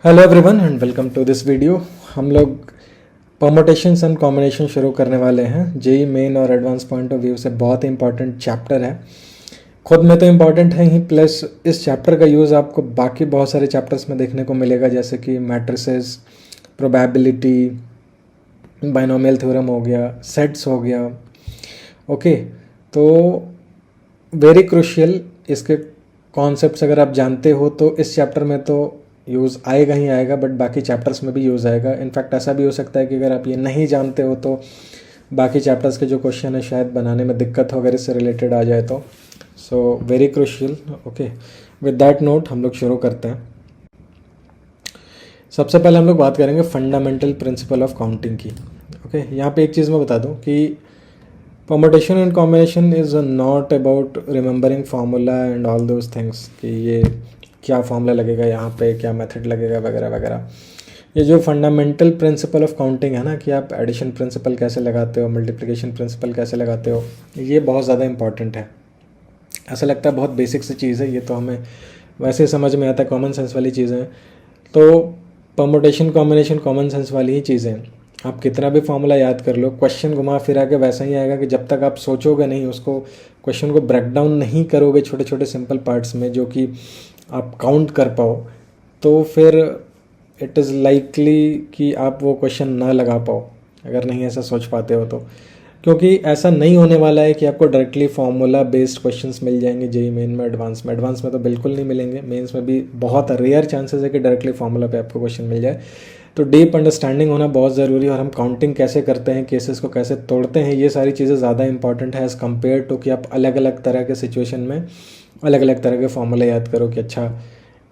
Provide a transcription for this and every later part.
Hello everyone and welcome to this video. हम लोग permutations and combination शुरू करने वाले हैं। जेई मेन और एडवांस पॉइंट ऑफ व्यू से बहुत ही इंपॉर्टेंट चैप्टर है। खुद में तो इम्पॉर्टेंट है ही, प्लस इस चैप्टर का यूज़ आपको बाकी बहुत सारे चैप्टर्स में देखने को मिलेगा, जैसे कि मैट्रिसेस, प्रोबेबिलिटी, बाइनोमियल थ्योरम हो गया, सेट्स हो गया। ओके, तो वेरी क्रूशियल। इसके कॉन्सेप्ट्स अगर आप जानते हो तो इस चैप्टर में तो यूज़ आएगा ही आएगा, बट बाकी चैप्टर्स में भी यूज़ आएगा। इनफैक्ट ऐसा भी हो सकता है कि अगर आप ये नहीं जानते हो तो बाकी चैप्टर्स के जो क्वेश्चन है शायद बनाने में दिक्कत हो अगर इससे रिलेटेड आ जाए तो। So very crucial. Okay, with that note हम लोग शुरू करते हैं। सबसे पहले हम लोग बात करेंगे फंडामेंटल प्रिंसिपल ऑफ काउंटिंग की। ओके, यहाँ पे एक चीज़ मैं बता दूँ कि permutation and combination is not about remembering formula and all those things कि ये क्या फॉर्मूला लगेगा यहाँ पे, क्या मेथड लगेगा वगैरह वगैरह। ये जो फंडामेंटल प्रिंसिपल ऑफ काउंटिंग है ना, कि आप एडिशन प्रिंसिपल कैसे लगाते हो, मल्टीप्लिकेशन प्रिंसिपल कैसे लगाते हो, ये बहुत ज़्यादा इंपॉर्टेंट है। ऐसा लगता है बहुत बेसिक सी चीज़ है, ये तो हमें वैसे समझ में आता है, कॉमन सेंस वाली चीज़ें हैं। तो परमुटेशन कॉम्बिनेशन कॉमन सेंस वाली ही चीज़ें हैं। आप कितना भी फॉर्मूला याद कर लो, क्वेश्चन घुमा फिरा के वैसा ही आएगा कि जब तक आप सोचोगे नहीं, उसको क्वेश्चन को ब्रेक डाउन नहीं करोगे छोटे छोटे सिंपल पार्ट्स में जो कि आप काउंट कर पाओ, तो फिर इट इज़ लाइकली कि आप वो क्वेश्चन ना लगा पाओ, अगर नहीं ऐसा सोच पाते हो तो। क्योंकि ऐसा नहीं होने वाला है कि आपको डायरेक्टली फार्मूला बेस्ड क्वेश्चंस मिल जाएंगे जेई मेन में, एडवांस में। एडवांस में तो बिल्कुल नहीं मिलेंगे, मेंस में भी बहुत रेयर चांसेस है कि डायरेक्टली फार्मूला पे आपको क्वेश्चन मिल जाए। तो डीप अंडरस्टैंडिंग होना बहुत ज़रूरी है, और हम काउंटिंग कैसे करते हैं, केसेस को कैसे तोड़ते हैं, ये सारी चीज़ें ज़्यादा इंपॉर्टेंट है एज़ कम्पेयर टू कि आप अलग अलग तरह के सिचुएशन में अलग अलग तरह के फार्मूला याद करो कि अच्छा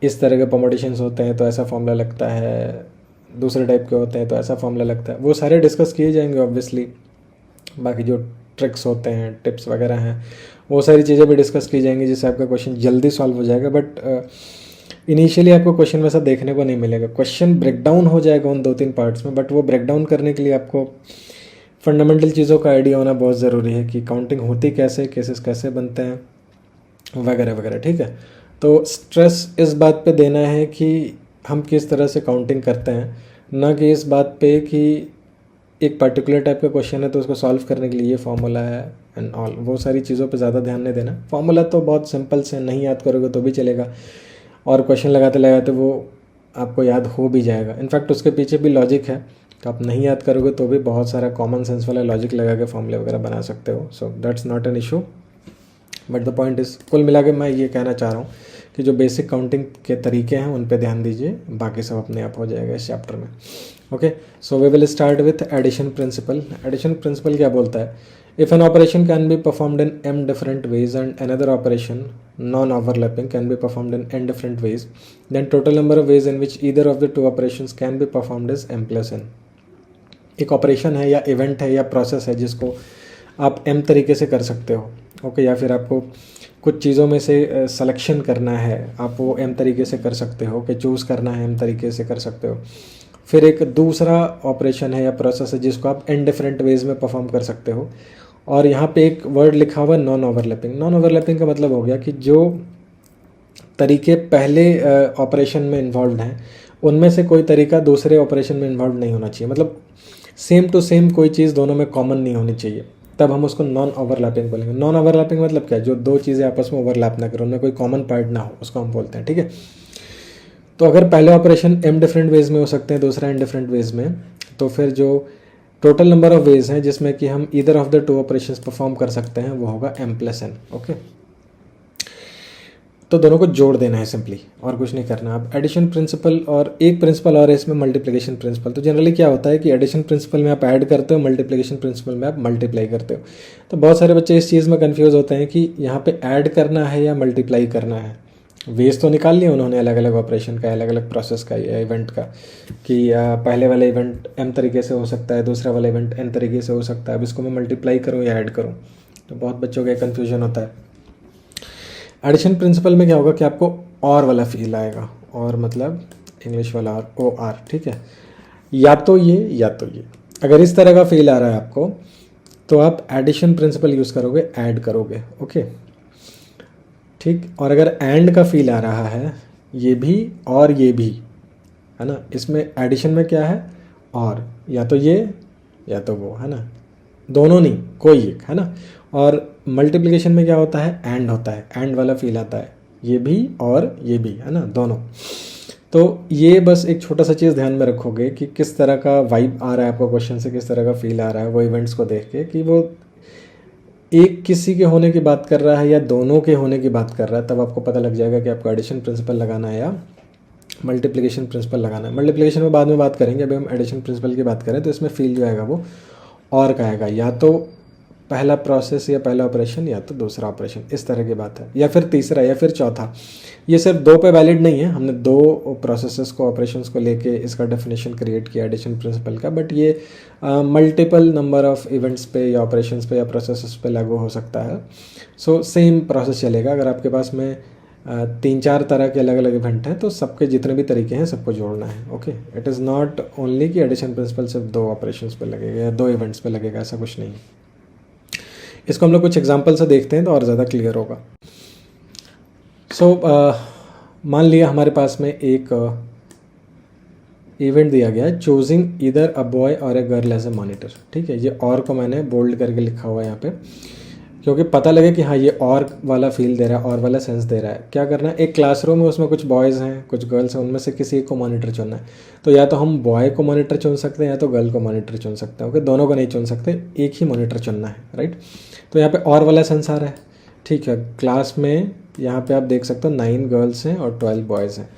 इस तरह के परमुटेशंस होते हैं तो ऐसा फार्मूला लगता है, दूसरे टाइप के होते हैं तो ऐसा फार्मूला लगता है। वो सारे डिस्कस किए जाएंगे ऑब्वियसली। बाकी जो ट्रिक्स होते हैं, टिप्स वगैरह हैं, वो सारी चीज़ें भी डिस्कस की जाएंगी जिससे आपका क्वेश्चन जल्दी सॉल्व हो जाएगा। बट इनिशियली आपको क्वेश्चन वैसा देखने को नहीं मिलेगा। क्वेश्चन ब्रेकडाउन हो जाएगा उन 2-3 पार्ट्स में, बट वो ब्रेकडाउन करने के लिए आपको फंडामेंटल चीज़ों का आइडिया होना बहुत ज़रूरी है कि काउंटिंग होती कैसे, केसेस कैसे बनते हैं वगैरह वगैरह। ठीक है, तो स्ट्रेस इस बात पे देना है कि हम किस तरह से काउंटिंग करते हैं, ना कि इस बात पे कि एक पर्टिकुलर टाइप का क्वेश्चन है तो उसको सॉल्व करने के लिए ये फार्मूला है एंड ऑल। वो सारी चीज़ों पे ज़्यादा ध्यान नहीं देना। फार्मूला तो बहुत सिंपल से, नहीं याद करोगे तो भी चलेगा, और क्वेश्चन लगाते लगाते वो आपको याद हो भी जाएगा। इनफैक्ट उसके पीछे भी लॉजिक है, तो आप नहीं याद करोगे तो भी बहुत सारा कॉमन सेंस वाला लॉजिक लगा के फॉर्मूले वगैरह बना सकते हो। So that's not an issue, but the point is, कुल मिला के मैं ये कहना चाह रहा हूँ कि जो बेसिक काउंटिंग के तरीके हैं उन पे ध्यान दीजिए, बाकी सब अपने आप हो जाएगा इस चैप्टर में। Okay, so we will start with addition principle. Addition principle क्या बोलता है? If an operation can be performed in m different ways and another operation non-overlapping can be performed in n different ways, then total number of ways in which either of the two operations can be performed is m plus n। एक operation है या event है या process है जिसको आप m तरीके से कर सकते हो। ओके, या फिर आपको कुछ चीज़ों में से सिलेक्शन करना है, आप वो m तरीके से कर सकते हो, कि चूज़ करना है m तरीके से कर सकते हो। फिर एक दूसरा ऑपरेशन है या प्रोसेस है जिसको आप n डिफरेंट वेज में परफॉर्म कर सकते हो। और यहाँ पे एक वर्ड लिखा हुआ नॉन ओवरलैपिंग। नॉन ओवरलैपिंग का मतलब हो गया कि जो तरीके पहले ऑपरेशन में इन्वॉल्व हैं उनमें से कोई तरीका दूसरे ऑपरेशन में इन्वॉल्व नहीं होना चाहिए। मतलब सेम टू सेम कोई चीज़ दोनों में कॉमन नहीं होनी चाहिए, तब हम उसको नॉन ओवरलैपिंग बोलेंगे। नॉन ओवरलैपिंग मतलब क्या? जो दो चीज़ें आपस में ओवरलैप ना करें, उनमें कोई कॉमन पार्ट ना हो, उसको हम बोलते हैं। ठीक है, तो अगर पहले ऑपरेशन m डिफरेंट वेज में हो सकते हैं, दूसरा n डिफरेंट वेज में, तो फिर जो टोटल नंबर ऑफ वेज हैं जिसमें कि हम either of the two operations perform कर सकते हैं वो होगा m प्लस n। ओके, तो दोनों को जोड़ देना है सिंपली, और कुछ नहीं करना। अब एडिशन प्रिंसिपल और एक प्रिंसिपल और है इसमें, मल्टीप्लिकेशन प्रिंसिपल। तो जनरली क्या होता है कि एडिशन प्रिंसिपल में आप ऐड करते हो, मल्टीप्लिकेशन प्रिंसिपल में आप मल्टीप्लाई करते हो। तो बहुत सारे बच्चे इस चीज़ में कन्फ्यूज़ होते हैं कि यहाँ पे ऐड करना है या मल्टीप्लाई करना है। वेज तो निकाल लिया उन्होंने अलग अलग ऑपरेशन का, अलग अलग प्रोसेस का या इवेंट का, कि पहले वाला इवेंट m तरीके से हो सकता है, दूसरा वाला इवेंट n तरीके से हो सकता है। अब इसको मैं मल्टीप्लाई करूँ या ऐड करूँ, तो बहुत बच्चों का कन्फ्यूजन होता है। एडिशन प्रिंसिपल में क्या होगा कि आपको और वाला फील आएगा, और मतलब इंग्लिश वाला ओ आर। ठीक है, या तो ये या तो ये। अगर इस तरह का फील आ रहा है आपको तो आप एडिशन प्रिंसिपल यूज़ करोगे, ऐड करोगे। ओके, ठीक। और अगर एंड का फील आ रहा है, ये भी और ये भी, है ना। इसमें एडिशन में क्या है, और या तो ये या तो वो, है ना, दोनों नहीं, कोई एक, है ना। और मल्टीप्लिकेशन में क्या होता है, एंड होता है, एंड वाला फील आता है, ये भी और ये भी, है ना, दोनों। तो ये बस एक छोटा सा चीज़ ध्यान में रखोगे कि किस तरह का वाइब आ रहा है आपको क्वेश्चन से, किस तरह का फील आ रहा है वो इवेंट्स को देख के, कि वो एक किसी के होने की बात कर रहा है या दोनों के होने की बात कर रहा है। तब आपको पता लग जाएगा कि आपको एडिशन प्रिंसिपल लगाना है या मल्टीप्लिकेशन प्रिंसिपल लगाना है। मल्टीप्लिकेशन में बाद में बात करेंगे, अभी हम एडिशन प्रिंसिपल की बात करें तो इसमें फील जो आएगा वो और का आएगा, या तो पहला प्रोसेस या पहला ऑपरेशन या तो दूसरा ऑपरेशन, इस तरह की बात है, या फिर तीसरा या फिर चौथा। ये सिर्फ दो पे वैलिड नहीं है, हमने दो प्रोसेसेस को, ऑपरेशंस को लेके इसका डेफिनेशन क्रिएट किया एडिशन प्रिंसिपल का, बट ये मल्टीपल नंबर ऑफ इवेंट्स पे या ऑपरेशंस पे या प्रोसेसेस पे लागू हो सकता है। सो सेम प्रोसेस चलेगा। अगर आपके पास में 3-4 तरह के अलग अलग इवेंट हैं तो सबके जितने भी तरीके हैं सबको जोड़ना है। Okay, it is not only कि एडिशन प्रिंसिपल सिर्फ दो ऑपरेशंस पे लगेगा या दो इवेंट्स पे लगेगा, ऐसा कुछ नहीं। इसको हम लोग कुछ एग्जांपल से देखते हैं तो और ज़्यादा क्लियर होगा। मान लिया हमारे पास में एक इवेंट दिया गया है, चूजिंग इधर अ बॉय और a girl as a monitor. ठीक है, ये और को मैंने बोल्ड करके लिखा हुआ है यहाँ पे, क्योंकि पता लगे कि हाँ ये और वाला फील दे रहा है, और वाला सेंस दे रहा है। क्या करना है, एक क्लासरूम है, उसमें कुछ बॉयज़ हैं कुछ गर्ल्स हैं, उनमें से किसी एक को मॉनिटर चुनना है। तो या तो हम बॉय को मॉनिटर चुन सकते हैं या तो गर्ल को मॉनिटर चुन सकते हैं। ओके, दोनों को नहीं चुन सकते, एक ही मॉनिटर चुनना है, राइट। तो यहाँ पे और वाला सेंस आ रहा है। ठीक है, क्लास में यहाँ पे आप देख सकते हो 9 गर्ल्स हैं और 12 बॉयज़ हैं।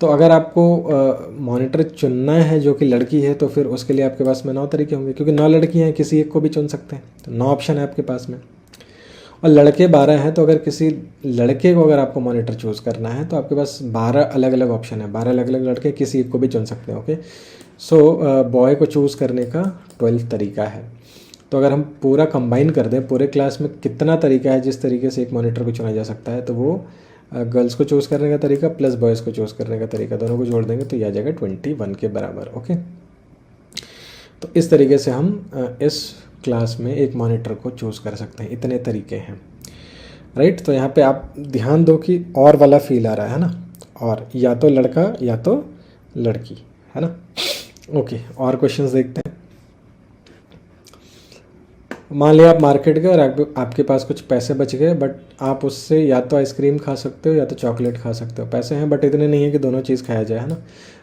तो अगर आपको मॉनिटर चुनना है जो कि लड़की है, तो फिर उसके लिए आपके पास में 9 तरीके होंगे, क्योंकि 9 लड़कियाँ हैं, किसी एक को भी चुन सकते हैं, तो 9 ऑप्शन है आपके पास में। और लड़के 12 हैं, तो अगर किसी लड़के को अगर आपको मॉनिटर चूज़ करना है तो आपके पास 12 अलग अलग ऑप्शन है, 12 अलग अलग लड़के, किसी एक को भी चुन सकते हैं। ओके, सो बॉय को चूज़ करने का 12 तरीका है। तो अगर हम पूरा कंबाइन कर दें, पूरे क्लास में कितना तरीका है जिस तरीके से एक मॉनिटर को चुना जा सकता है, तो वो गर्ल्स को चूज़ करने का तरीका प्लस बॉयज़ को चूज़ करने का तरीका, दोनों को जोड़ देंगे तो यह आ जाएगा 21 के बराबर। ओके, तो इस तरीके से हम इस क्लास में एक मॉनिटर को चूज़ कर सकते हैं। इतने तरीके हैं, राइट। तो यहाँ पे आप ध्यान दो कि और वाला फील आ रहा है ना, और या तो लड़का या तो लड़की, है ना। ओके, और क्वेश्चंस देखते हैं। मान लिया आप मार्केट गए और आपके पास कुछ पैसे बच गए, बट आप उससे या तो आइसक्रीम खा सकते हो या तो चॉकलेट खा सकते हो। पैसे हैं बट इतने नहीं है कि दोनों चीज़ खाया जाए, है ना।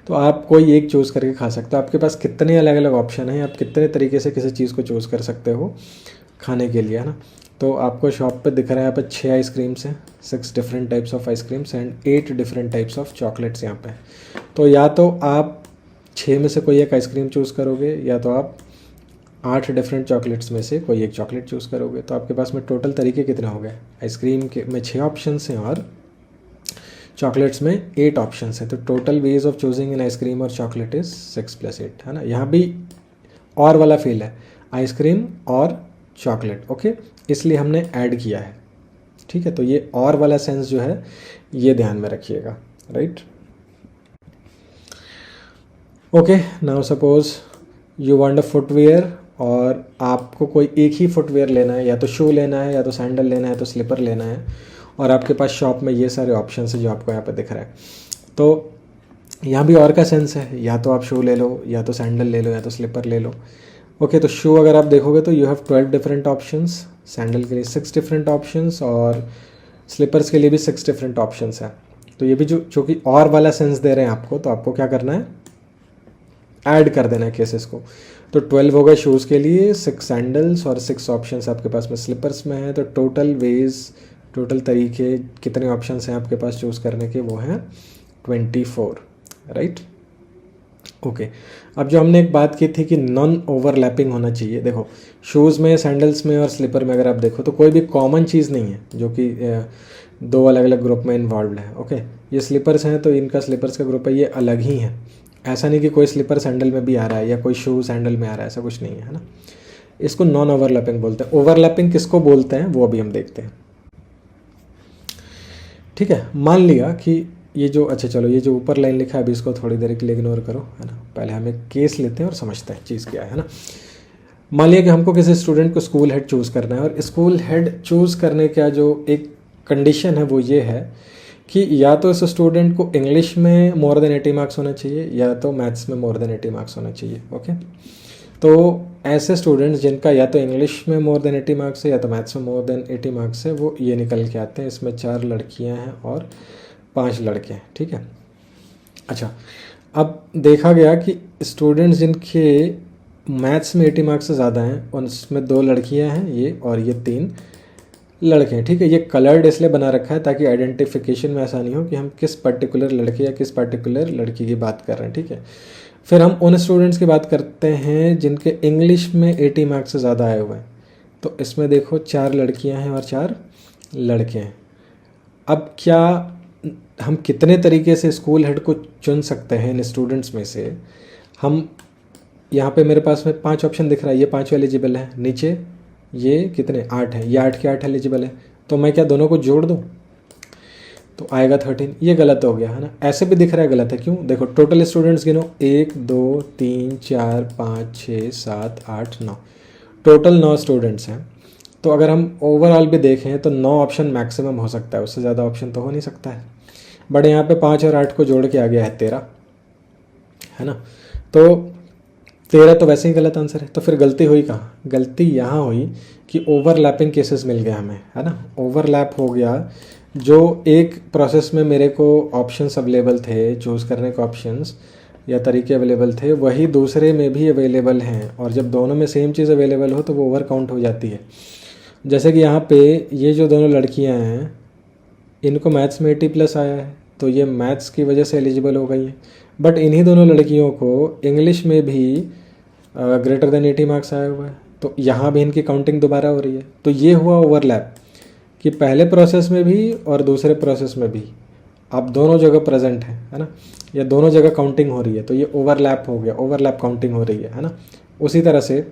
तो आप कोई एक चूज़ करके खा सकते हो। आपके पास कितने अलग अलग ऑप्शन हैं, आप कितने तरीके से किसी चीज़ को चूज़ कर सकते हो खाने के लिए, है ना। तो आपको शॉप पे दिख रहा है यहाँ पे 6 आइसक्रीम्स हैं, 6 different types of ice creams and 8 different types of chocolates यहाँ पे। तो या तो आप 6 में से कोई एक आइसक्रीम चूज़ करोगे, या तो आप 8 डिफरेंट चॉकलेट्स में से कोई एक चॉकलेट चूज़ करोगे। तो आपके पास में टोटल तरीके कितने हो गए, आइसक्रीम के में 6 ऑप्शंस हैं और चॉकलेट्स में 8 ऑप्शंस हैं। तो total ways of choosing in ice cream और चॉकलेट इज़ 6 + 8, है ना। यहाँ भी और वाला फील है, आइसक्रीम और चॉकलेट। ओके, इसलिए हमने ऐड किया है। ठीक है, तो ये और वाला सेंस जो है ये ध्यान में रखिएगा, right. Okay, now suppose you want a footwear, और आपको कोई एक ही फुटवेयर लेना है, या तो शू लेना है या तो सैंडल लेना है तो स्लीपर लेना है, और आपके पास शॉप में ये सारे ऑप्शन है जो आपको यहाँ पे दिख रहा है। तो यहाँ भी और का सेंस है, या तो आप शू ले लो या तो सैंडल ले लो या तो स्लीपर ले लो। ओके, तो शू अगर आप देखोगे तो you have 12 different options, sandal के लिए 6 डिफरेंट ऑप्शंस और स्लीपर्स के लिए भी 6 डिफरेंट ऑप्शंस हैं। तो ये भी जो कि और वाला सेंस दे रहे हैं आपको, तो आपको क्या करना है, ऐड कर देना है केसेस को। तो 12 हो गए शूज़ के लिए, 6 सैंडल्स और 6 ऑप्शंस आपके पास में स्लीपर्स में है। तो टोटल तरीके कितने ऑप्शंस हैं आपके पास चूज़ करने के, वो हैं 24, राइट। ओके, अब जो हमने एक बात की थी कि नॉन ओवरलैपिंग होना चाहिए। देखो, शूज़ में, सैंडल्स में और स्लीपर में अगर आप देखो तो कोई भी कॉमन चीज़ नहीं है जो कि दो अलग अलग ग्रुप में इन्वॉल्व है। ओके, ये स्लीपर्स हैं तो इनका स्लीपर्स का ग्रुप है, ये अलग ही है। ऐसा नहीं कि कोई स्लीपर सैंडल में भी आ रहा है या कोई शू सैंडल में आ रहा है, ऐसा कुछ नहीं है ना। इसको नॉन ओवरलैपिंग बोलते हैं। ओवरलैपिंग किसको बोलते हैं वो अभी हम देखते हैं। ठीक है, मान लिया कि ये जो, अच्छा चलो, ये जो ऊपर लाइन लिखा है अभी इसको थोड़ी देर के लिए इग्नोर करो, है ना। पहले हम एक केस लेते हैं और समझते हैं चीज़ क्या है ना। मान लिया कि हमको किसी स्टूडेंट को स्कूल हेड चूज़ करना है, और स्कूल हेड चूज़ करने का जो एक कंडीशन है वो ये है कि या तो इस स्टूडेंट को इंग्लिश में मोर देन 80 मार्क्स होना चाहिए या तो मैथ्स में मोर देन 80 मार्क्स होना चाहिए। ओके, तो ऐसे स्टूडेंट्स जिनका या तो इंग्लिश में मोर देन 80 मार्क्स है या तो मैथ्स में मोर देन 80 मार्क्स है, वो ये निकल के आते हैं। इसमें 4 लड़कियां हैं और 5 लड़के हैं, ठीक है। अच्छा, अब देखा गया कि स्टूडेंट्स जिनके मैथ्स में 80 मार्क्स से ज़्यादा हैं उनमें 2 लड़कियां हैं ये, और ये 3 लड़के हैं, ठीक है। ये कलर्ड इसलिए बना रखा है ताकि आइडेंटिफिकेशन में आसानी हो कि हम किस पर्टिकुलर लड़के या किस पर्टिकुलर लड़की की बात कर रहे हैं, ठीक है। फिर हम उन स्टूडेंट्स की बात करते हैं जिनके इंग्लिश में 80 मार्क्स से ज़्यादा आए हुए हैं। तो इसमें देखो 4 लड़कियां हैं और 4 लड़के हैं। अब क्या हम कितने तरीके से स्कूल हेड को चुन सकते हैं इन स्टूडेंट्स में से? हम यहाँ पे मेरे पास में 5 ऑप्शन दिख रहा है, ये 5 एलिजिबल है, नीचे ये कितने 8 है, ये 8 के 8 एलिजिबल है। तो मैं क्या दोनों को जोड़ दूँ तो आएगा 13। ये गलत हो गया है ना, ऐसे भी दिख रहा है गलत है। क्यों? देखो टोटल स्टूडेंट्स गिनो, 1 2 3 4 5 6 7 8 9, टोटल 9 स्टूडेंट्स हैं। तो अगर हम ओवरऑल भी देखें तो 9 ऑप्शन मैक्सिमम हो सकता है, उससे ज़्यादा ऑप्शन तो हो नहीं सकता है। बट यहाँ पे 5 और 8 को जोड़ के आ गया है 13, है ना। तो 13 तो वैसे ही गलत आंसर है। तो फिर गलती हुई कहाँ? गलती यहाँ हुई कि ओवरलैपिंग केसेस मिल गया हमें, है ना। ओवरलैप हो गया, जो एक प्रोसेस में मेरे को ऑप्शंस अवेलेबल थे, चूज़ करने के ऑप्शंस या तरीके अवेलेबल थे, वही दूसरे में भी अवेलेबल हैं। और जब दोनों में सेम चीज़ अवेलेबल हो तो वो ओवर काउंट हो जाती है। जैसे कि यहाँ पे ये जो दोनों लड़कियाँ हैं इनको मैथ्स में 80+ आया है, तो ये मैथ्स की वजह से एलिजिबल हो गई हैं। बट इन्हीं दोनों लड़कियों को इंग्लिश में भी ग्रेटर देन 80 मार्क्स आया हुआ है, तो यहाँ भी इनकी काउंटिंग दोबारा हो रही है। तो ये हुआ ओवरलैप कि पहले प्रोसेस में भी और दूसरे प्रोसेस में भी आप दोनों जगह प्रेजेंट है ना, या दोनों जगह काउंटिंग हो रही है। तो ये ओवरलैप हो गया, ओवरलैप काउंटिंग हो रही है ना। उसी तरह से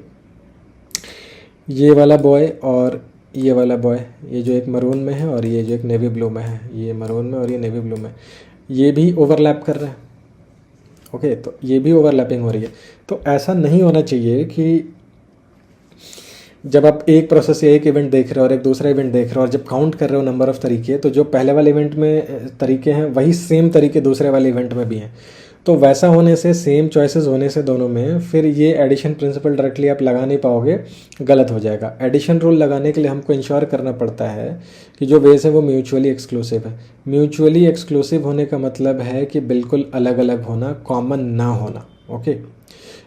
ये वाला बॉय और ये वाला बॉय, ये जो एक मरून में है और ये जो एक नेवी ब्लू में है, ये मरून में और ये नेवी ब्लू में, ये भी ओवरलैप कर रहे हैं। ओके, तो ये भी ओवरलैपिंग हो रही है। तो ऐसा नहीं होना चाहिए कि जब आप एक प्रोसेस या एक इवेंट देख रहे हो और एक दूसरा इवेंट देख रहे हो और जब काउंट कर रहे हो नंबर ऑफ़ तरीके, तो जो पहले वाले इवेंट में तरीके हैं वही सेम तरीके दूसरे वाले इवेंट में भी हैं। तो वैसा होने से, सेम चॉइसेस होने से दोनों में, फिर ये एडिशन प्रिंसिपल डायरेक्टली आप लगा नहीं पाओगे, गलत हो जाएगा। एडिशन रूल लगाने के लिए हमको इंश्योर करना पड़ता है कि जो वेज है वो म्यूचुअली एक्सक्लूसिव है। म्यूचुअली एक्सक्लूसिव होने का मतलब है कि बिल्कुल अलग अलग होना, कॉमन ना होना। ओके,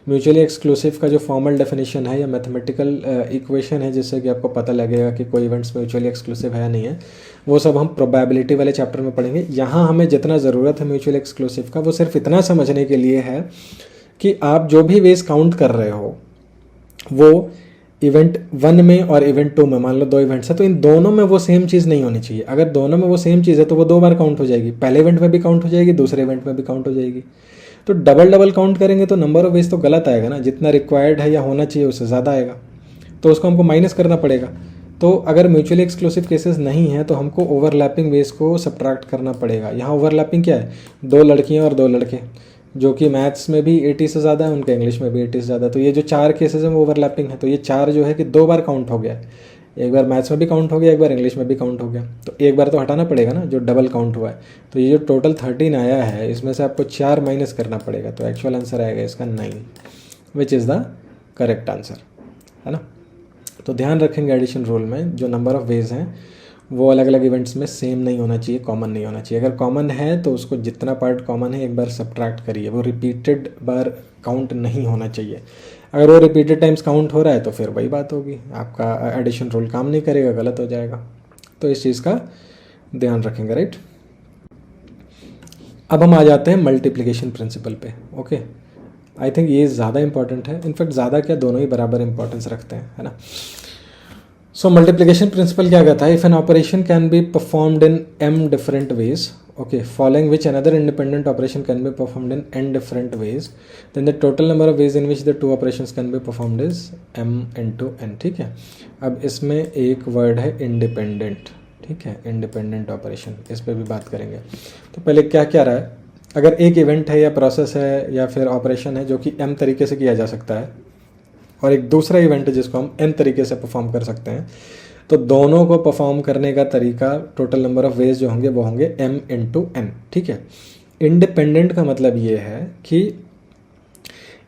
म्यूचुअली एक्सक्लूसिव का जो फॉर्मल डेफिनेशन है या मैथमेटिकल इक्वेशन है जिससे कि आपको पता लगेगा कि कोई इवेंट्स म्यूचुअली एक्सक्लूसिव है या नहीं है, वो सब हम प्रोबेबिलिटी वाले चैप्टर में पढ़ेंगे। यहाँ हमें जितना ज़रूरत है म्यूचुअली एक्सक्लूसिव का, वो सिर्फ इतना समझने के लिए है कि आप जो भी वेज काउंट कर रहे हो वो इवेंट 1 में और इवेंट 2 में, मान लो 2 इवेंट्स है, तो इन दोनों में वो सेम चीज़ नहीं होनी चाहिए। अगर दोनों में वो सेम चीज़ है तो वो 2 बार काउंट हो जाएगी, पहले इवेंट में भी काउंट हो जाएगी, दूसरे इवेंट में भी काउंट हो जाएगी। तो डबल काउंट करेंगे तो नंबर ऑफ वेज तो गलत आएगा ना, जितना रिक्वायर्ड है या होना चाहिए उससे ज़्यादा आएगा, तो उसको हमको माइनस करना पड़ेगा। तो अगर म्यूचुअली एक्सक्लूसिव केसेस नहीं है तो हमको ओवरलैपिंग वेज को सब्ट्रैक्ट करना पड़ेगा। यहाँ ओवरलैपिंग क्या है? 2 लड़कियाँ और 2 लड़के, जो कि मैथ्स में भी 80 से ज़्यादा है, उनके इंग्लिश में भी 80 से ज़्यादा। तो ये जो 4 केसेज हैं वो ओवरलैपिंग है। तो ये 4 जो है कि 2 बार काउंट हो गया, एक बार मैथ्स में भी काउंट हो गया, एक बार इंग्लिश में भी काउंट हो गया। तो एक बार तो हटाना पड़ेगा ना जो डबल काउंट हुआ है। तो ये जो टोटल 13 आया है इसमें से आपको 4 माइनस करना पड़ेगा, तो एक्चुअल आंसर आएगा इसका 9, which is the correct answer, है ना। तो ध्यान रखेंगे एडिशन रूल में जो नंबर ऑफ़ वेज हैं वो अलग अलग इवेंट्स में सेम नहीं होना चाहिए, कॉमन नहीं होना चाहिए। अगर कॉमन है तो उसको जितना पार्ट कॉमन है एक बार सब्ट्रैक्ट करिए, वो रिपीटेड बार काउंट नहीं होना चाहिए। अगर वो रिपीटेड टाइम्स काउंट हो रहा है तो फिर वही बात होगी, आपका एडिशन रूल काम नहीं करेगा, गलत हो जाएगा। तो इस चीज़ का ध्यान रखेंगे, राइट। अब हम आ जाते हैं मल्टीप्लिकेशन प्रिंसिपल पे। ओके, आई थिंक ये ज़्यादा इंपॉर्टेंट है, इनफैक्ट ज़्यादा क्या, दोनों ही बराबर इंपॉर्टेंस रखते हैं, है ना। सो मल्टीप्लिकेशन प्रिंसिपल क्या कहता है? If N operation can be performed in m different ways, okay, following which another independent operation can be performed in n different ways, then the total number of ways in which the two operations can be performed is m into n। ठीक है, अब इसमें एक word है independent, ठीक है, independent operation, इस पर भी बात करेंगे। तो पहले क्या क्या रहा है, अगर एक इवेंट है या प्रोसेस है या फिर ऑपरेशन है जो कि m तरीके से किया जा सकता है और एक दूसरा इवेंट है जिसको हम n तरीके से परफॉर्म कर सकते हैं, तो दोनों को परफॉर्म करने का तरीका, टोटल नंबर ऑफ वेज जो होंगे वो होंगे m इंटू n, ठीक है। इंडिपेंडेंट का मतलब ये है कि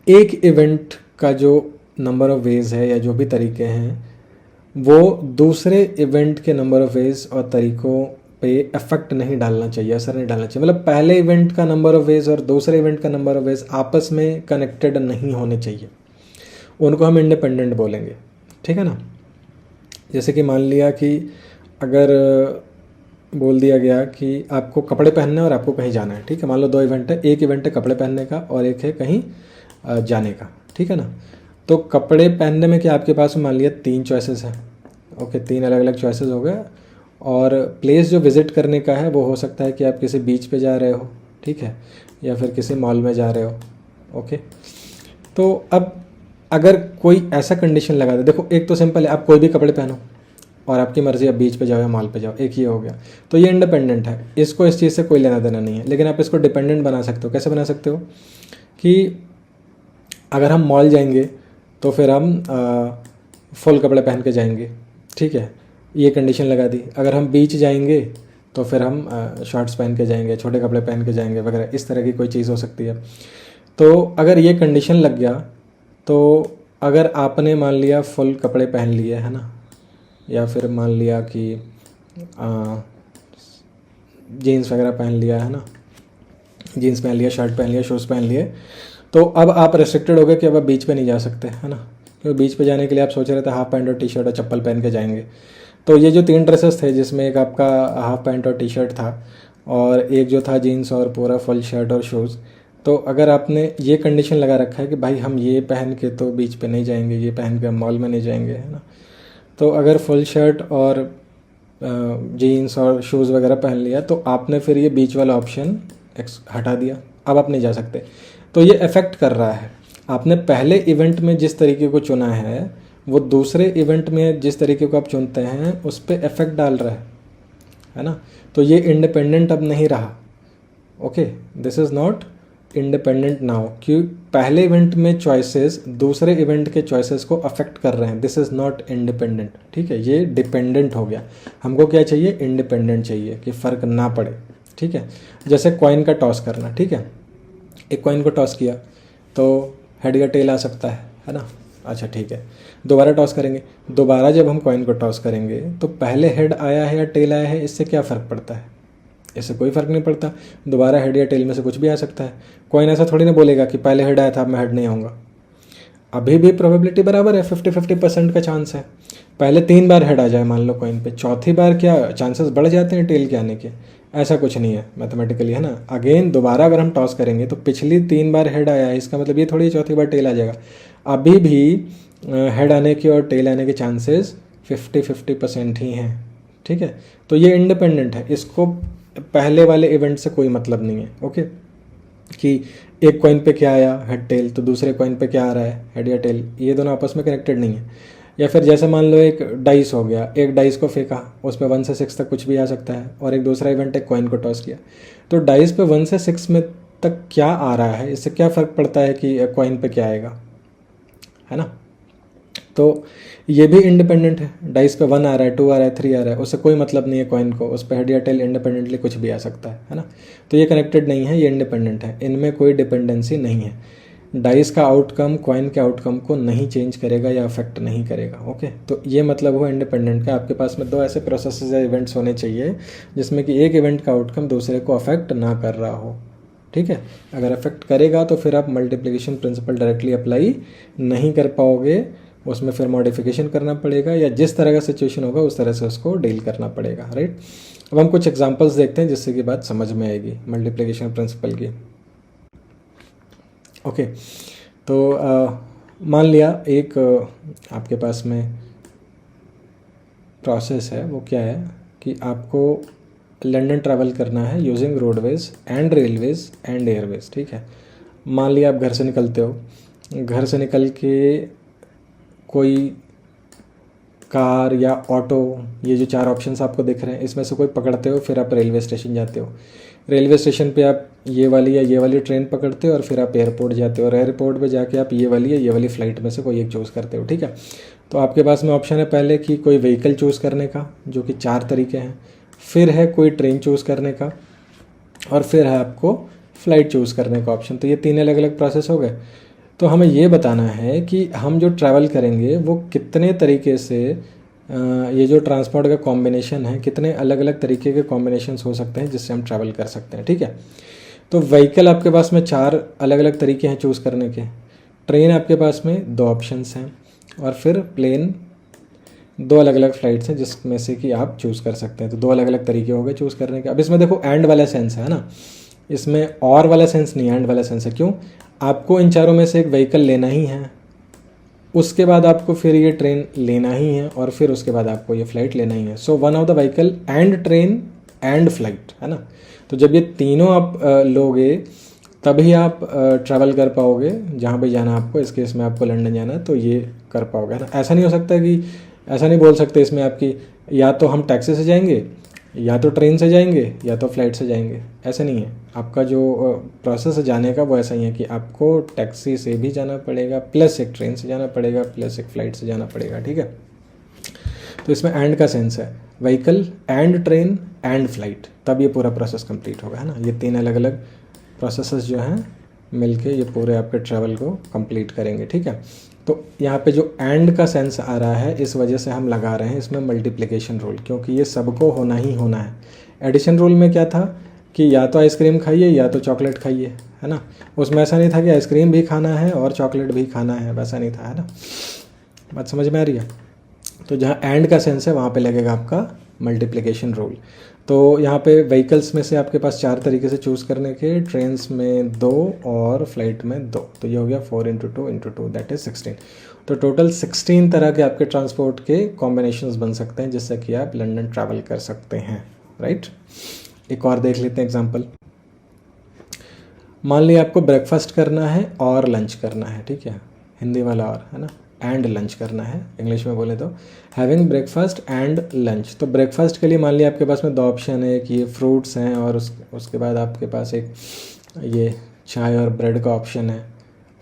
एक इवेंट का जो नंबर ऑफ वेज है या जो भी तरीके हैं वो दूसरे इवेंट के नंबर ऑफ वेज और तरीकों पे इफेक्ट नहीं डालना चाहिए, असर नहीं डालना चाहिए। मतलब पहले इवेंट का नंबर ऑफ वेज और दूसरे इवेंट का नंबर ऑफ वेज आपस में कनेक्टेड नहीं होने चाहिए, उनको हम इंडिपेंडेंट बोलेंगे, ठीक है ना। जैसे कि मान लिया कि अगर बोल दिया गया कि आपको कपड़े पहनने और आपको कहीं जाना है, ठीक है। मान लो दो इवेंट है, एक इवेंट है कपड़े पहनने का और एक है कहीं जाने का, ठीक है ना। तो कपड़े पहनने में क्या आपके पास मान लिया 3 चॉइसेस हैं, ओके, 3 अलग अलग चॉइसेस हो गए। और प्लेस जो विज़िट करने का है वो हो सकता है कि आप किसी बीच पे जा रहे हो, ठीक है, या फिर किसी मॉल में जा रहे हो, ओके। तो अब अगर कोई ऐसा कंडीशन लगा दे, देखो एक तो सिंपल है, आप कोई भी कपड़े पहनो और आपकी मर्ज़ी, आप बीच पे जाओ या मॉल पे जाओ, एक ये हो गया। तो ये इंडिपेंडेंट है, इसको इस चीज़ से कोई लेना देना नहीं है। लेकिन आप इसको डिपेंडेंट बना सकते हो। कैसे बना सकते हो कि अगर हम मॉल जाएंगे तो फिर हम फुल कपड़े पहन के जाएंगे, ठीक है, ये कंडीशन लगा दी। अगर हम बीच जाएंगे तो फिर हम शॉर्ट्स पहन के जाएंगे, छोटे कपड़े पहन के जाएंगे वगैरह, इस तरह की कोई चीज़ हो सकती है। तो अगर ये कंडीशन लग गया तो अगर आपने मान लिया फुल कपड़े पहन लिए है ना, या फिर मान लिया कि जीन्स वगैरह पहन लिया है ना, जीन्स पहन लिया, शर्ट पहन लिया, शूज़ पहन लिए, तो अब आप रेस्ट्रिक्टेड हो गए कि अब आप बीच पे नहीं जा सकते, है ना। क्योंकि बीच पे जाने के लिए आप सोच रहे थे हाफ पैंट और टी शर्ट और चप्पल पहन के जाएंगे। तो ये जो 3 ड्रेसेस थे जिसमें एक आपका हाफ पैंट और टी शर्ट था और एक जो था जीन्स और पूरा फुल शर्ट और शूज़, तो अगर आपने ये कंडीशन लगा रखा है कि भाई हम ये पहन के तो बीच पे नहीं जाएंगे, ये पहन के हम मॉल में नहीं जाएंगे, है ना। तो अगर फुल शर्ट और जीन्स और शूज़ वगैरह पहन लिया तो आपने फिर ये बीच वाला ऑप्शन हटा दिया, अब आप नहीं जा सकते। तो ये इफ़ेक्ट कर रहा है, आपने पहले इवेंट में जिस तरीके को चुना है वो दूसरे इवेंट में जिस तरीके को आप चुनते हैं उस पर इफ़ेक्ट डाल रहा है ना। तो ये इंडिपेंडेंट अब नहीं रहा, okay, this is not independent now, क्यों पहले इवेंट में चॉइसेस दूसरे इवेंट के चॉइसेस को अफेक्ट कर रहे हैं, दिस इज़ नॉट इंडिपेंडेंट, ठीक है। ये डिपेंडेंट हो गया। हमको क्या चाहिए, इंडिपेंडेंट चाहिए कि फ़र्क ना पड़े, ठीक है। जैसे कॉइन का टॉस करना, ठीक है, एक कॉइन को टॉस किया तो हेड या टेल आ सकता है ना। अच्छा ठीक है, दोबारा टॉस करेंगे, दोबारा जब हम कॉइन को टॉस करेंगे तो पहले हेड आया है या टेल आया है, इससे क्या फ़र्क पड़ता है, इससे कोई फ़र्क नहीं पड़ता। दोबारा हेड या टेल में से कुछ भी आ सकता है। कॉइन ऐसा थोड़ी ना बोलेगा कि पहले हेड आया था अब मैं हेड नहीं आऊँगा। अभी भी प्रोबेबिलिटी बराबर है, 50-50% का चांस है। पहले 3 बार हेड आ जाए मान लो कॉइन पे, चौथी बार क्या चांसेस बढ़ जाते हैं टेल के आने के, ऐसा कुछ नहीं है मैथमेटिकली, है ना। अगेन दोबारा अगर हम टॉस करेंगे तो पिछली 3 बार हेड आया है, इसका मतलब ये थोड़ी चौथी बार टेल आ जाएगा। अभी भी हेड आने के और टेल आने के चांसेस 50-50% ही हैं, ठीक है। तो ये इंडिपेंडेंट है, इसको पहले वाले इवेंट से कोई मतलब नहीं है, ओके। कि एक कॉइन पे क्या आया हेड टेल तो दूसरे कॉइन पे क्या आ रहा है हेड या टेल, ये दोनों आपस में कनेक्टेड नहीं है। या फिर जैसे मान लो एक डाइस हो गया, एक डाइस को फेंका, उस पर 1 से 6 तक कुछ भी आ सकता है, और एक दूसरा इवेंट एक कॉइन को टॉस किया, तो डाइस पे 1 से 6 में तक क्या आ रहा है, इससे क्या फ़र्क पड़ता है कि कॉइन पे क्या आएगा, है ना। तो ये भी इंडिपेंडेंट है, डाइस पे 1 आ रहा है, 2 आ रहा है, 3 आ रहा है, उससे कोई मतलब नहीं है कॉइन को, उस पर हेड या टेल इंडिपेंडेंटली कुछ भी आ सकता है ना। तो ये कनेक्टेड नहीं है, ये इंडिपेंडेंट है, इनमें कोई डिपेंडेंसी नहीं है। डाइस का आउटकम कॉइन के आउटकम को नहीं चेंज करेगा या अफेक्ट नहीं करेगा, ओके। तो ये मतलब हुआ इंडिपेंडेंट का। आपके पास में 2 ऐसे प्रोसेसेस या इवेंट्स होने चाहिए जिसमें कि एक इवेंट का आउटकम दूसरे को अफेक्ट ना कर रहा हो, ठीक है। अगर अफेक्ट करेगा तो फिर आप मल्टीप्लिकेशन प्रिंसिपल डायरेक्टली अप्लाई नहीं कर पाओगे, उसमें फिर मॉडिफिकेशन करना पड़ेगा, या जिस तरह का सिचुएशन होगा उस तरह से उसको डील करना पड़ेगा, राइट। अब हम कुछ एग्जांपल्स देखते हैं जिससे कि बात समझ में आएगी मल्टीप्लिकेशन प्रिंसिपल की, ओके। तो मान लिया एक आपके पास में प्रोसेस है, वो क्या है कि आपको लंदन ट्रैवल करना है using roadways and railways and Airways, ठीक है। मान लिया आप घर से निकलते हो, घर से निकल के कोई कार या ऑटो, ये जो 4 ऑप्शंस आपको दिख रहे हैं इसमें से कोई पकड़ते हो, फिर आप रेलवे स्टेशन जाते हो। रेलवे स्टेशन पे आप ये वाली या ये वाली ट्रेन पकड़ते हो और फिर आप एयरपोर्ट जाते हो, और एयरपोर्ट पे जाके आप ये वाली या ये वाली फ़्लाइट में से कोई एक चूज़ करते हो। ठीक है, तो आपके पास में ऑप्शन है पहले कि कोई व्हीकल चूज़ करने का, जो कि 4 तरीके हैं, फिर है कोई ट्रेन चूज़ करने का, और फिर है आपको फ़्लाइट चूज़ करने का ऑप्शन। तो ये 3 अलग अलग प्रोसेस हो गए। तो हमें ये बताना है कि हम जो ट्रैवल करेंगे वो कितने तरीके से, ये जो ट्रांसपोर्ट का कॉम्बिनेशन है, कितने अलग अलग तरीके के कॉम्बिनेशंस हो सकते हैं जिससे हम ट्रैवल कर सकते हैं। ठीक है, तो व्हीकल आपके पास में 4 अलग अलग तरीके हैं चूज़ करने के, ट्रेन आपके पास में 2 ऑप्शंस हैं, और फिर प्लेन 2 अलग अलग फ़्लाइट्स हैं जिसमें से कि आप चूज़ कर सकते हैं। तो 2 अलग अलग तरीके हो गए चूज़ करने के। अब इसमें देखो एंड वाला सेंस है ना, इसमें और वाला सेंस नहीं, एंड वाला सेंस है। क्यों? आपको इन चारों में से एक व्हीकल लेना ही है, उसके बाद आपको फिर ये ट्रेन लेना ही है, और फिर उसके बाद आपको ये फ़्लाइट लेना ही है। So one of the vehicle and train and flight, है ना। तो जब ये तीनों आप लोगे तभी आप ट्रैवल कर पाओगे जहाँ पे जाना आपको। इस केस में आपको लंदन जाना है तो ये कर पाओगे, है ना। ऐसा नहीं हो सकता कि, ऐसा नहीं बोल सकते इसमें आपकी या तो हम टैक्सी से जाएंगे, या तो ट्रेन से जाएंगे, या तो फ्लाइट से जाएंगे। ऐसा नहीं है, आपका जो प्रोसेस है जाने का वो ऐसा ही है कि आपको टैक्सी से भी जाना पड़ेगा, प्लस एक ट्रेन से जाना पड़ेगा, प्लस एक फ़्लाइट से जाना पड़ेगा। ठीक है, तो इसमें एंड का सेंस है, vehicle and train and flight, तब ये पूरा प्रोसेस कंप्लीट होगा, है ना। ये 3 अलग अलग प्रोसेसेस जो हैं मिलके ये पूरे आपके ट्रैवल को कंप्लीट करेंगे। ठीक है, तो यहाँ पे जो एंड का सेंस आ रहा है इस वजह से हम लगा रहे हैं इसमें मल्टीप्लिकेशन रूल, क्योंकि ये सबको होना ही होना है। एडिशन रूल में क्या था कि या तो आइसक्रीम खाइए या तो चॉकलेट खाइए, है ना। उसमें ऐसा नहीं था कि आइसक्रीम भी खाना है और चॉकलेट भी खाना है, वैसा नहीं था, है ना। बात समझ में आ रही है? तो जहाँ एंड का सेंस है वहाँ पे लगेगा आपका मल्टीप्लिकेशन रूल। तो यहाँ पे व्हीकल्स में से आपके पास 4 तरीके से चूज़ करने के, ट्रेन्स में 2 और फ्लाइट में 2, तो ये हो गया 4 × 2 × 2 दैट इज़ 16। तो टोटल 16 तरह के आपके ट्रांसपोर्ट के कॉम्बिनेशंस बन सकते हैं जिससे कि आप लंदन ट्रैवल कर सकते हैं, राइट। एक और देख लेते हैं एग्जाम्पल। मान लिया आपको ब्रेकफास्ट करना है और लंच करना है, ठीक है, हिंदी वाला और, है ना, एंड लंच करना है, इंग्लिश में बोले तो हैविंग ब्रेकफास्ट एंड लंच। तो ब्रेकफास्ट के लिए मान लिया आपके पास में 2 ऑप्शन है कि ये फ्रूट्स हैं, और उसके बाद आपके पास एक ये चाय और ब्रेड का ऑप्शन है।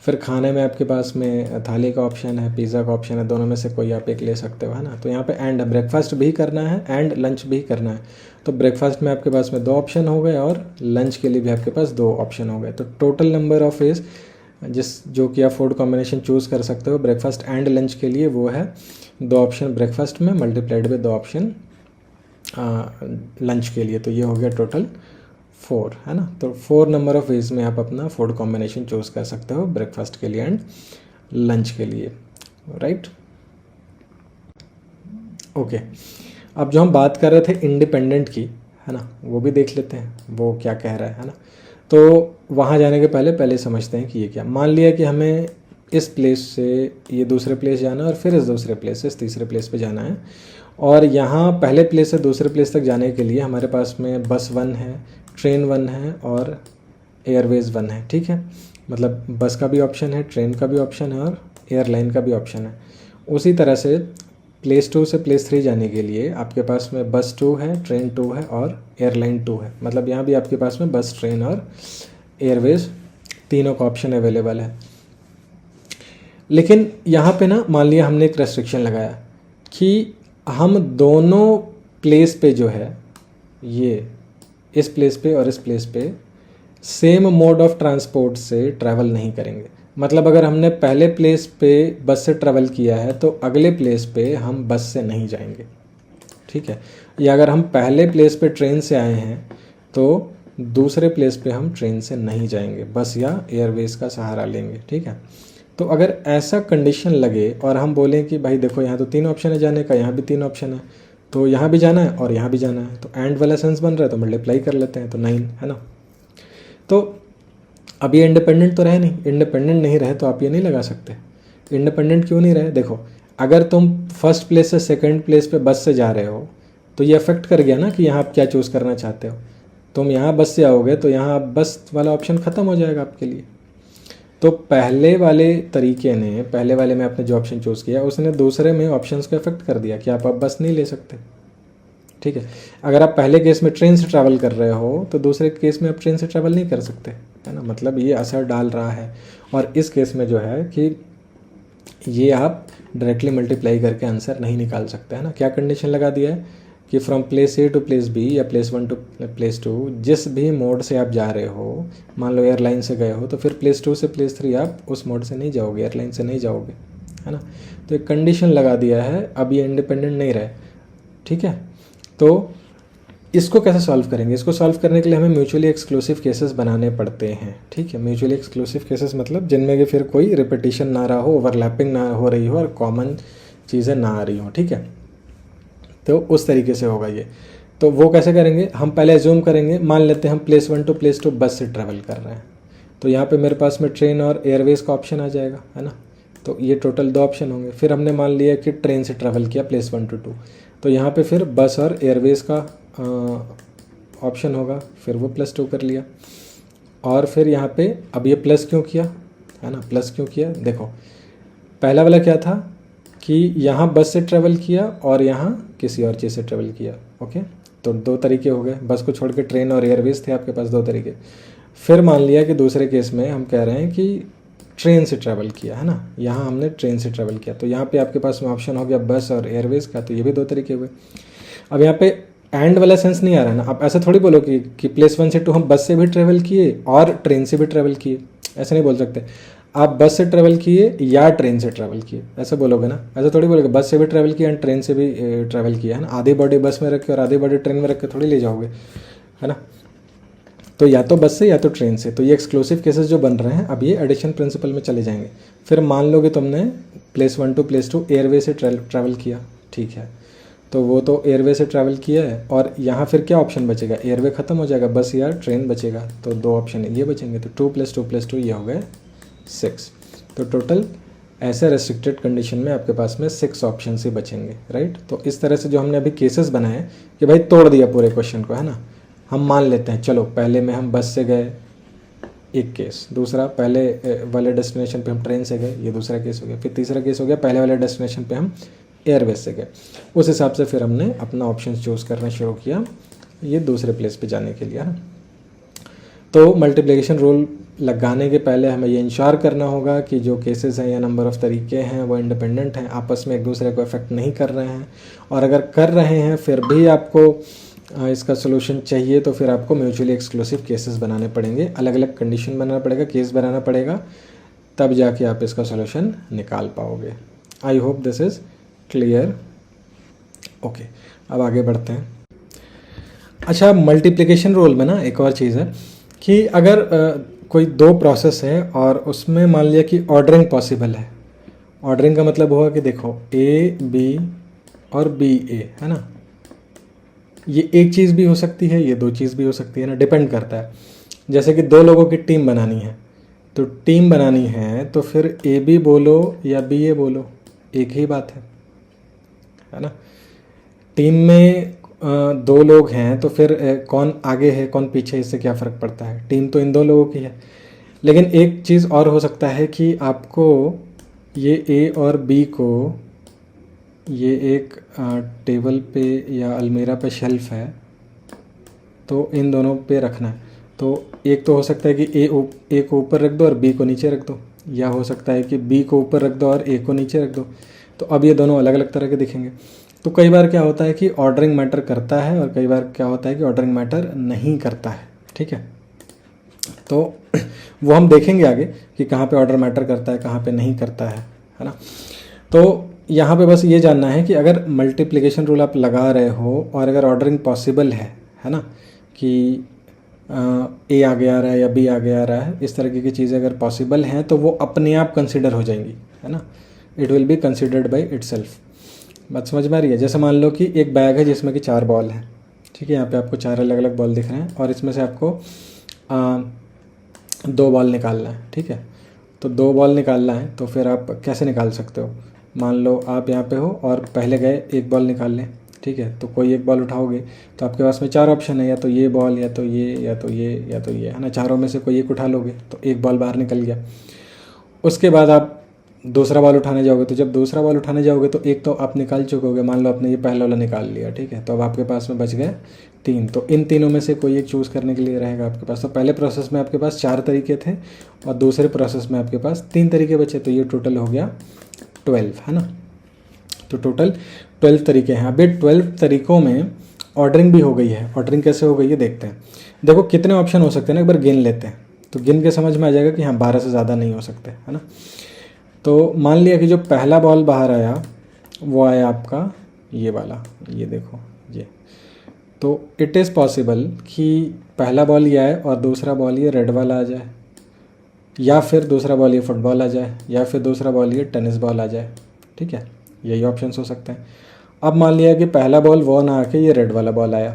फिर खाने में आपके पास में थाली का ऑप्शन है, पिज़्ज़ा का ऑप्शन है, दोनों में से कोई आप एक ले सकते हो, है ना। तो यहाँ पे एंड है, ब्रेकफास्ट भी करना है एंड लंच भी करना है। तो ब्रेकफास्ट में आपके पास में 2 ऑप्शन हो गए और लंच के लिए भी आपके पास 2 ऑप्शन हो गए। तो टोटल नंबर ऑफ वेज जो कि आप फूड कॉम्बिनेशन चूज़ कर सकते हो ब्रेकफास्ट एंड लंच के लिए वो है 2 ऑप्शन ब्रेकफास्ट में मल्टीप्लाइड बाय 2 ऑप्शन लंच के लिए। तो ये हो गया टोटल 4, है ना। तो 4 नंबर ऑफ वेज में आप अपना फूड कॉम्बिनेशन चूज़ कर सकते हो ब्रेकफास्ट के लिए एंड लंच के लिए, राइट। ओके, अब जो हम बात कर रहे थे इंडिपेंडेंट की, है ना, वो भी देख लेते हैं वो क्या कह रहा है ना। तो वहाँ जाने के पहले समझते हैं कि ये क्या। मान लिया कि हमें इस प्लेस से ये दूसरे प्लेस जाना है और फिर इस दूसरे प्लेस से इस तीसरे प्लेस पे जाना है, और यहाँ पहले प्लेस से दूसरे प्लेस तक जाने के लिए हमारे पास में बस 1 है, ट्रेन 1 है और एयरवेज़ 1 है, ठीक है। मतलब बस का भी ऑप्शन है, ट्रेन का भी ऑप्शन है और एयरलाइन का भी ऑप्शन है। उसी तरह से प्लेस 2 से प्लेस 3 जाने के लिए आपके पास में बस 2 है, ट्रेन 2 है और एयरलाइन 2 है। मतलब यहाँ भी आपके पास में बस, ट्रेन और एयरवेज तीनों का ऑप्शन अवेलेबल है। लेकिन यहाँ पे ना मान लिया हमने एक रेस्ट्रिक्शन लगाया कि हम दोनों प्लेस पे जो है, ये इस प्लेस पे और इस प्लेस पे सेम मोड ऑफ ट्रांसपोर्ट से ट्रैवल नहीं करेंगे। मतलब अगर हमने पहले प्लेस पे बस से ट्रैवल किया है तो अगले प्लेस पे हम बस से नहीं जाएंगे, ठीक है। या अगर हम पहले प्लेस पे ट्रेन से आए हैं तो दूसरे प्लेस पे हम ट्रेन से नहीं जाएंगे, बस या एयरवेज का सहारा लेंगे, ठीक है। तो अगर ऐसा कंडीशन लगे और हम बोलें कि भाई देखो यहाँ तो 3 ऑप्शन है जाने का, यहाँ भी 3 ऑप्शन है, तो यहाँ भी जाना है और यहाँ भी जाना है, तो एंड वाला सेंस बन रहा है तो मल्टीप्लाई कर लेते हैं, तो 9, है ना। तो अब ये इंडिपेंडेंट तो रहे नहीं, इंडिपेंडेंट नहीं रहे तो आप ये नहीं लगा सकते। इंडिपेंडेंट क्यों नहीं रहे? देखो, अगर तुम फर्स्ट प्लेस से सेकंड प्लेस पे बस से जा रहे हो तो ये अफेक्ट कर गया ना कि यहाँ आप क्या चूज़ करना चाहते हो। तुम यहाँ बस से आओगे तो यहाँ बस वाला ऑप्शन ख़त्म हो जाएगा आपके लिए। तो पहले वाले तरीके ने, पहले वाले में आपने जो ऑप्शन चूज़ किया उसने दूसरे में ऑप्शंस को इफेक्ट कर दिया कि आप अब बस नहीं ले सकते, ठीक है। अगर आप पहले केस में ट्रेन से ट्रैवल कर रहे हो तो दूसरे केस में आप ट्रेन से ट्रैवल नहीं कर सकते, है ना, मतलब ये असर डाल रहा है। और इस केस में जो है कि ये आप डायरेक्टली मल्टीप्लाई करके आंसर नहीं निकाल सकते, है ना। क्या कंडीशन लगा दिया है कि from place A to place B या प्लेस 1 टू प्लेस 2, जिस भी मोड से आप जा रहे हो, मान लो एयरलाइन से गए हो तो फिर प्लेस 2 से प्लेस 3 आप उस मोड से नहीं जाओगे, एयरलाइन से नहीं जाओगे, है ना। तो एक कंडीशन लगा दिया है, अब ये इंडिपेंडेंट नहीं रहे, ठीक है। तो इसको कैसे सॉल्व करेंगे? इसको सॉल्व करने के लिए हमें म्यूचुअली एक्सक्लूसिव केसेस बनाने पड़ते हैं, ठीक है। म्यूचुअली एक्सक्लूसिव केसेस मतलब जिनमें कि फिर कोई रिपीटिशन ना रहा हो, ओवरलैपिंग ना हो रही हो और कॉमन चीज़ें ना आ रही हो, ठीक है। तो उस तरीके से होगा ये। तो वो कैसे करेंगे? हम पहले एज्यूम करेंगे, मान लेते हैं हम प्लेस 1 टू प्लेस 2 बस से ट्रैवल कर रहे हैं, तो यहाँ पे मेरे पास में ट्रेन और एयरवेज का ऑप्शन आ जाएगा, है ना। तो ये टोटल 2 ऑप्शन होंगे। फिर हमने मान लिया कि ट्रेन से ट्रैवल किया प्लेस 1 टू 2, तो यहाँ पे फिर बस और एयरवेज का ऑप्शन होगा, फिर वो +2 कर लिया। और फिर यहाँ पे अब ये प्लस क्यों किया, है ना, प्लस क्यों किया? देखो पहला वाला क्या था कि यहाँ बस से ट्रैवल किया और यहाँ किसी और चीज़ से ट्रैवल किया, ओके। तो 2 तरीके हो गए, बस को छोड़ के ट्रेन और एयरवेज थे आपके पास 2 तरीके। फिर मान लिया कि दूसरे केस में हम कह रहे हैं कि ट्रेन से ट्रैवल किया, है ना, यहाँ हमने ट्रेन से ट्रैवल किया, तो यहाँ पे आपके पास में ऑप्शन हो गया बस और एयरवेज का, तो ये भी 2 तरीके हुए। अब यहाँ पे एंड वाला सेंस नहीं आ रहा है ना। आप ऐसा थोड़ी बोलो कि प्लेस 1 से 2 हम बस से भी ट्रैवल किए और ट्रेन से भी ट्रैवल किए, ऐसा नहीं बोल सकते। आप बस से ट्रैवल किए या ट्रेन से ट्रैवल किए, ऐसा बोलोगे ना। ऐसा थोड़ी बोलोगे बस से भी ट्रैवल किया एंड ट्रेन से भी ट्रैवल किया, है ना। आधी बॉडी बस में रख के और आधी बॉडी ट्रेन में रख के थोड़ी ले जाओगे, है ना। तो या तो बस से या तो ट्रेन से। तो ये एक्सक्लूसिव केसेस जो बन रहे हैं अब ये एडिशन प्रिंसिपल में चले जाएंगे। फिर मान लो कि तुमने प्लेस 1 टू प्लेस 2 एयरवे से ट्रैवल किया, ठीक है, तो वो तो एयरवे से ट्रैवल किया है और यहाँ फिर क्या ऑप्शन बचेगा? एयरवे ख़त्म हो जाएगा, बस या ट्रेन बचेगा, तो 2 ऑप्शन ये बचेंगे। तो 2 + 2 + 2 ये हो गए 6। तो टोटल ऐसे रेस्ट्रिक्टेड कंडीशन में आपके पास में 6 ऑप्शन ही बचेंगे, राइट। तो इस तरह से जो हमने अभी केसेस बनाए कि भाई तोड़ दिया पूरे क्वेश्चन को, है ना। हम मान लेते हैं, चलो पहले में हम बस से गए, एक केस। दूसरा, पहले वाले डेस्टिनेशन पे हम ट्रेन से गए, ये दूसरा केस हो गया। फिर तीसरा केस हो गया, पहले वाले डेस्टिनेशन पे हम एयरवेज से गए। उस हिसाब से फिर हमने अपना ऑप्शन चूज़ करना शुरू किया ये दूसरे प्लेस पे जाने के लिए, है ना। तो मल्टीप्लिकेशन रूल लगाने के पहले हमें ये इंश्योर करना होगा कि जो केसेस हैं या नंबर ऑफ़ तरीके हैं वो इंडिपेंडेंट हैं, आपस में एक दूसरे को अफेक्ट नहीं कर रहे हैं। और अगर कर रहे हैं फिर भी आपको इसका सोल्यूशन चाहिए तो फिर आपको म्यूचुअली एक्सक्लूसिव केसेस बनाने पड़ेंगे, अलग अलग कंडीशन बनाना पड़ेगा, केस बनाना पड़ेगा, तब जाके आप इसका सोल्यूशन निकाल पाओगे। I hope this is clear. Okay, अब आगे बढ़ते हैं। अच्छा, मल्टीप्लिकेशन रूल में ना एक और चीज़ है कि अगर कोई 2 प्रोसेस है और उसमें मान लिया कि ऑर्डरिंग पॉसिबल है। ऑर्डरिंग का मतलब हुआ कि देखो ए बी और बी ए, है ना, ये एक चीज़ भी हो सकती है, ये 2 चीज़ भी हो सकती है ना, डिपेंड करता है। जैसे कि 2 लोगों की टीम बनानी है, तो टीम बनानी है तो फिर ए बी बोलो या बी ए बोलो, एक ही बात है ना। टीम में 2 लोग हैं तो फिर कौन आगे है कौन पीछे, इससे क्या फ़र्क पड़ता है, टीम तो इन 2 लोगों की है। लेकिन एक चीज़ और हो सकता है कि आपको ये ए और बी को ये एक टेबल पे या अलमीरा पे शेल्फ है तो इन दोनों पे रखना है। तो एक तो हो सकता है कि ए को ऊपर रख दो और बी को नीचे रख दो, या हो सकता है कि बी को ऊपर रख दो और ए को नीचे रख दो। तो अब ये दोनों अलग अलग तरह के दिखेंगे। तो कई बार क्या होता है कि ऑर्डरिंग मैटर करता है और कई बार क्या होता है कि ऑर्डरिंग मैटर नहीं करता है, ठीक है। तो वो हम देखेंगे आगे कि कहाँ पे ऑर्डर मैटर करता है, कहाँ पे नहीं करता है ना। तो यहाँ पे बस ये जानना है कि अगर मल्टीप्लिकेशन रूल आप लगा रहे हो और अगर ऑर्डरिंग पॉसिबल है ना, कि ए आगे आ रहा है या बी आगे आ रहा है, इस तरीके की चीज़ें अगर पॉसिबल हैं तो वो अपने आप कंसिडर हो जाएंगी, है ना। It will be considered by itself. बात समझ में आ रही है? जैसे मान लो कि एक बैग है जिसमें कि 4 बॉल है, ठीक है। यहाँ पे आपको 4 अलग अलग बॉल दिख रहे हैं और इसमें से आपको 2 बॉल निकालना है, ठीक है। तो 2 बॉल निकालना है तो फिर आप कैसे निकाल सकते हो? मान लो आप यहाँ पे हो और पहले गए 1 बॉल निकाल लें, ठीक है। तो कोई एक बॉल उठाओगे तो आपके पास में 4 ऑप्शन है, या तो ये बॉल, या तो ये, या तो ये, या तो ये, है ना। चारों में से कोई एक उठा लोगे तो 1 बॉल बाहर निकल गया। उसके बाद आप दूसरा बॉल उठाने जाओगे, तो जब दूसरा बॉल उठाने जाओगे तो एक तो आप निकाल चुके होगे, मान लो आपने ये पहला वाला निकाल लिया, ठीक है, तो अब आपके पास में बच गए 3। तो इन तीनों में से कोई एक चूज़ करने के लिए रहेगा आपके पास। तो पहले प्रोसेस में आपके पास 4 तरीके थे और दूसरे प्रोसेस में आपके पास 3 तरीके बचे, तो ये टोटल हो गया 12, है ना। तो टोटल 12 तरीके हैं। अभी 12 तरीकों में ऑर्डरिंग भी हो गई है। ऑर्डरिंग कैसे हो गई है देखते हैं। देखो कितने ऑप्शन हो सकते हैं ना, एक बार गिन लेते हैं तो गिन के समझ में आ जाएगा कि हाँ 12 से ज़्यादा नहीं हो सकते, है ना। तो मान लिया कि जो पहला बॉल बाहर आया वो आया आपका ये वाला, ये देखो ये। तो इट इज़ पॉसिबल कि पहला बॉल ये आए और दूसरा बॉल ये रेड वाला आ जाए, या फिर दूसरा बॉल ये फुटबॉल आ जाए, या फिर दूसरा बॉल ये टेनिस बॉल आ जाए, ठीक है। यही ऑप्शंस हो सकते हैं। अब मान लिया कि पहला बॉल वो ना आके ये रेड वाला बॉल आया,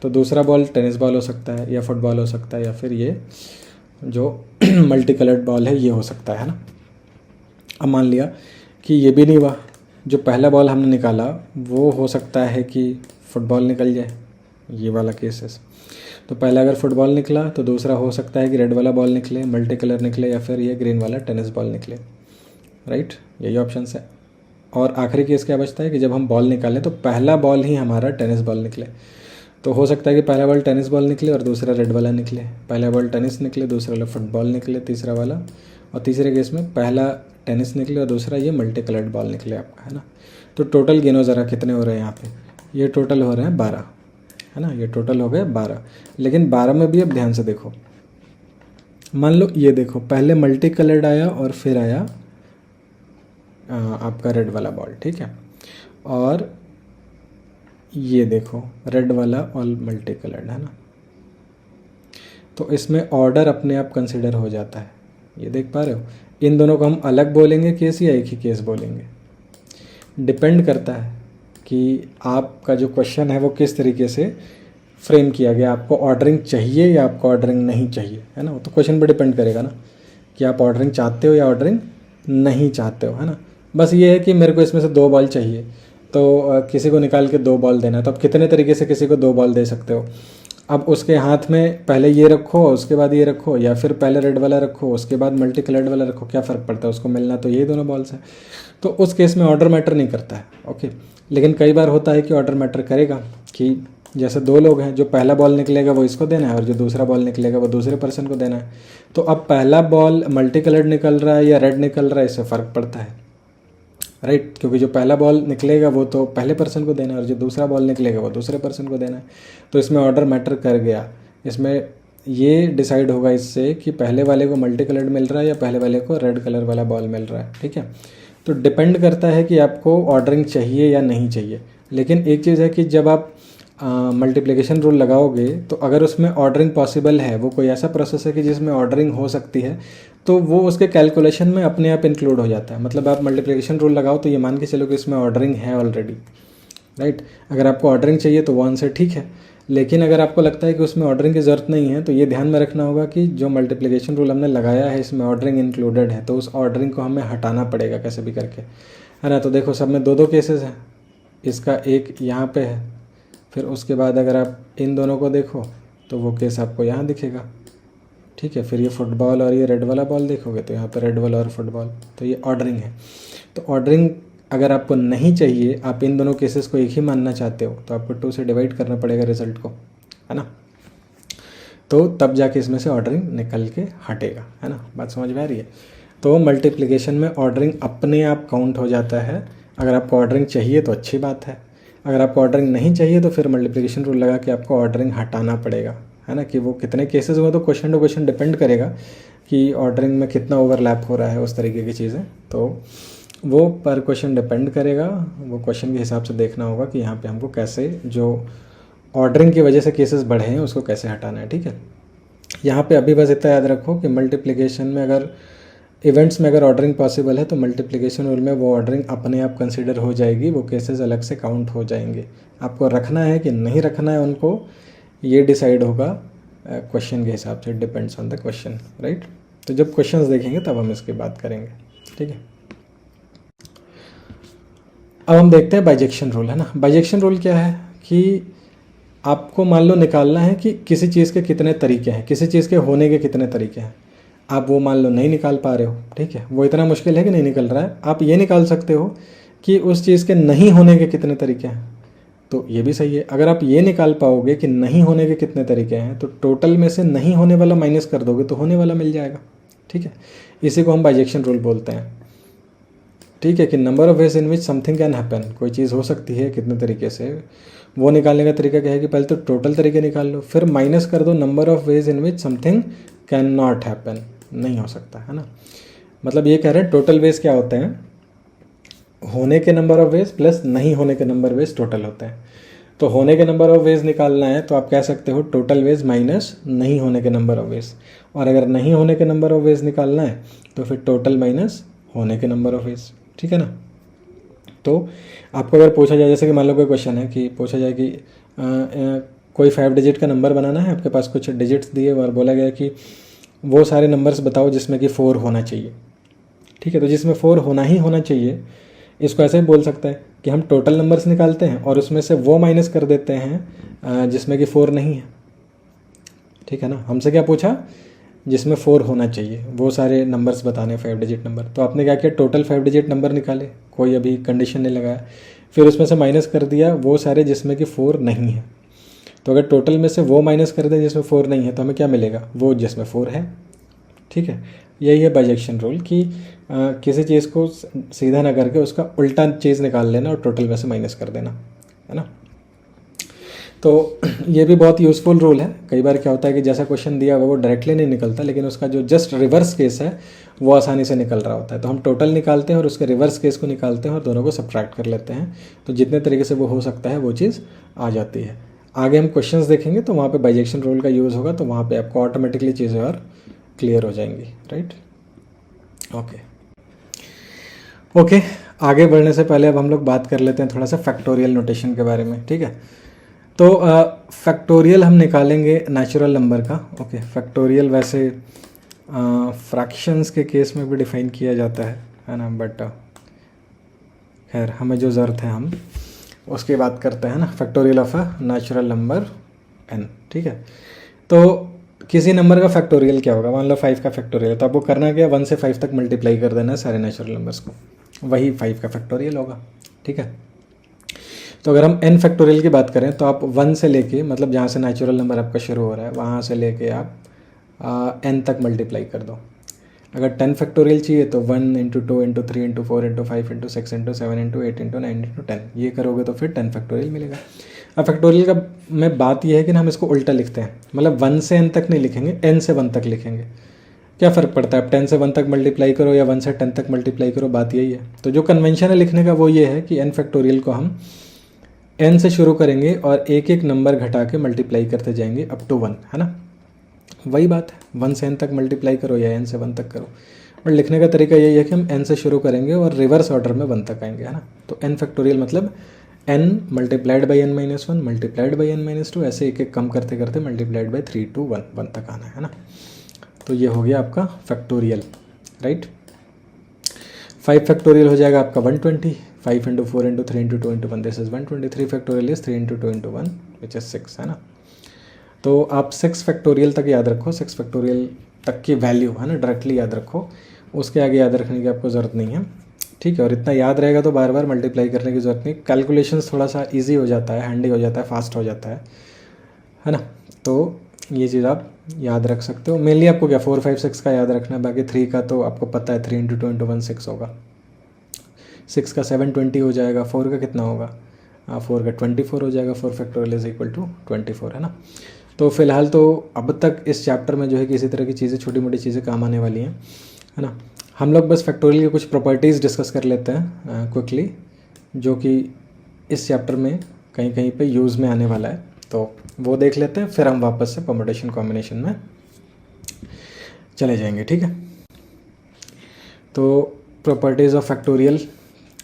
तो दूसरा बॉल टेनिस बॉल हो सकता है या फुटबॉल हो सकता है, या फिर ये जो मल्टी कलर्ड बॉल है ये हो सकता है ना। अब मान लिया कि ये भी नहीं हुआ, जो पहला बॉल हमने निकाला वो हो सकता है कि फुटबॉल निकल जाए, ये वाला केसेस। तो पहला अगर फुटबॉल निकला तो दूसरा हो सकता है कि रेड वाला बॉल निकले, मल्टी कलर निकले, या फिर ये ग्रीन वाला टेनिस बॉल निकले, राइट। यही ऑप्शन है। और आखिरी केस क्या बचता है कि जब हम बॉल निकालें तो पहला बॉल ही हमारा टेनिस बॉल निकले। तो हो सकता है कि पहला बॉल टेनिस बॉल निकले और दूसरा रेड वाला निकले, पहला बॉल टेनिस निकले, दूसरा वाला फुटबॉल निकले, तीसरा वाला, और तीसरे केस में पहला टेनिस निकले और दूसरा ये मल्टी कलर्ड बॉल निकले आपका, है ना। तो टोटल गिनो ज़रा कितने हो रहे हैं यहाँ पे। ये टोटल हो रहे हैं 12, है ना। ये टोटल हो गए 12। लेकिन 12 में भी अब ध्यान से देखो, मान लो ये देखो पहले मल्टी कलर्ड आया और फिर आया आपका रेड वाला बॉल, ठीक है। और ये देखो रेड वाला और मल्टी कलर्ड, है ना। तो इसमें ऑर्डर अपने आप कंसिडर हो जाता है, ये देख पा रहे हो। इन दोनों को हम अलग बोलेंगे केस या एक ही केस बोलेंगे, डिपेंड करता है कि आपका जो क्वेश्चन है वो किस तरीके से फ्रेम किया गया। आपको ऑर्डरिंग चाहिए या आपको ऑर्डरिंग नहीं चाहिए, है ना। तो क्वेश्चन पर डिपेंड करेगा ना कि आप ऑर्डरिंग चाहते हो या ऑर्डरिंग नहीं चाहते हो, है ना। बस ये है कि मेरे को इसमें से 2 बॉल चाहिए, तो किसी को निकाल के 2 बॉल देना है, तो आप कितने तरीके से किसी को 2 बॉल दे सकते हो। अब उसके हाथ में पहले ये रखो उसके बाद ये रखो, या फिर पहले रेड वाला रखो उसके बाद मल्टी कलर्ड वाला रखो, क्या फ़र्क पड़ता है, उसको मिलना तो ये दोनों बॉल्स हैं। तो उस केस में ऑर्डर मैटर नहीं करता है, ओके। लेकिन कई बार होता है कि ऑर्डर मैटर करेगा, कि जैसे 2 लोग हैं, जो पहला बॉल निकलेगा वो इसको देना है और जो दूसरा बॉल निकलेगा वो दूसरे पर्सन को देना है। तो अब पहला बॉल मल्टी कलर्ड निकल रहा है या रेड निकल रहा है, इससे फ़र्क पड़ता है, राइट। क्योंकि जो पहला बॉल निकलेगा वो तो पहले पर्सन को देना है और जो दूसरा बॉल निकलेगा वो दूसरे पर्सन को देना है। तो इसमें ऑर्डर मैटर कर गया। इसमें ये डिसाइड होगा इससे कि पहले वाले को मल्टी कलर्ड मिल रहा है या पहले वाले को रेड कलर वाला बॉल मिल रहा है, ठीक है। तो डिपेंड करता है कि आपको ऑर्डरिंग चाहिए या नहीं चाहिए। लेकिन एक चीज़ है कि जब आप मल्टीप्लिकेशन रूल लगाओगे तो अगर उसमें ऑर्डरिंग पॉसिबल है, वो कोई ऐसा प्रोसेस है कि जिसमें ऑर्डरिंग हो सकती है, तो वो उसके कैलकुलेशन में अपने आप इंक्लूड हो जाता है। मतलब आप मल्टीप्लिकेशन रूल लगाओ तो ये मान के चलो कि इसमें ऑर्डरिंग है ऑलरेडी, राइट। अगर आपको ऑर्डरिंग चाहिए तो वो आंसर ठीक है। लेकिन अगर आपको लगता है कि उसमें ऑर्डरिंग की ज़रूरत नहीं है, तो ये ध्यान में रखना होगा कि जो मल्टीप्लिकेशन रूल हमने लगाया है इसमें ऑर्डरिंग इंक्लूडेड है, तो उस ऑर्डरिंग को हमें हटाना पड़ेगा कैसे भी करके, है ना। तो देखो सब में 2-2 केसेस हैं, इसका एक यहाँ पे है, फिर उसके बाद अगर आप इन दोनों को देखो तो वो केस आपको यहाँ दिखेगा, ठीक है। फिर ये फुटबॉल और ये रेड वाला बॉल देखोगे तो यहाँ पे रेड वाला और फुटबॉल, तो ये ऑर्डरिंग है। तो ऑर्डरिंग अगर आपको नहीं चाहिए, आप इन दोनों केसेस को एक ही मानना चाहते हो, तो आपको 2 से डिवाइड करना पड़ेगा रिजल्ट को, है ना। तो तब जाके इसमें से ऑर्डरिंग निकल के हटेगा, है ना। बात समझ में आ रही है। तो मल्टीप्लिकेशन में ऑर्डरिंग अपने आप काउंट हो जाता है। अगर आपको ऑर्डरिंग चाहिए तो अच्छी बात है, अगर आपको ऑर्डरिंग नहीं चाहिए तो फिर मल्टीप्लिकेशन रूल लगा के आपको ऑर्डरिंग हटाना पड़ेगा, है ना। कि वो कितने केसेस हुए तो क्वेश्चन टू क्वेश्चन डिपेंड करेगा कि ऑर्डरिंग में कितना ओवरलैप हो रहा है, उस तरीके की चीज़ें। तो वो पर क्वेश्चन डिपेंड करेगा, वो क्वेश्चन के हिसाब से देखना होगा कि यहाँ पे हमको कैसे जो ऑर्डरिंग की वजह से केसेस बढ़े हैं उसको कैसे हटाना है, ठीक है। यहाँ पे अभी बस इतना याद रखो कि मल्टीप्लिकेशन में अगर इवेंट्स में अगर ऑर्डरिंग पॉसिबल है तो मल्टीप्लिकेशन रूल में वो ऑर्डरिंग अपने आप कंसिडर हो जाएगी, वो केसेस अलग से काउंट हो जाएंगे। आपको रखना है कि नहीं रखना है उनको, ये डिसाइड होगा क्वेश्चन के हिसाब से, depends on the question, right. तो जब क्वेश्चंस देखेंगे तब हम इसकी बात करेंगे, ठीक है। अब हम देखते हैं बाइजेक्शन रूल, है ना। बाइजेक्शन रूल क्या है कि आपको मान लो निकालना है कि किसी चीज़ के कितने तरीके हैं, किसी चीज़ के होने के कितने तरीके हैं। आप वो मान लो नहीं निकाल पा रहे हो, ठीक है, वो इतना मुश्किल है कि नहीं निकल रहा है, आप ये निकाल सकते हो कि उस चीज़ के नहीं होने के कितने तरीके हैं, तो ये भी सही है। अगर आप ये निकाल पाओगे कि नहीं होने के कितने तरीके हैं, तो टोटल में से नहीं होने वाला माइनस कर दोगे तो होने वाला मिल जाएगा, ठीक है। इसी को हम बाइजेक्शन रूल बोलते हैं, ठीक है, कि number of ways in which something can happen, कोई चीज़ हो सकती है कितने तरीके से, वो निकालने का तरीका क्या है कि पहले तो टोटल तरीके निकाल लो, फिर माइनस कर दो number of ways in which something can not happen, नहीं हो सकता, है ना। मतलब ये कह रहे हैं टोटल वेज क्या होते हैं, होने के नंबर ऑफ वेज प्लस नहीं होने के नंबर वेज टोटल होते हैं। तो होने के नंबर ऑफ वेज निकालना है तो आप कह सकते हो टोटल वेज माइनस नहीं होने के नंबर ऑफ वेज, और अगर नहीं होने के नंबर ऑफ वेज निकालना है तो फिर टोटल माइनस होने के नंबर ऑफ वेज, ठीक है ना। तो आपको अगर पूछा जाए, जैसे कि मान लो कोई क्वेश्चन है कि पूछा जाए कि कोई 5 डिजिट का नंबर बनाना है, आपके पास कुछ डिजिट्स दिए और बोला गया कि वो सारे नंबर्स बताओ जिसमें कि 4 होना चाहिए, ठीक है। तो जिसमें 4 होना ही होना चाहिए, इसको ऐसे भी बोल सकते हैं कि हम टोटल नंबर्स निकालते हैं और उसमें से वो माइनस कर देते हैं जिसमें कि 4 नहीं है, ठीक है ना। हमसे क्या पूछा, जिसमें 4 होना चाहिए, वो सारे नंबर्स बताने 5 डिजिट नंबर, तो आपने क्या किया, टोटल 5 डिजिट नंबर निकाले, कोई अभी कंडीशन नहीं लगाया, फिर उसमें से माइनस कर दिया वो सारे जिसमें कि 4 नहीं है। तो अगर टोटल में से वो माइनस कर दें जिसमें 4 नहीं है तो हमें क्या मिलेगा, वो जिसमें 4 है, ठीक है। यही है बाइजेक्शन रूल कि किसी चीज़ को सीधा ना करके उसका उल्टा चीज़ निकाल लेना और टोटल में से माइनस कर देना, है ना। तो ये भी बहुत यूज़फुल रूल है। कई बार क्या होता है कि जैसा क्वेश्चन दिया हुआ वो डायरेक्टली नहीं निकलता, लेकिन उसका जो जस्ट रिवर्स केस है वो आसानी से निकल रहा होता है। तो हम टोटल निकालते हैं और उसके रिवर्स केस को निकालते हैं और दोनों को सब्ट्रैक्ट कर लेते हैं, तो जितने तरीके से वो हो सकता है वो चीज़ आ जाती है। आगे हम क्वेश्चंस देखेंगे तो वहाँ पे बाइजेक्शन रूल का यूज़ होगा, तो वहाँ पे आपको ऑटोमेटिकली चीज़ें और क्लियर हो जाएंगी, राइट। ओके, आगे बढ़ने से पहले अब हम लोग बात कर लेते हैं थोड़ा सा फैक्टोरियल नोटेशन के बारे में, ठीक है। तो फैक्टोरियल हम निकालेंगे नेचुरल नंबर का, ओके। फैक्टोरियल वैसे फ्रैक्शंस के केस में भी डिफाइन किया जाता है ना, बट खैर हमें जो ज़रूरत है हम उसकी बात करते हैं ना, factorial of a natural number n, ठीक है। तो किसी नंबर का फैक्टोरियल क्या होगा, मान लो 5 का फैक्टोरियल, तो आपको करना क्या है, 1 से 5 तक मल्टीप्लाई कर देना है सारे नेचुरल नंबर्स को, वही 5 का फैक्टोरियल होगा, ठीक है। तो अगर हम n फैक्टोरियल की बात करें तो आप 1 से लेके, मतलब जहाँ से नेचुरल नंबर आपका शुरू हो रहा है वहाँ से लेके आप n तक मल्टीप्लाई कर दो। अगर 10 फैक्टोरियल चाहिए तो 1 into 2 into 3 into 4 into 5 into 6 into 7 into 8 into 9 इंटू 10, ये करोगे तो फिर 10 फैक्टोरियल मिलेगा। अब फैक्टोरियल का में बात यह है कि ना हम इसको उल्टा लिखते हैं, मतलब 1 से n तक नहीं लिखेंगे, n से 1 तक लिखेंगे। क्या फ़र्क पड़ता है, आप 10 से 1 तक मल्टीप्लाई करो या 1 से 10 तक मल्टीप्लाई करो, बात यही है। तो जो कन्वेंशन है लिखने का वो ये है कि n फैक्टोरियल को हम n से शुरू करेंगे और एक एक नंबर घटा के मल्टीप्लाई करते जाएंगे अप टू 1, है ना। वही बात है, 1 से n तक मल्टीप्लाई करो या n से 1 तक करो, और लिखने का तरीका यही है कि हम n से शुरू करेंगे और रिवर्स ऑर्डर में 1 तक आएंगे, है ना। तो n फैक्टोरियल मतलब n multiplied by n minus 1 multiplied by n minus 2, ऐसे एक एक कम करते करते मल्टीप्लाइड बाई 3 to 1 तक आना है ना। तो ये हो गया आपका फैक्टोरियल, राइट। 5 फैक्टोरियल हो जाएगा आपका 120, 5 into 4 into 3 into 2 into 1, this is 120। 3 factorial is 3 into 2 into 1 which is 6, है ना। तो आप 6 फैक्टोरियल तक याद रखो, 6 फैक्टोरियल तक की वैल्यू, है ना, डायरेक्टली याद रखो, उसके आगे याद रखने की आपको ज़रूरत नहीं है, ठीक है। और इतना याद रहेगा तो बार बार मल्टीप्लाई करने की ज़रूरत नहीं, कैलकुलेशंस थोड़ा सा इजी हो जाता है, हैंडी हो जाता है, फास्ट हो जाता है ना। तो ये चीज़ आप याद रख सकते हो। मेनली आपको क्या 4 5 6 का याद रखना है, बाकी 3 का तो आपको पता है, 3 इंटू 2 इंटू 1 6 होगा, 6 का 720 हो जाएगा, 4 का कितना होगा, 4 का 24 हो जाएगा, 4 फैक्टोरियल इज इक्वल टू 24, है ना। तो फिलहाल तो अब तक इस चैप्टर में जो है कि इसी तरह की चीज़ें, छोटी मोटी चीज़ें काम आने वाली हैं, है ना। हम लोग बस फैक्टोरियल की कुछ प्रॉपर्टीज़ डिस्कस कर लेते हैं क्विकली, जो कि इस चैप्टर में कहीं कहीं पे यूज़ में आने वाला है, तो वो देख लेते हैं, फिर हम वापस से परम्यूटेशन कॉम्बिनेशन में चले जाएंगे, ठीक है। तो प्रॉपर्टीज़ ऑफ फैक्टोरियल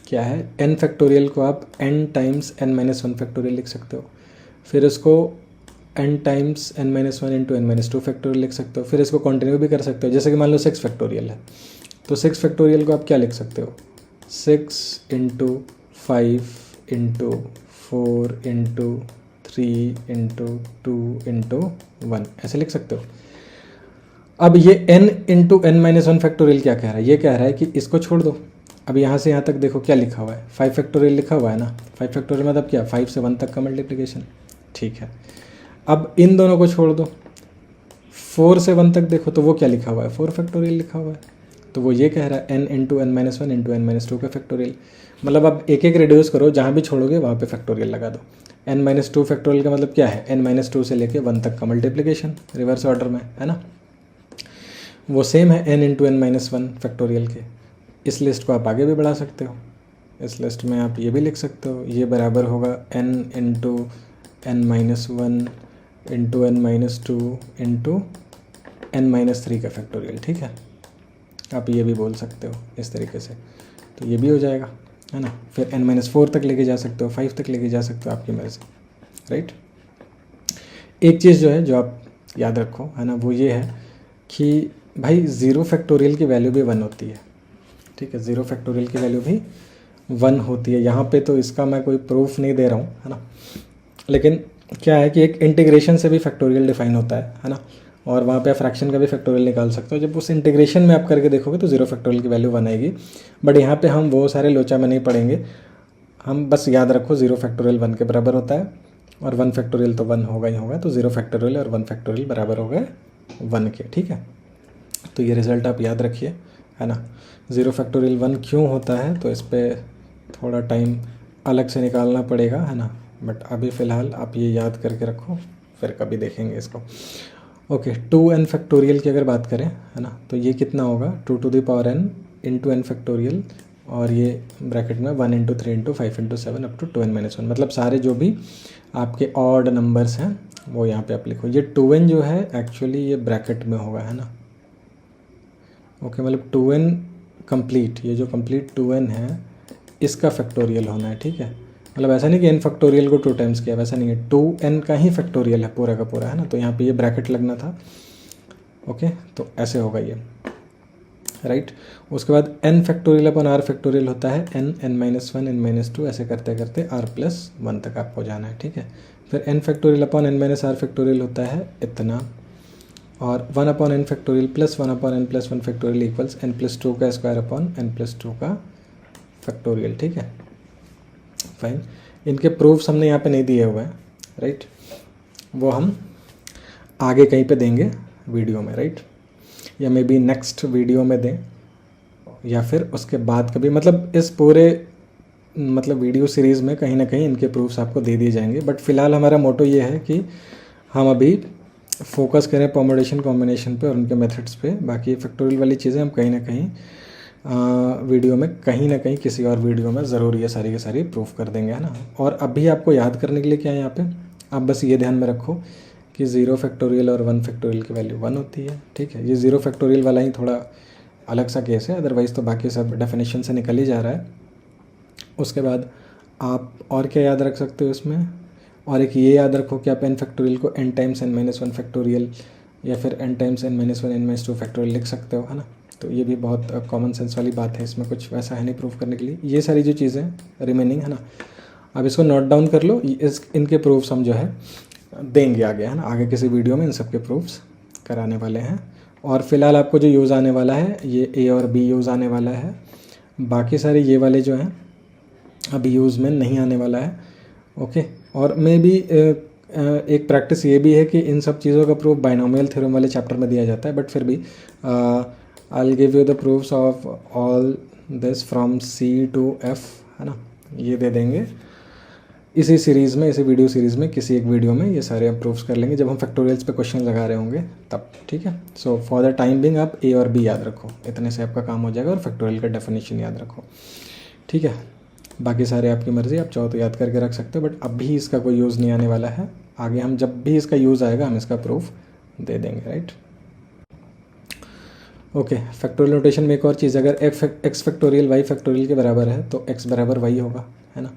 क्या है, n फैक्टोरियल को आप n times n minus 1 factorial लिख सकते हो, फिर इसको n times n minus 1 into n minus 2 factorial लिख सकते हो, फिर इसको कंटिन्यू भी कर सकते हो। जैसे कि मान लो 6 फैक्टोरियल है, तो 6 फैक्टोरियल को आप क्या लिख सकते हो, 6 into 5 into 4 into 3 into 2 into 1, ऐसे लिख सकते हो। अब ये n into N minus one factorial क्या कह रहा है, ये कह रहा है कि इसको छोड़ दो। अब यहाँ से यहाँ तक देखो क्या लिखा हुआ है, 5 फैक्टोरियल लिखा हुआ है ना। 5 फैक्टोरियल मतलब क्या, 5 से 1 तक का मल्टीप्लिकेशन, ठीक है। अब इन दोनों को छोड़ दो, 4 से 1 तक देखो तो वो क्या लिखा हुआ है, 4 फैक्टोरियल लिखा हुआ है। तो वो ये कह रहा है n into N minus one into N minus two का फैक्टोरियल। मतलब अब एक एक रिड्यूस करो, जहाँ भी छोड़ोगे वहाँ पे फैक्टोरियल लगा दो। n माइनस टू फैक्टोरियल का मतलब क्या है, n माइनस टू से लेके 1 तक का मल्टीप्लिकेशन रिवर्स ऑर्डर में, है ना। वो सेम है n into N minus one factorial के। इस लिस्ट को आप आगे भी बढ़ा सकते हो, इस लिस्ट में आप ये भी लिख सकते हो, ये बराबर होगा n into N minus one into N minus two into N minus three का फैक्टोरियल, ठीक है। आप ये भी बोल सकते हो इस तरीके से, तो ये भी हो जाएगा, है ना। फिर n माइनस फोर तक लेके जा सकते हो, 5 तक लेके जा सकते हो, आपकी मर्ज़ी, राइट। एक चीज़ जो है जो आप याद रखो, है ना, वो ये है कि भाई 0 फैक्टोरियल की वैल्यू भी 1 होती है, ठीक है। 0 फैक्टोरियल की वैल्यू भी 1 होती है। यहाँ पे तो इसका मैं कोई प्रूफ नहीं दे रहा हूँ, है ना, लेकिन क्या है कि एक इंटीग्रेशन से भी फैक्टोरियल डिफाइन होता है ना, और वहाँ पे फ्रैक्शन का भी फैक्टोरियल निकाल सकते हो। जब उस इंटीग्रेशन में आप करके देखोगे तो 0 फैक्टोरियल की वैल्यू 1 आएगी। बट यहाँ पे हम वो सारे लोचा में नहीं पढ़ेंगे, हम बस याद रखो 0 फैक्टोरियल 1 के बराबर होता है, और 1 फैक्टोरियल तो 1 होगा ही होगा, तो 0 फैक्टोरियल और 1 फैक्टोरियल बराबर हो गए 1 के, ठीक है। तो ये रिज़ल्ट आप याद रखिए, है ना। 0 फैक्टोरियल 1 क्यों होता है, तो इस पर थोड़ा टाइम अलग से निकालना पड़ेगा, है ना। बट अभी फ़िलहाल आप ये याद करके रखो, फिर कभी देखेंगे इसको। ओके, 2n फैक्टोरियल की अगर बात करें, है ना, तो ये कितना होगा, 2 to the power n into n factorial, और ये ब्रैकेट में 1 into 3 into 5 into 7 up to 2n minus one. मतलब सारे जो भी आपके ऑड नंबर्स हैं वो यहाँ पे आप लिखो। ये 2n जो है एक्चुअली ये ब्रैकेट में होगा, है ना। ओके, मतलब 2n कंप्लीट, ये जो कंप्लीट 2n है इसका फैक्टोरियल होना है, ठीक है। मतलब ऐसा नहीं कि n फैक्टोरियल को 2 टाइम्स किया, वैसा नहीं है, 2n का ही फैक्टोरियल है पूरा का पूरा, है ना। तो यहाँ पे ये ब्रैकेट लगना था, ओके, तो ऐसे होगा ये, राइट। उसके बाद n factorial upon r factorial होता है n minus one n minus two, ऐसे करते करते r प्लस वन तक आपको जाना है, ठीक है। फिर n factorial upon n minus r factorial होता है इतना, और 1 upon n factorial plus 1 upon n plus one factorial equals n plus two का square upon n plus two का फैक्टोरियल, ठीक है, फाइन। इनके प्रूफ्स हमने यहाँ पे नहीं दिए हुए हैं, राइट, वो हम आगे कहीं पे देंगे वीडियो में, राइट, या मे बी नेक्स्ट वीडियो में दें, या फिर उसके बाद कभी, मतलब इस पूरे मतलब वीडियो सीरीज़ में कहीं ना कहीं इनके प्रूफ्स आपको दे दिए जाएंगे। बट फिलहाल हमारा मोटो ये है कि हम अभी फोकस करें परम्यूटेशन कॉम्बिनेशन पे और उनके मेथड्स पे। बाकी फैक्टोरियल वाली चीज़ें हम कहीं ना कहीं वीडियो में, कहीं ना कहीं किसी और वीडियो में ज़रूर ये सारी की सारी प्रूफ कर देंगे, है ना। और अभी आपको याद करने के लिए क्या है यहाँ पे, आप बस ये ध्यान में रखो कि 0 फैक्टोरियल और 1 फैक्टोरियल की वैल्यू 1 होती है, ठीक है। ये 0 फैक्टोरियल वाला ही थोड़ा अलग सा केस है, अदरवाइज़ तो बाकी सब डेफिनेशन से निकल ही जा रहा है। उसके बाद आप और क्या याद रख सकते हो इसमें, और एक ये याद रखो कि आप n फैक्टोरियल को n times n minus one factorial या फिर n times n minus one n minus two factorial लिख सकते हो, है ना। तो ये भी बहुत कॉमन सेंस वाली बात है, इसमें कुछ वैसा है नहीं प्रूफ करने के लिए। ये सारी जो चीज़ें रिमेनिंग, है ना, अब इसको नोट डाउन कर लो। इनके प्रूफ्स हम जो है देंगे आगे, है ना, आगे किसी वीडियो में इन सब के प्रूफ्स कराने वाले हैं। और फिलहाल आपको जो यूज़ आने वाला है ये A और B यूज़ आने वाला है, बाकी सारे ये वाले जो हैं अभी यूज़ में नहीं आने वाला है, ओके। और मे बी एक प्रैक्टिस ये भी है कि इन सब चीज़ों का प्रूफ बाइनोमियल थ्योरम वाले चैप्टर में दिया जाता है, बट फिर भी I will give you the proofs of all this from C to F, है ना, ये दे देंगे इसी सीरीज़ में, इसी वीडियो सीरीज़ में, किसी एक वीडियो में ये सारे आप प्रूफ्स कर लेंगे जब हम फैक्टोरियल्स पे क्वेश्चन लगा रहे होंगे तब, ठीक है। So for the time being आप A और B याद रखो, इतने से आपका काम हो जाएगा, और फैक्टोरियल का डेफिनेशन याद रखो, ठीक है। बाकी सारे आपकी मर्ज़ी, आप चाहो तो याद करके रख सकते हो, बट अभी इसका कोई यूज़ नहीं आने वाला है। आगे हम जब भी इसका यूज़ आएगा हम इसका प्रूफ दे देंगे, राइट। ओके, फैक्टोरियल नोटेशन में एक और चीज़, अगर एक्स फैक्टोरियल वाई फैक्टोरियल के बराबर है तो एक्स बराबर वाई होगा, है ना।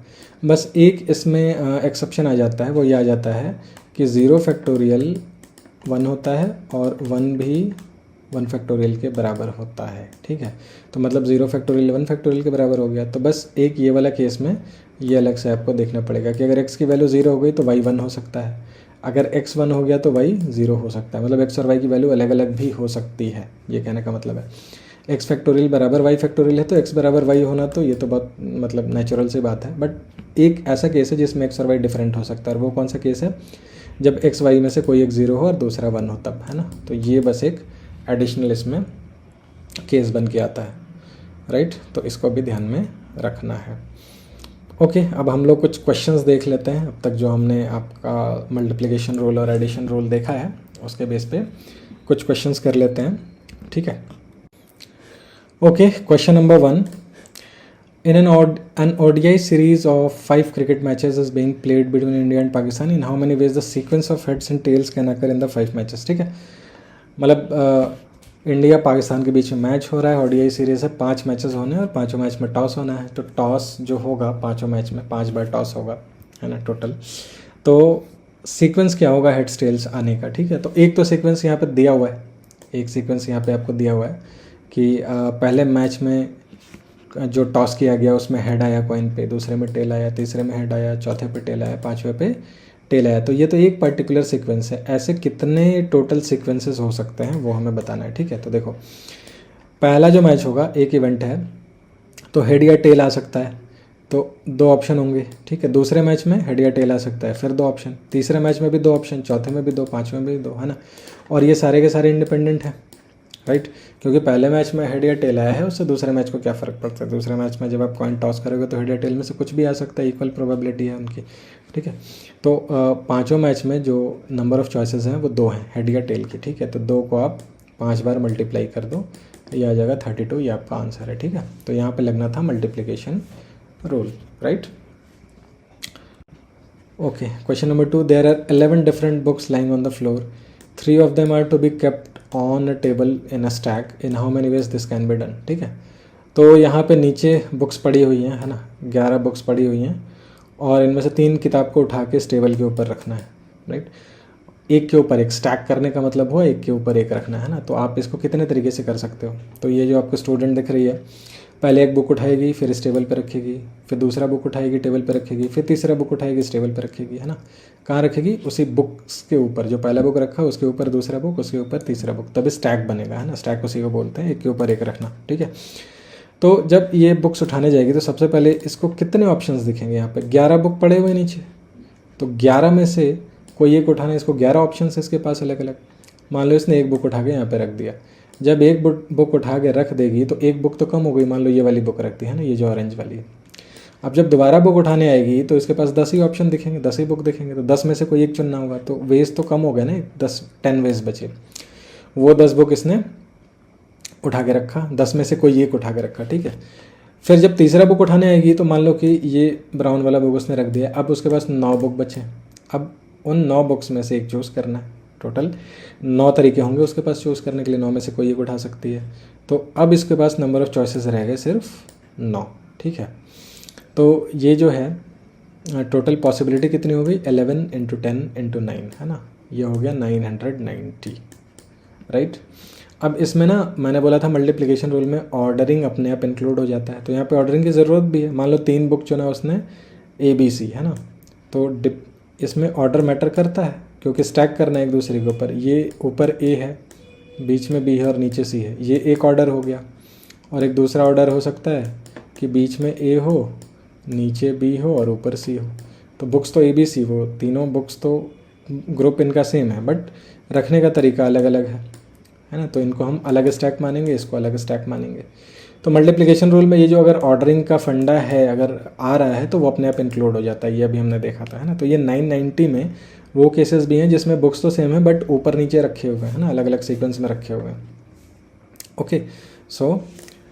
बस एक इसमें एक्सेप्शन आ जाता है, वो ये आ जाता है कि 0 फैक्टोरियल 1 होता है और 1 भी 1 फैक्टोरियल के बराबर होता है, ठीक है। तो मतलब 0 फैक्टोरियल 1 फैक्टोरियल के बराबर हो गया। तो बस एक ये वाला केस में ये अलग से आपको देखना पड़ेगा कि अगर x की वैल्यू 0 हो गई तो y 1 हो सकता है, अगर x 1 हो गया तो y 0 हो सकता है, मतलब x और y की वैल्यू अलग अलग भी हो सकती है, ये कहने का मतलब है। x फैक्टोरियल बराबर y फैक्टोरियल है तो x बराबर y होना तो ये तो बहुत मतलब नेचुरल सी बात है। बट एक ऐसा केस है जिसमें x और y डिफरेंट हो सकता है, और वो कौन सा केस है, जब x y में से कोई एक 0 हो और दूसरा 1 हो तब, है ना। तो ये बस एक एडिशनल इसमें केस बन के आता है, राइट। तो इसको भी ध्यान में रखना है। ओके, अब हम लोग कुछ क्वेश्चंस देख लेते हैं। अब तक जो हमने आपका मल्टीप्लिकेशन रूल और एडिशन रूल देखा है उसके बेस पे कुछ क्वेश्चंस कर लेते हैं, ठीक है। Okay, question number 1, in an ODI series of 5 cricket matches is being played between India and Pakistan, in how many ways the sequence of heads and tails can occur in the 5 matches, ठीक है। मतलब India Pakistan के बीच में match हो रहा है, ODI series है, 5 matches होने हैं और पाँचों मैच में टॉस होना है। तो टॉस जो होगा पाँचों मैच में 5 बार टॉस होगा, है ना टोटल। तो सीक्वेंस क्या होगा हेड्स टेल्स आने का, ठीक है। तो एक तो सीक्वेंस यहाँ पे दिया हुआ है, एक सीक्वेंस यहाँ पे आपको दिया हुआ है कि पहले मैच में जो टॉस किया गया उसमें हेड आया कॉइन पे, दूसरे में टेल आया, तीसरे में हेड आया, चौथे पे टेल आया, पाँचवें पे टेल आया। तो ये तो एक पर्टिकुलर सीक्वेंस है, ऐसे कितने टोटल सीक्वेंसेस हो सकते हैं वो हमें बताना है, ठीक है। तो देखो पहला जो मैच होगा एक इवेंट है तो हेड या टेल आ सकता है, तो 2 ऑप्शन होंगे, ठीक है। दूसरे मैच में हेड या टेल आ सकता है, फिर 2 ऑप्शन, तीसरे मैच में भी 2 ऑप्शन, चौथे में भी 2, पाँचवें में भी 2, है ना। और ये सारे के सारे इंडिपेंडेंट हैं, राइट। क्योंकि पहले मैच में हेड या टेल आया है, उससे दूसरे मैच को क्या फ़र्क पड़ता है। दूसरे मैच में जब आप कॉइन टॉस करोगे तो हेड या टेल में से कुछ भी आ सकता है, इक्वल प्रोबेबिलिटी है उनकी, ठीक है। तो पाँचों मैच में जो नंबर ऑफ़ चॉइसेस हैं वो 2 हैं हेड या टेल की, ठीक है। तो 2 को आप 5 बार मल्टीप्लाई कर दो, ये आ जाएगा 32, ये आपका आंसर है, ठीक है। तो यहाँ पे लगना था multiplication rule, right. Okay, question number 2, there are 11 different books lying on the floor, 3 of them are to be kept on a table in a stack, in how many ways this can be done, ठीक है। तो यहाँ पे नीचे books पड़ी हुई हैं, है ना, 11 बुक्स पड़ी हुई हैं और इनमें से 3 किताब को उठा के इस टेबल के ऊपर रखना है, राइट। एक के ऊपर एक, स्टैक करने का मतलब हुआ एक के ऊपर एक रखना है ना। तो आप इसको कितने तरीके से कर सकते हो। तो ये जो आपको स्टूडेंट दिख रही है, पहले एक बुक उठाएगी, फिर इस टेबल पे रखेगी, फिर दूसरा बुक उठाएगी टेबल पे रखेगी, फिर तीसरा बुक उठाएगी इस टेबल पे रखेगी, है ना। कहाँ रखेगी, उसी बुक्स के ऊपर, जो पहला बुक रखा उसके ऊपर दूसरा बुक, उसके ऊपर तीसरा बुक, तभी स्टैक बनेगा, है ना। स्टैक उसी को बोलते हैं, एक के ऊपर एक रखना, ठीक है। तो जब ये बुक्स उठाने जाएगी तो सबसे पहले इसको कितने ऑप्शंस दिखेंगे, यहाँ पे 11 बुक पड़े हुए नीचे, तो 11 में से कोई एक उठाना है, इसको 11 ऑप्शन है इसके पास अलग अलग। मान लो इसने एक बुक उठा के यहाँ पे रख दिया, जब एक बुक उठा के रख देगी तो एक बुक तो कम हो गई, मान लो ये वाली बुक रख दी, है ना, ये जो ऑरेंज वाली है। अब जब दोबारा बुक उठाने आएगी तो इसके पास 10 ही ऑप्शन दिखेंगे, 10 ही बुक दिखेंगे, तो 10 में से कोई एक चुनना होगा, तो वेज तो कम हो गए ना, 10 वेज बचे। वो 10 बुक इसने उठा के रखा, 10 में से कोई एक उठा के रखा, ठीक है। फिर जब तीसरा बुक उठाने आएगी तो मान लो कि ये ब्राउन वाला बुक उसने रख दिया, अब उसके पास 9 बुक बचे। अब उन 9 बुक्स में से एक चूज़ करना है, टोटल 9 तरीके होंगे उसके पास चूज़ करने के लिए, 9 में से कोई एक उठा सकती है। तो अब इसके पास नंबर ऑफ़ चॉइसेस रह गए सिर्फ 9, ठीक है। तो ये जो है टोटल पॉसिबिलिटी कितनी हो गई, 11 × 10 × 9, है ना, ये हो गया 990, राइट। अब इसमें ना मैंने बोला था मल्टीप्लिकेशन रूल में ऑर्डरिंग अपने आप इंक्लूड हो जाता है, तो यहाँ पे ऑर्डरिंग की ज़रूरत भी है। मान लो 3 बुक चुना उसने ABC, है ना, तो इसमें ऑर्डर मैटर करता है क्योंकि स्टैक करना है एक दूसरे के ऊपर। ये ऊपर A है, बीच में B है और नीचे C है, ये एक ऑर्डर हो गया। और एक दूसरा ऑर्डर हो सकता है कि बीच में A हो, नीचे B हो और ऊपर C हो। तो बुक्स तो ABC, वो तीनों बुक्स तो ग्रुप इनका सेम है, बट रखने का तरीका अलग अलग है ना। तो इनको हम अलग स्टैक मानेंगे, इसको अलग स्टैक मानेंगे। तो मल्टीप्लिकेशन रूल में ये जो अगर ऑर्डरिंग का फंडा है अगर आ रहा है तो वो अपने आप इंक्लूड हो जाता है, ये अभी हमने देखा था, है ना। तो ये 990 में वो केसेस भी हैं जिसमें बुक्स तो सेम है बट ऊपर नीचे रखे हुए हैं ना, अलग अलग सीक्वेंस में रखे हुए हैं। ओके, सो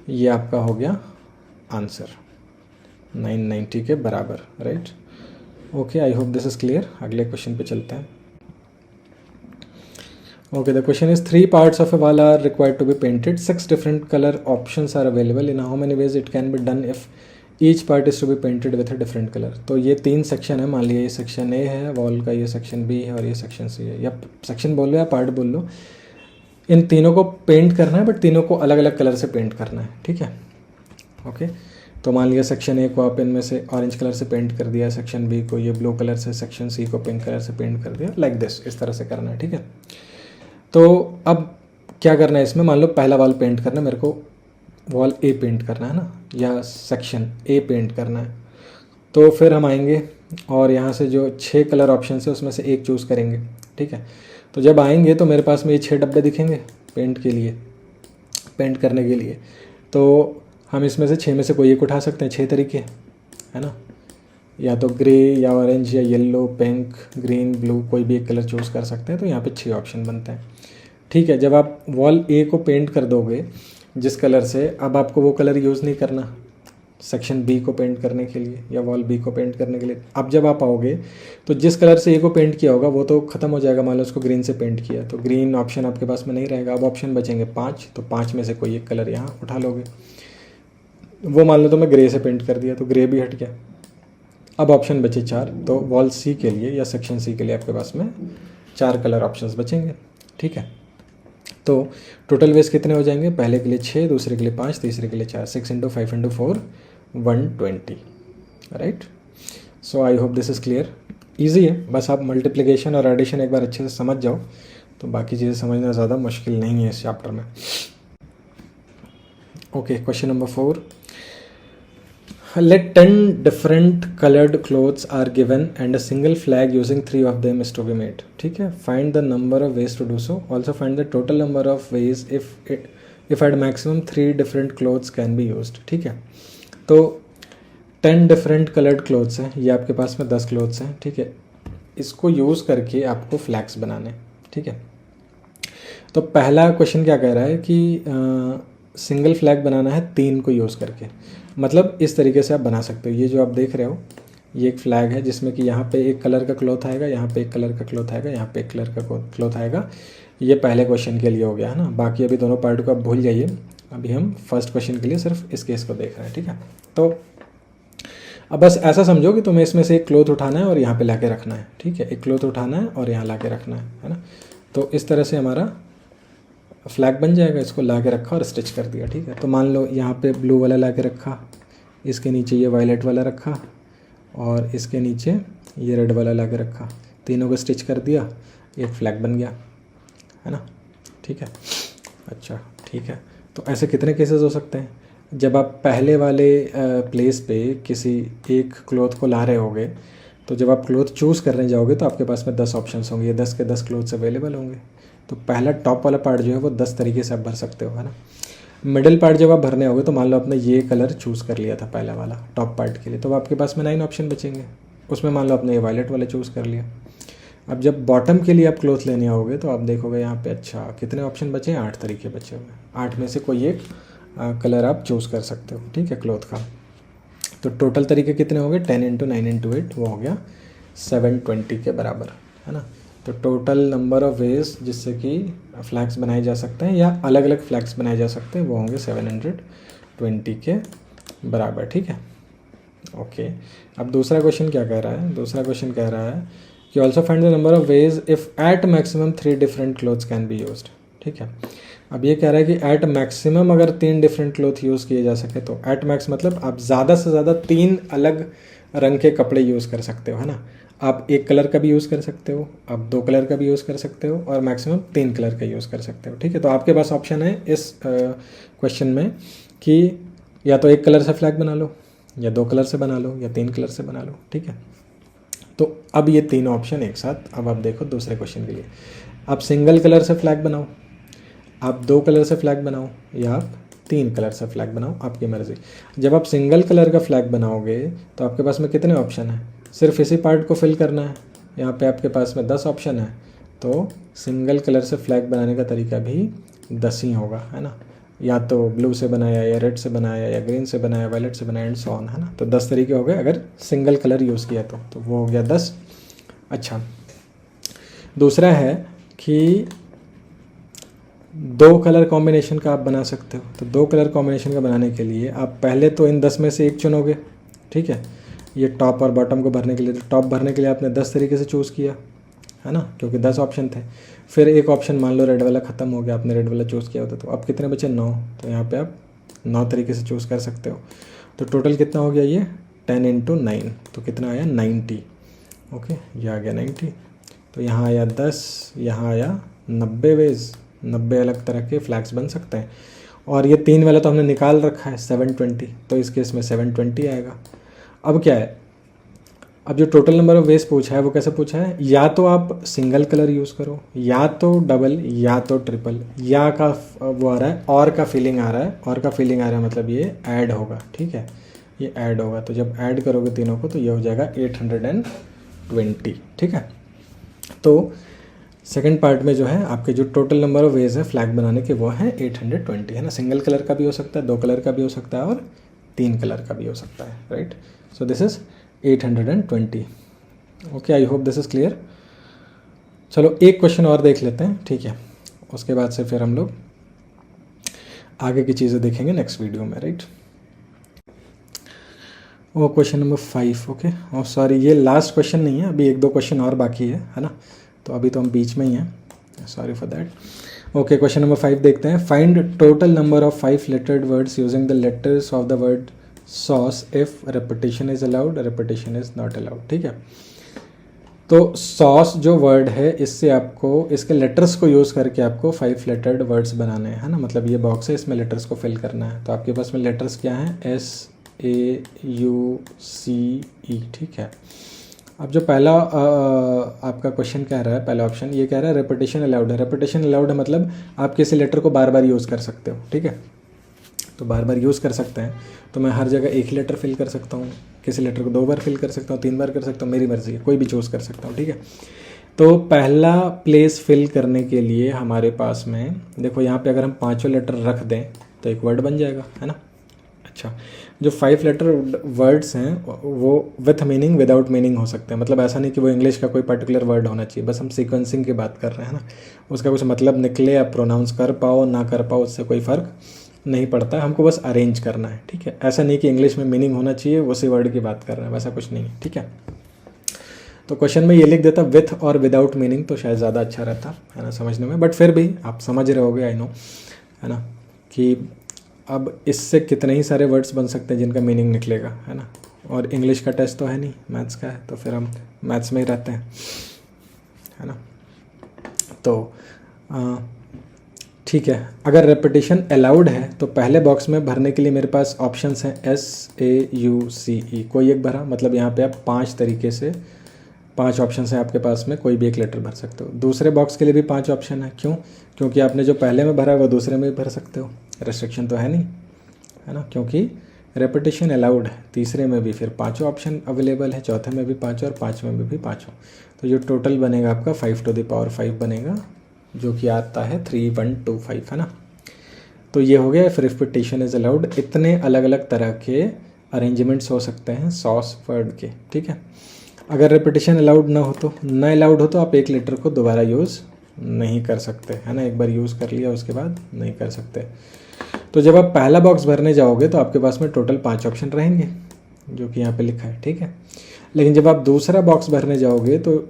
ये आपका हो गया आंसर 990 के बराबर, right. Okay, I hope this is clear. अगले क्वेश्चन पे चलते हैं। Okay, the question is 3 parts of a wall are required to be painted. 6 different color options are available. In how many ways it can be done if each part is to be painted with a different color? तो ये 3 section है, मान लिया ये section A है wall का, ये section B है और ये सेक्शन C है, या सेक्शन बोल लो या पार्ट बोल लो। इन तीनों को पेंट करना है बट तीनों को अलग अलग कलर से पेंट करना है, ठीक है। ओके, तो मान लिया सेक्शन ए को आप इनमें से ऑरेंज कलर से पेंट कर दिया, सेक्शन बी को ये ब्लू कलर से, सेक्शन सी को पिंक कलर से पेंट कर दिया, लाइक दिस, इस तरह से करना है, ठीक है। तो अब क्या करना है इसमें, मान लो पहला वॉल पेंट करना है मेरे को, वॉल ए पेंट करना है ना, या सेक्शन ए पेंट करना है। तो फिर हम आएंगे और यहाँ से जो 6 कलर ऑप्शन है उसमें से एक चूज़ करेंगे, ठीक है। तो जब आएंगे तो मेरे पास में ये 6 डब्बे दिखेंगे पेंट के लिए, पेंट करने के लिए। तो हम इसमें से 6 में से कोई एक उठा सकते हैं, 6 तरीके, है ना, या तो ग्रे या ऑरेंज या येलो, पिंक, ग्रीन, ब्लू, कोई भी एक कलर चूज़ कर सकते हैं। तो यहाँ पे 6 ऑप्शन बनते हैं, ठीक है। जब आप वॉल ए को पेंट कर दोगे जिस कलर से, अब आपको वो कलर यूज़ नहीं करना सेक्शन बी को पेंट करने के लिए या वॉल बी को पेंट करने के लिए। अब जब आप आओगे तो जिस कलर से ए को पेंट किया होगा वो तो ख़त्म हो जाएगा, मान लो उसको ग्रीन से पेंट किया, तो ग्रीन ऑप्शन आपके पास में नहीं रहेगा। अब ऑप्शन बचेंगे 5, तो 5 में से कोई एक कलर यहाँ उठा लोगे। वो मान लो तो मैं ग्रे से पेंट कर दिया, तो ग्रे भी हट गया। अब ऑप्शन बचे 4, तो वॉल सी के लिए या सेक्शन सी के लिए आपके पास में 4 कलर ऑप्शंस बचेंगे, ठीक है। तो टोटल वेज कितने हो जाएंगे, पहले के लिए 6, दूसरे के लिए 5, तीसरे के लिए 4, 6 × 5 × 4 120, right. So I hope this is clear. Easy है, बस आप मल्टीप्लिकेशन और एडिशन एक बार अच्छे से समझ जाओ तो बाकी चीज़ें समझना ज़्यादा मुश्किल नहीं है इस चैप्टर में। Okay, question number 4, let 10 different colored clothes are given and a single flag using 3 of them is to be made, ठीक है। find the number of ways to do so, also find the total number of ways if at maximum 3 different clothes can be used, ठीक है। तो 10 different colored clothes हैं, ये आपके पास में 10 clothes हैं, ठीक है। इसको यूज़ करके आपको फ्लैग्स बनाने, ठीक है। तो पहला क्वेश्चन क्या कह रहा है कि सिंगल फ्लैग बनाना है 3 को यूज़ करके, मतलब इस तरीके से आप बना सकते हो। ये जो आप देख रहे हो ये एक फ्लैग है जिसमें कि यहाँ पे एक कलर का क्लॉथ आएगा, यहाँ पे एक कलर का क्लॉथ आएगा, यहाँ पे एक कलर का क्लॉथ आएगा। ये पहले क्वेश्चन के लिए हो गया है ना, बाकी अभी दोनों पार्ट को आप भूल जाइए, अभी हम फर्स्ट क्वेश्चन के लिए सिर्फ इस केस को देख रहे हैं, ठीक है। तो अब बस ऐसा समझो कि तुम्हें इसमें से एक क्लॉथ उठाना है और यहाँ पे ला के रखना है, ठीक है। एक क्लॉथ उठाना है और यहाँ ला के रखना है ना। तो इस तरह से हमारा फ्लैग बन जाएगा, इसको ला के रखा और स्टिच कर दिया, ठीक है। तो मान लो यहाँ पे ब्लू वाला ला के रखा, इसके नीचे ये वायलेट वाला रखा और इसके नीचे ये रेड वाला ला के रखा, तीनों को स्टिच कर दिया, एक फ्लैग बन गया, है ना, ठीक है। अच्छा, ठीक है। तो ऐसे कितने केसेस हो सकते हैं, जब आप पहले वाले प्लेस पे किसी एक क्लॉथ को ला रहे होगे, तो जब आप क्लॉथ चूज़ करने जाओगे तो आपके पास में 10 ऑप्शंस होंगे, ये 10 के 10 क्लॉथ्स अवेलेबल होंगे। तो पहला टॉप वाला पार्ट जो है वो 10 तरीके से आप भर सकते हो, है ना। मिडिल पार्ट जब आप भरने होगे तो मान लो आपने ये कलर चूज़ कर लिया था पहला वाला टॉप पार्ट के लिए, तो आपके पास में 9 ऑप्शन बचेंगे, उसमें मान लो आपने ये वायलेट वाला चूज़ कर लिया। अब जब बॉटम के लिए आप क्लॉथ लेने आओगे तो आप देखोगे यहाँ पे, अच्छा कितने ऑप्शन बचे हैं, 8 तरीके बचे हुए, 8 में से कोई एक कलर आप चूज़ कर सकते हो, ठीक है, क्लॉथ का। तो टोटल तरीके कितने हो गए, 10 × 9 × 8, वो हो गया 720 के बराबर, है ना। तो टोटल नंबर ऑफ वेज जिससे कि फ्लैग्स बनाए जा सकते हैं या अलग अलग फ्लैग्स बनाए जा सकते हैं वो होंगे 720 के बराबर, ठीक है। ओके, अब दूसरा क्वेश्चन क्या कह रहा है, दूसरा क्वेश्चन कह रहा है कि also find the number of ways if at maximum 3 different clothes can be used, ठीक है। अब ये कह रहा है कि एट मैक्सिमम अगर 3 डिफरेंट क्लॉथ यूज़ किए जा सके, तो एट मैक्स मतलब आप ज़्यादा से ज़्यादा 3 अलग रंग के कपड़े यूज़ कर सकते हो, है ना। आप एक कलर का भी यूज़ कर सकते हो, आप 2 कलर का भी यूज़ कर सकते हो और मैक्सिमम 3 कलर का यूज़ कर सकते हो, ठीक है। तो आपके पास ऑप्शन है इस क्वेश्चन में कि या तो एक कलर से फ्लैग बना लो, या 2 कलर से बना लो, या 3 कलर से बना लो, ठीक है। तो अब ये 3 ऑप्शन एक साथ, अब आप देखो दूसरे क्वेश्चन के लिए, आप सिंगल कलर से फ्लैग बनाओ, आप 2 कलर से फ्लैग बनाओ, या आप 3 कलर से फ्लैग बनाओ, आपकी मर्ज़ी। जब आप सिंगल कलर का फ्लैग बनाओगे तो आपके पास में कितने ऑप्शन हैं, सिर्फ इसी पार्ट को फिल करना है, यहाँ पे आपके पास में 10 ऑप्शन है। तो सिंगल कलर से फ्लैग बनाने का तरीका भी 10 ही होगा, है ना। या तो ब्लू से बनाया, या रेड से बनाया, या ग्रीन से बनाया, वायलेट से बनाया, एंड सो ऑन, है ना। तो 10 तरीके हो गए अगर सिंगल कलर यूज़ किया तो वो हो गया 10। अच्छा, दूसरा है कि 2 कलर कॉम्बिनेशन का आप बना सकते हो। तो 2 कलर कॉम्बिनेशन का बनाने के लिए आप पहले तो इन 10 में से एक चुनोगे, ठीक है। ये टॉप और बॉटम को भरने के लिए, तो टॉप भरने के लिए आपने 10 तरीके से चूज़ किया, है ना, क्योंकि 10 ऑप्शन थे। फिर एक ऑप्शन मान लो रेड वाला ख़त्म हो गया, आपने रेड वाला चूज़ किया होता, तो अब कितने बचे, 9। तो यहाँ पे आप 9 तरीके से चूज़ कर सकते हो। तो टोटल कितना हो गया ये 10 × 9, तो कितना आया 90। ओके, ये आ गया 90। तो यहाँ आया 10, यहाँ आया 90 वेज, 90 अलग तरह के फ्लैग्स बन सकते हैं। और ये 3 वाला तो हमने निकाल रखा है 720, तो इस केस में 720 आएगा। अब क्या है, अब जो टोटल नंबर ऑफ वेज पूछा है वो कैसे पूछा है, या तो आप सिंगल कलर यूज़ करो, या तो डबल, या तो ट्रिपल, या का वो आ रहा है और का फीलिंग आ रहा है, और का फीलिंग आ रहा है मतलब ये ऐड होगा, ठीक है, ये ऐड होगा। तो जब ऐड करोगे तीनों को तो ये हो जाएगा 820, ठीक है। तो सेकंड पार्ट में जो है आपके जो टोटल नंबर ऑफ वेज है फ्लैग बनाने के वो है 820, है ना। सिंगल कलर का भी हो सकता है, 2 कलर का भी हो सकता है और 3 कलर का भी हो सकता है, right. So this is 820। Okay, I hope this is clear. चलो एक क्वेश्चन और देख लेते हैं, ठीक है, उसके बाद से फिर हम लोग आगे की चीज़ें देखेंगे नेक्स्ट वीडियो में, राइट। वो क्वेश्चन नंबर 5, ओके। और सॉरी, ये लास्ट क्वेश्चन नहीं है, अभी 1-2 क्वेश्चन और बाकी है ना, तो अभी तो हम बीच में ही हैं, sorry for that. Okay, question number 5 देखते हैं। Find total number of 5 lettered words using the letters of the word sauce if repetition is allowed, repetition is not allowed, ठीक है। तो सॉस जो वर्ड है, इससे आपको इसके लेटर्स को यूज़ करके आपको 5 लेटर्ड वर्ड्स बनाने हैं, है ना। मतलब ये बॉक्स है, इसमें लेटर्स को फिल करना है। तो आपके पास में लेटर्स क्या हैं, SAUCE, ठीक है। अब जो पहला आपका क्वेश्चन कह रहा है, पहला ऑप्शन ये कह रहा है रेपिटेशन अलाउड है। रेपिटेशन अलाउड है मतलब आप किसी लेटर को बार बार यूज़ कर सकते हो, ठीक है। तो बार बार यूज़ कर सकते हैं, तो मैं हर जगह एक ही लेटर फिल कर सकता हूँ, किसी लेटर को 2 बार फिल कर सकता हूँ, 3 बार कर सकता हूँ, मेरी मर्ज़ी है, कोई भी चूज़ कर सकता हूँ, ठीक है। तो पहला प्लेस फिल करने के लिए हमारे पास में देखो, यहाँ पे अगर हम 5 लेटर रख दें तो एक वर्ड बन जाएगा, है ना। अच्छा, जो 5 लेटर वर्ड्स हैं वो विथ मीनिंग विदाउट मीनिंग हो सकते हैं। मतलब ऐसा नहीं कि वो इंग्लिश का कोई पर्टिकुलर वर्ड होना चाहिए, बस हम सीक्वेंसिंग की बात कर रहे हैं ना। उसका कुछ मतलब निकले, आप प्रोनाउंस कर पाओ ना कर पाओ, उससे कोई फ़र्क नहीं पड़ता, हमको बस अरेंज करना है, ठीक है। ऐसा नहीं कि इंग्लिश में मीनिंग होना चाहिए, उसी वर्ड की बात कर रहे हैं, वैसा कुछ नहीं है, ठीक है। तो क्वेश्चन में ये लिख देता विथ और विदाउट मीनिंग, तो शायद ज़्यादा अच्छा रहता है ना समझने में, बट फिर भी आप समझ रहे होगे, आई नो, है ना, कि अब इससे कितने ही सारे वर्ड्स बन सकते हैं जिनका मीनिंग निकलेगा, है ना। और इंग्लिश का टेस्ट तो है नहीं, मैथ्स का है, तो फिर हम मैथ्स में ही रहते हैं, है ना। तो ठीक है, अगर रेपिटेशन अलाउड है तो पहले बॉक्स में भरने के लिए मेरे पास ऑप्शंस हैं SAUCE, कोई एक भरा, मतलब यहाँ पे आप 5 तरीके से 5 ऑप्शन हैं आपके पास में, कोई भी एक लेटर भर सकते हो। दूसरे बॉक्स के लिए भी 5 ऑप्शन है, क्यों, क्योंकि आपने जो पहले में भरा है वो दूसरे में भी भर सकते हो, रेस्ट्रिक्शन तो है नहीं, है ना, क्योंकि रेपिटेशन अलाउड है। तीसरे में भी फिर 5 ऑप्शन अवेलेबल है, चौथे में भी 5 और 5वें में भी 5। तो जो टोटल बनेगा आपका 5⁵ बनेगा, जो कि आता है 3125, है ना। तो ये हो गया, फिर रेपिटेशन इज अलाउड। इतने अलग अलग तरह के अरेंजमेंट्स हो सकते हैं सॉस वर्ड के, ठीक है। अगर रेपिटेशन अलाउड ना हो तो, ना अलाउड हो तो आप एक लेटर को दोबारा यूज़ नहीं कर सकते, है ना। एक बार यूज़ कर लिया उसके बाद नहीं कर सकते। तो जब आप पहला बॉक्स भरने जाओगे तो आपके पास में टोटल 5 ऑप्शन रहेंगे, जो कि यहाँ पे लिखा है, ठीक है। लेकिन जब आप दूसरा बॉक्स भरने जाओगे तो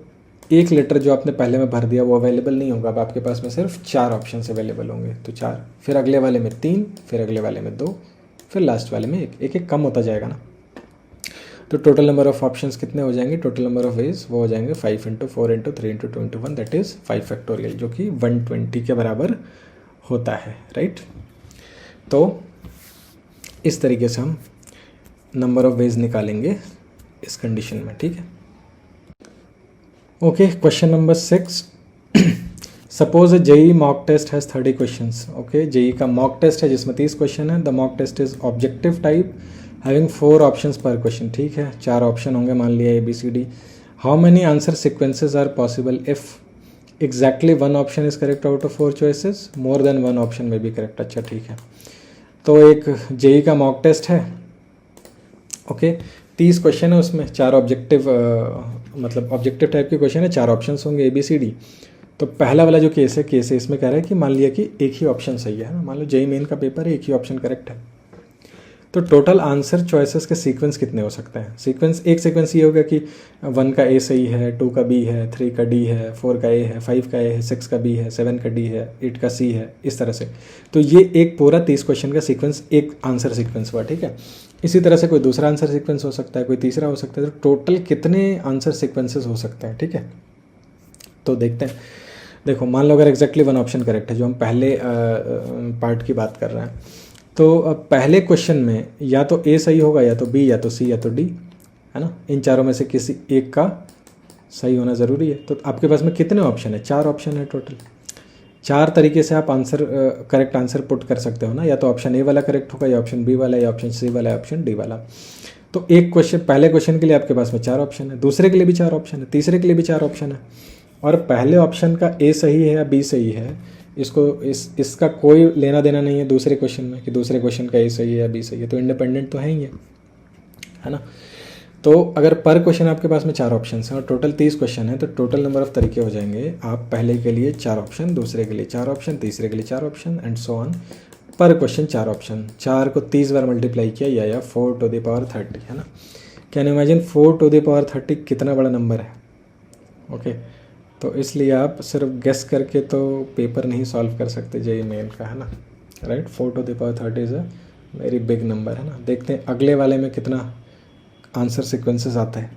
एक लेटर जो आपने पहले में भर दिया वो अवेलेबल नहीं होगा, अब आपके पास में सिर्फ 4 ऑप्शन अवेलेबल होंगे। तो 4, फिर अगले वाले में 3, फिर अगले वाले में 2, फिर लास्ट वाले में 1, एक एक कम होता जाएगा ना। तो टोटल नंबर ऑफ ऑप्शंस कितने हो जाएंगे, टोटल नंबर ऑफ वेज वो हो जाएंगे 5 × 4 × 3 × 2 × 1, दैट इज़ 5 जो कि 120 के बराबर होता है, राइट। तो इस तरीके से हम नंबर ऑफ वेज निकालेंगे इस कंडीशन में, ठीक है। Okay, question number 6। Suppose JEE mock test has 30 questions. Okay, JEE का मॉक टेस्ट है जिसमें 30 क्वेश्चन है। The mock test is objective type having 4 options per question, ठीक है, 4 ऑप्शन होंगे, मान लिया ABCD। How many answer sequences are possible if exactly 1 option is correct out of 4 choices, more than 1 option में भी करेक्ट। अच्छा, ठीक है। तो एक JEE का मॉक टेस्ट है, ओके, 30 क्वेश्चन है, उसमें 4 ऑब्जेक्टिव मतलब ऑब्जेक्टिव टाइप के क्वेश्चन है, 4 ऑप्शंस होंगे ABCD। तो पहला वाला जो केस है इसमें कह रहा है कि मान लिया कि एक ही ऑप्शन सही है ना, मान लो JEE मेन का पेपर है, एक ही ऑप्शन करेक्ट है। तो टोटल आंसर चॉइसेस के सीक्वेंस कितने हो सकते हैं? सीक्वेंस एक सीक्वेंस ये होगा कि 1 का ए सही है, 2 का बी है, 3 का डी है, 4 का ए है, 5 का ए है, 6 का बी है, 7 का डी है, 8 का सी है, इस तरह से। तो ये एक पूरा 30 क्वेश्चन का सीक्वेंस एक आंसर सीक्वेंस हुआ, ठीक है। इसी तरह से कोई दूसरा आंसर सीक्वेंस हो सकता है, कोई तीसरा हो सकता है। तो टोटल कितने आंसर सीक्वेंसेस हो सकते हैं, ठीक है। तो देखते हैं। देखो, मान लो अगर एग्जैक्टली 1 ऑप्शन करेक्ट है, जो हम पहले पार्ट की बात कर रहे हैं, तो पहले क्वेश्चन में या तो ए सही होगा, या तो बी, या तो सी, या तो डी, है ना। इन चारों में से किसी एक का सही होना ज़रूरी है। तो आपके पास में कितने ऑप्शन है? 4 ऑप्शन है टोटल। 4 तरीके से आप आंसर करेक्ट आंसर पुट कर सकते हो ना। या तो ऑप्शन ए वाला करेक्ट होगा, या ऑप्शन बी वाला, या ऑप्शन सी वाला, या ऑप्शन डी वाला। तो एक क्वेश्चन, पहले क्वेश्चन के लिए आपके पास में 4 ऑप्शन है, दूसरे के लिए भी 4 ऑप्शन है, तीसरे के लिए भी 4 ऑप्शन है। और पहले ऑप्शन का ए सही है या बी सही है, इसका कोई लेना देना नहीं है दूसरे क्वेश्चन में, कि दूसरे क्वेश्चन का ए सही है या बी सही है। तो इंडिपेंडेंट तो है ही है ना। तो अगर पर क्वेश्चन आपके पास में 4 ऑप्शन हैं और टोटल 30 क्वेश्चन है, तो टोटल नंबर ऑफ तरीके हो जाएंगे। आप पहले के लिए 4 ऑप्शन, दूसरे के लिए 4 ऑप्शन, तीसरे के लिए 4 ऑप्शन, एंड सो ऑन। पर क्वेश्चन 4 ऑप्शन, 4 को 30 बार मल्टीप्लाई किया, या 4 टू द पावर 30, है ना। Can you imagine 4 to the power 30 कितना बड़ा नंबर है? ओके, तो इसलिए आप सिर्फ गेस करके तो पेपर नहीं सॉल्व कर सकते जेईई मेन का, है ना, right. 4 to the power 30 is a very big number, है ना। देखते हैं अगले वाले में कितना आंसर सीक्वेंसेस आता है।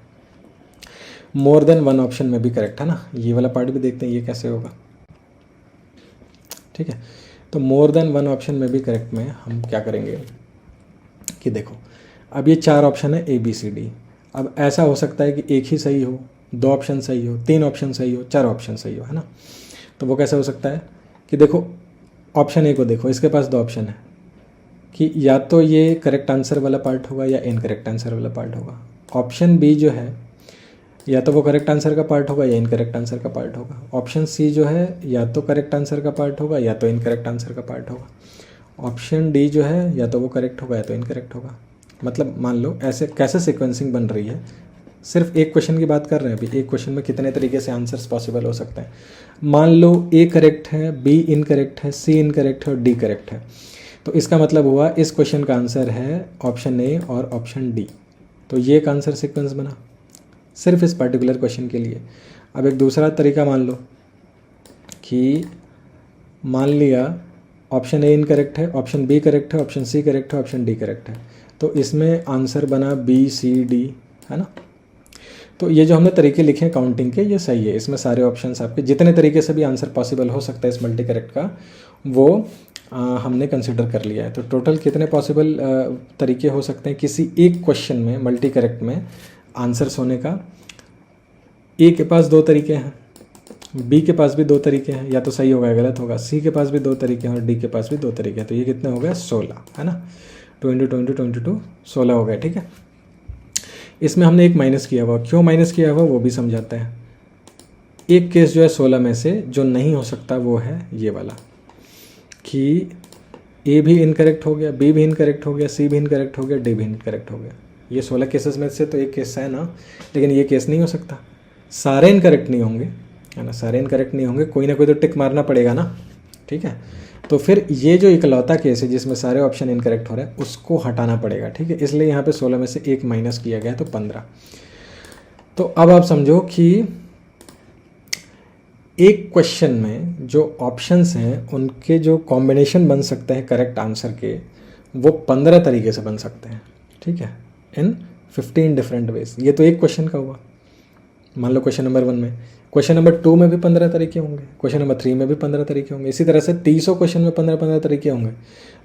मोर देन 1 ऑप्शन में भी करेक्ट, है ना। ये वाला पार्ट भी देखते हैं ये कैसे होगा, ठीक है। तो मोर देन 1 ऑप्शन में भी करेक्ट में हम क्या करेंगे कि देखो, अब ये 4 ऑप्शन है ए बी सी डी। अब ऐसा हो सकता है कि एक ही सही हो, 2 ऑप्शन सही हो, 3 ऑप्शन सही हो, 4 ऑप्शन सही हो, है ना। तो वो कैसे हो सकता है कि देखो, ऑप्शन ए को देखो, इसके पास 2 ऑप्शन है कि या तो ये करेक्ट आंसर वाला पार्ट होगा या इनकरेक्ट आंसर वाला पार्ट होगा। ऑप्शन बी जो है, या तो वो करेक्ट आंसर का पार्ट होगा या इनकरेक्ट आंसर का पार्ट होगा। ऑप्शन सी जो है, या तो करेक्ट आंसर का पार्ट होगा या तो इनकरेक्ट आंसर का पार्ट होगा। ऑप्शन डी जो है, या तो वो करेक्ट होगा या तो इनकरेक्ट होगा। मतलब मान लो ऐसे कैसे सीक्वेंसिंग बन रही है। सिर्फ एक क्वेश्चन की बात कर रहे हैं अभी, एक क्वेश्चन में कितने तरीके से आंसर्स पॉसिबल हो सकते हैं। मान लो ए करेक्ट है, बी इनकरेक्ट है, सी इनकरेक्ट है और डी करेक्ट है। तो इसका मतलब हुआ इस क्वेश्चन का आंसर है ऑप्शन ए और ऑप्शन डी। तो ये एक आंसर सीक्वेंस बना सिर्फ इस पर्टिकुलर क्वेश्चन के लिए। अब एक दूसरा तरीका मान लो कि मान लिया ऑप्शन ए इनकरेक्ट है, ऑप्शन बी करेक्ट है, ऑप्शन सी करेक्ट है, ऑप्शन डी करेक्ट है। तो इसमें आंसर बना बी सी डी, है ना। तो ये जो हमने तरीके लिखे हैं काउंटिंग के, ये सही है। इसमें सारे ऑप्शंस आपके जितने तरीके से भी आंसर पॉसिबल हो सकता है इस मल्टी करेक्ट का, वो हमने कंसिडर कर लिया है। तो टोटल कितने पॉसिबल तरीके हो सकते हैं किसी एक क्वेश्चन में मल्टी करेक्ट में आंसर्स होने का? ए के पास 2 तरीके हैं, बी के पास भी 2 तरीके हैं, या तो सही होगा या गलत होगा। सी के पास भी 2 तरीके हैं और डी के पास भी 2 तरीके हैं। तो ये कितने हो गए? 16, है ना। 2 × 2 × 22 16 हो गए, ठीक है। इसमें हमने एक माइनस किया हुआ, क्यों माइनस किया हुआ वो भी समझाते हैं। एक केस जो है 16 में से जो नहीं हो सकता वो है ये वाला, कि ए भी इनकरेक्ट हो गया, बी भी इनकरेक्ट हो गया, सी भी इनकरेक्ट हो गया, डी भी इनकरेक्ट हो गया। ये 16 केसेस में से तो एक केस है ना, लेकिन ये केस नहीं हो सकता। सारे इनकरेक्ट नहीं होंगे, है ना, सारे इनकरेक्ट नहीं होंगे, कोई ना कोई तो टिक मारना पड़ेगा ना, ठीक है। तो फिर ये जो इकलौता केस है जिसमें सारे ऑप्शन इनकरेक्ट हो रहे हैं उसको हटाना पड़ेगा, ठीक है। इसलिए यहाँ पे 16 में से एक माइनस किया गया तो 15। तो अब आप समझो कि एक क्वेश्चन में जो ऑप्शंस हैं उनके जो कॉम्बिनेशन बन सकते हैं करेक्ट आंसर के, वो 15 तरीके से बन सकते हैं, ठीक है, इन 15 डिफरेंट वेज। ये तो एक क्वेश्चन का हुआ। मान लो क्वेश्चन नंबर 1 में, क्वेश्चन नंबर 2 में भी 15 तरीके होंगे, क्वेश्चन नंबर 3 में भी 15 तरीके होंगे। इसी तरह से 30 क्वेश्चन में 15 तरीके होंगे।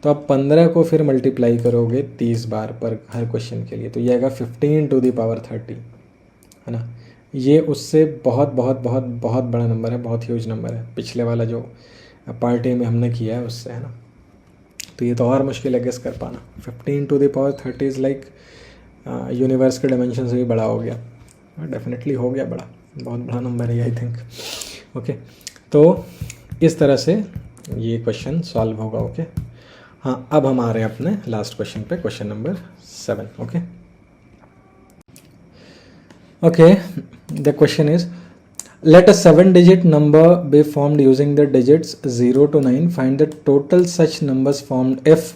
तो आप 15 को फिर मल्टीप्लाई करोगे 30 बार पर हर क्वेश्चन के लिए, तो ये आएगा 15 टू द पावर 30, है ना। ये उससे बहुत बहुत बहुत बहुत बड़ा नंबर है, बहुत ह्यूज नंबर है, पिछले वाला जो पार्टी में हमने किया है उससे, है ना। तो ये तो और मुश्किल है गेस कर पाना। 15 to the power 30 is like universe के डायमेंशन से भी बड़ा हो गया, डेफिनेटली हो गया बड़ा, बहुत बड़ा नंबर है आई थिंक। ओके, तो इस तरह से ये क्वेश्चन सॉल्व होगा। ओके, हाँ, अब हम आ रहे हैं अपने लास्ट क्वेश्चन पे, question number 7। Okay, okay, the question is, let a 7-digit number be formed using the digits 0 to 9. Find the total such numbers formed if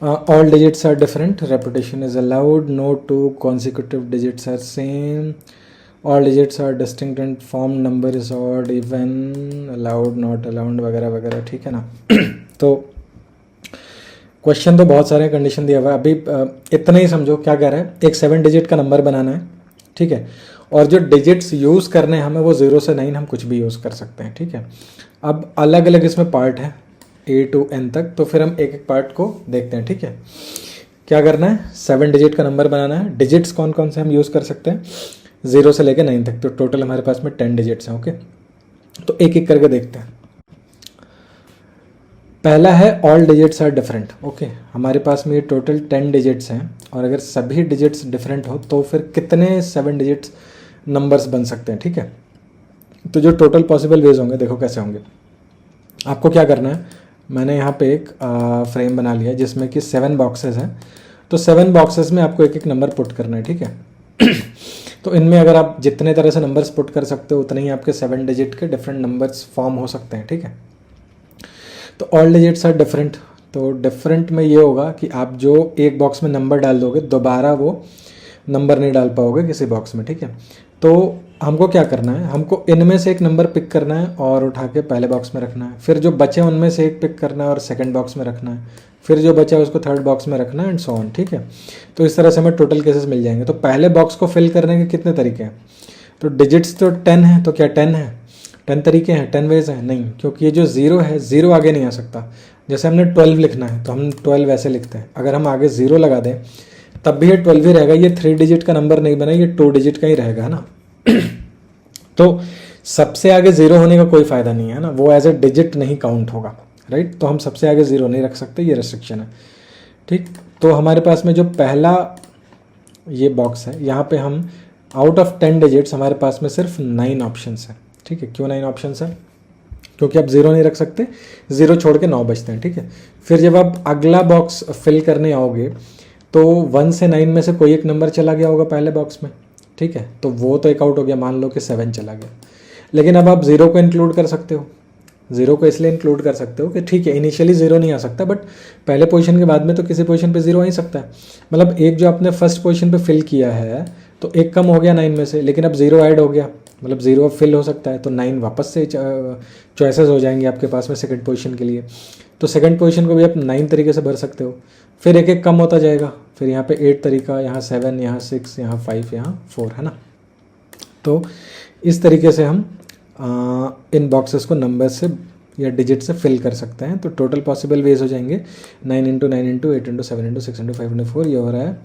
All digits are different, repetition is allowed, no two consecutive digits are same, all digits are distinct and form number is odd, even, allowed, not allowed वगैरह वगैरह, ठीक है ना। तो question तो बहुत सारे condition दिया हुआ है, अभी इतना ही समझो क्या कह रहा है। एक 7 डिजिट का नंबर बनाना है, ठीक है, और जो डिजिट्स यूज़ करने हैं हमें वो 0 से 9 हम कुछ भी यूज़ कर सकते हैं, ठीक है। अब अलग अलग इसमें पार्ट है A to N तक, तो फिर हम एक एक पार्ट को देखते हैं, ठीक है। क्या करना है, 7 डिजिट का नंबर बनाना है। डिजिट्स कौन कौन से हम यूज़ कर सकते हैं, 0 से लेकर 9 तक, तो टोटल हमारे पास में 10 डिजिट्स हैं, ओके। तो एक एक करके देखते हैं। पहला है all digits are different, okay. हमारे पास में ये टोटल 10 डिजिट्स हैं, और अगर सभी डिजिट्स डिफरेंट हो तो फिर कितने 7 डिजिट्स नंबर्स बन सकते हैं, ठीक है। तो जो टोटल पॉसिबल वेज होंगे देखो कैसे होंगे। आपको क्या करना है, मैंने यहाँ पे एक फ्रेम बना लिया जिसमें कि 7 बॉक्सेस हैं, तो 7 बॉक्सेस में आपको एक एक नंबर पुट करना है, ठीक है। तो इनमें अगर आप जितने तरह से नंबर्स पुट कर सकते हो उतने ही आपके 7 डिजिट के डिफरेंट नंबर्स फॉर्म हो सकते हैं, ठीक है। तो ऑल डिजिट्स आर डिफरेंट, तो डिफरेंट में ये होगा कि आप जो एक बॉक्स में नंबर डाल दोगे दोबारा वो नंबर नहीं डाल पाओगे किसी बॉक्स में, ठीक है। तो हमको क्या करना है, हमको इनमें से एक नंबर पिक करना है और उठा के पहले बॉक्स में रखना है, फिर जो बचे उनमें से एक पिक करना है और सेकंड बॉक्स में रखना है, फिर जो बचा है उसको थर्ड बॉक्स में रखना है, एंड सो ऑन, ठीक है। तो इस तरह से हमें टोटल केसेस मिल जाएंगे। तो पहले बॉक्स को फिल करने के कितने तरीके हैं, तो डिजिट्स तो 10 है, तो क्या 10 है, 10 तरीके हैं, 10 वेज हैं, नहीं, क्योंकि ये जो 0 है 0 आगे नहीं आ सकता। जैसे हमने 12 लिखना है तो हम 12 ऐसे लिखते हैं, अगर हम आगे 0 लगा दें तब भी ये 12 ही रहेगा, ये 3 डिजिट का नंबर नहीं बना, ये 2 डिजिट का ही रहेगा, है ना। तो सबसे आगे 0 होने का कोई फ़ायदा नहीं है ना, वो एज ए डिजिट नहीं काउंट होगा, राइट। तो हम सबसे आगे 0 नहीं रख सकते, ये रेस्ट्रिक्शन है, ठीक। तो हमारे पास में जो पहला ये बॉक्स है, यहाँ पे हम आउट ऑफ 10 डिजिट्स हमारे पास में सिर्फ 9 ऑप्शंस हैं, ठीक है। क्यों 9 ऑप्शंस हैं, क्योंकि आप 0 नहीं रख सकते, 0 छोड़ के 9 बचते हैं, ठीक है। फिर जब आप अगला बॉक्स फिल करने आओगे तो 1 से 9 में से कोई एक नंबर चला गया होगा पहले बॉक्स में, ठीक है, तो वो तो एक आउट हो गया, मान लो कि 7 चला गया। लेकिन अब आप 0 को इंक्लूड कर सकते हो, 0 को इसलिए इंक्लूड कर सकते हो कि ठीक है इनिशियली 0 नहीं आ सकता, बट पहले पोजीशन के बाद में तो किसी पोजीशन पे 0 आ ही सकता है। मतलब एक जो आपने फर्स्ट पोजीशन पे फिल किया है तो एक कम हो गया 9 में से, लेकिन अब 0 ऐड हो गया, मतलब 0 अब फिल हो सकता है, तो 9 वापस से चॉइसेस हो जाएंगे आपके पास में सेकंड पोजीशन के लिए। तो सेकंड पोजीशन को भी आप 9 तरीके से भर सकते हो, फिर एक एक कम होता जाएगा, फिर यहाँ पे 8 तरीका, यहाँ 7, यहाँ 6, यहाँ 5, यहाँ 4, है ना। तो इस तरीके से हम इन बॉक्सेस को नंबर से या डिजिट से फिल कर सकते हैं। तो टोटल पॉसिबल वेज हो जाएंगे 9 into 9 into 8 into 7 into 6 into 5 into 4, ये हो रहा है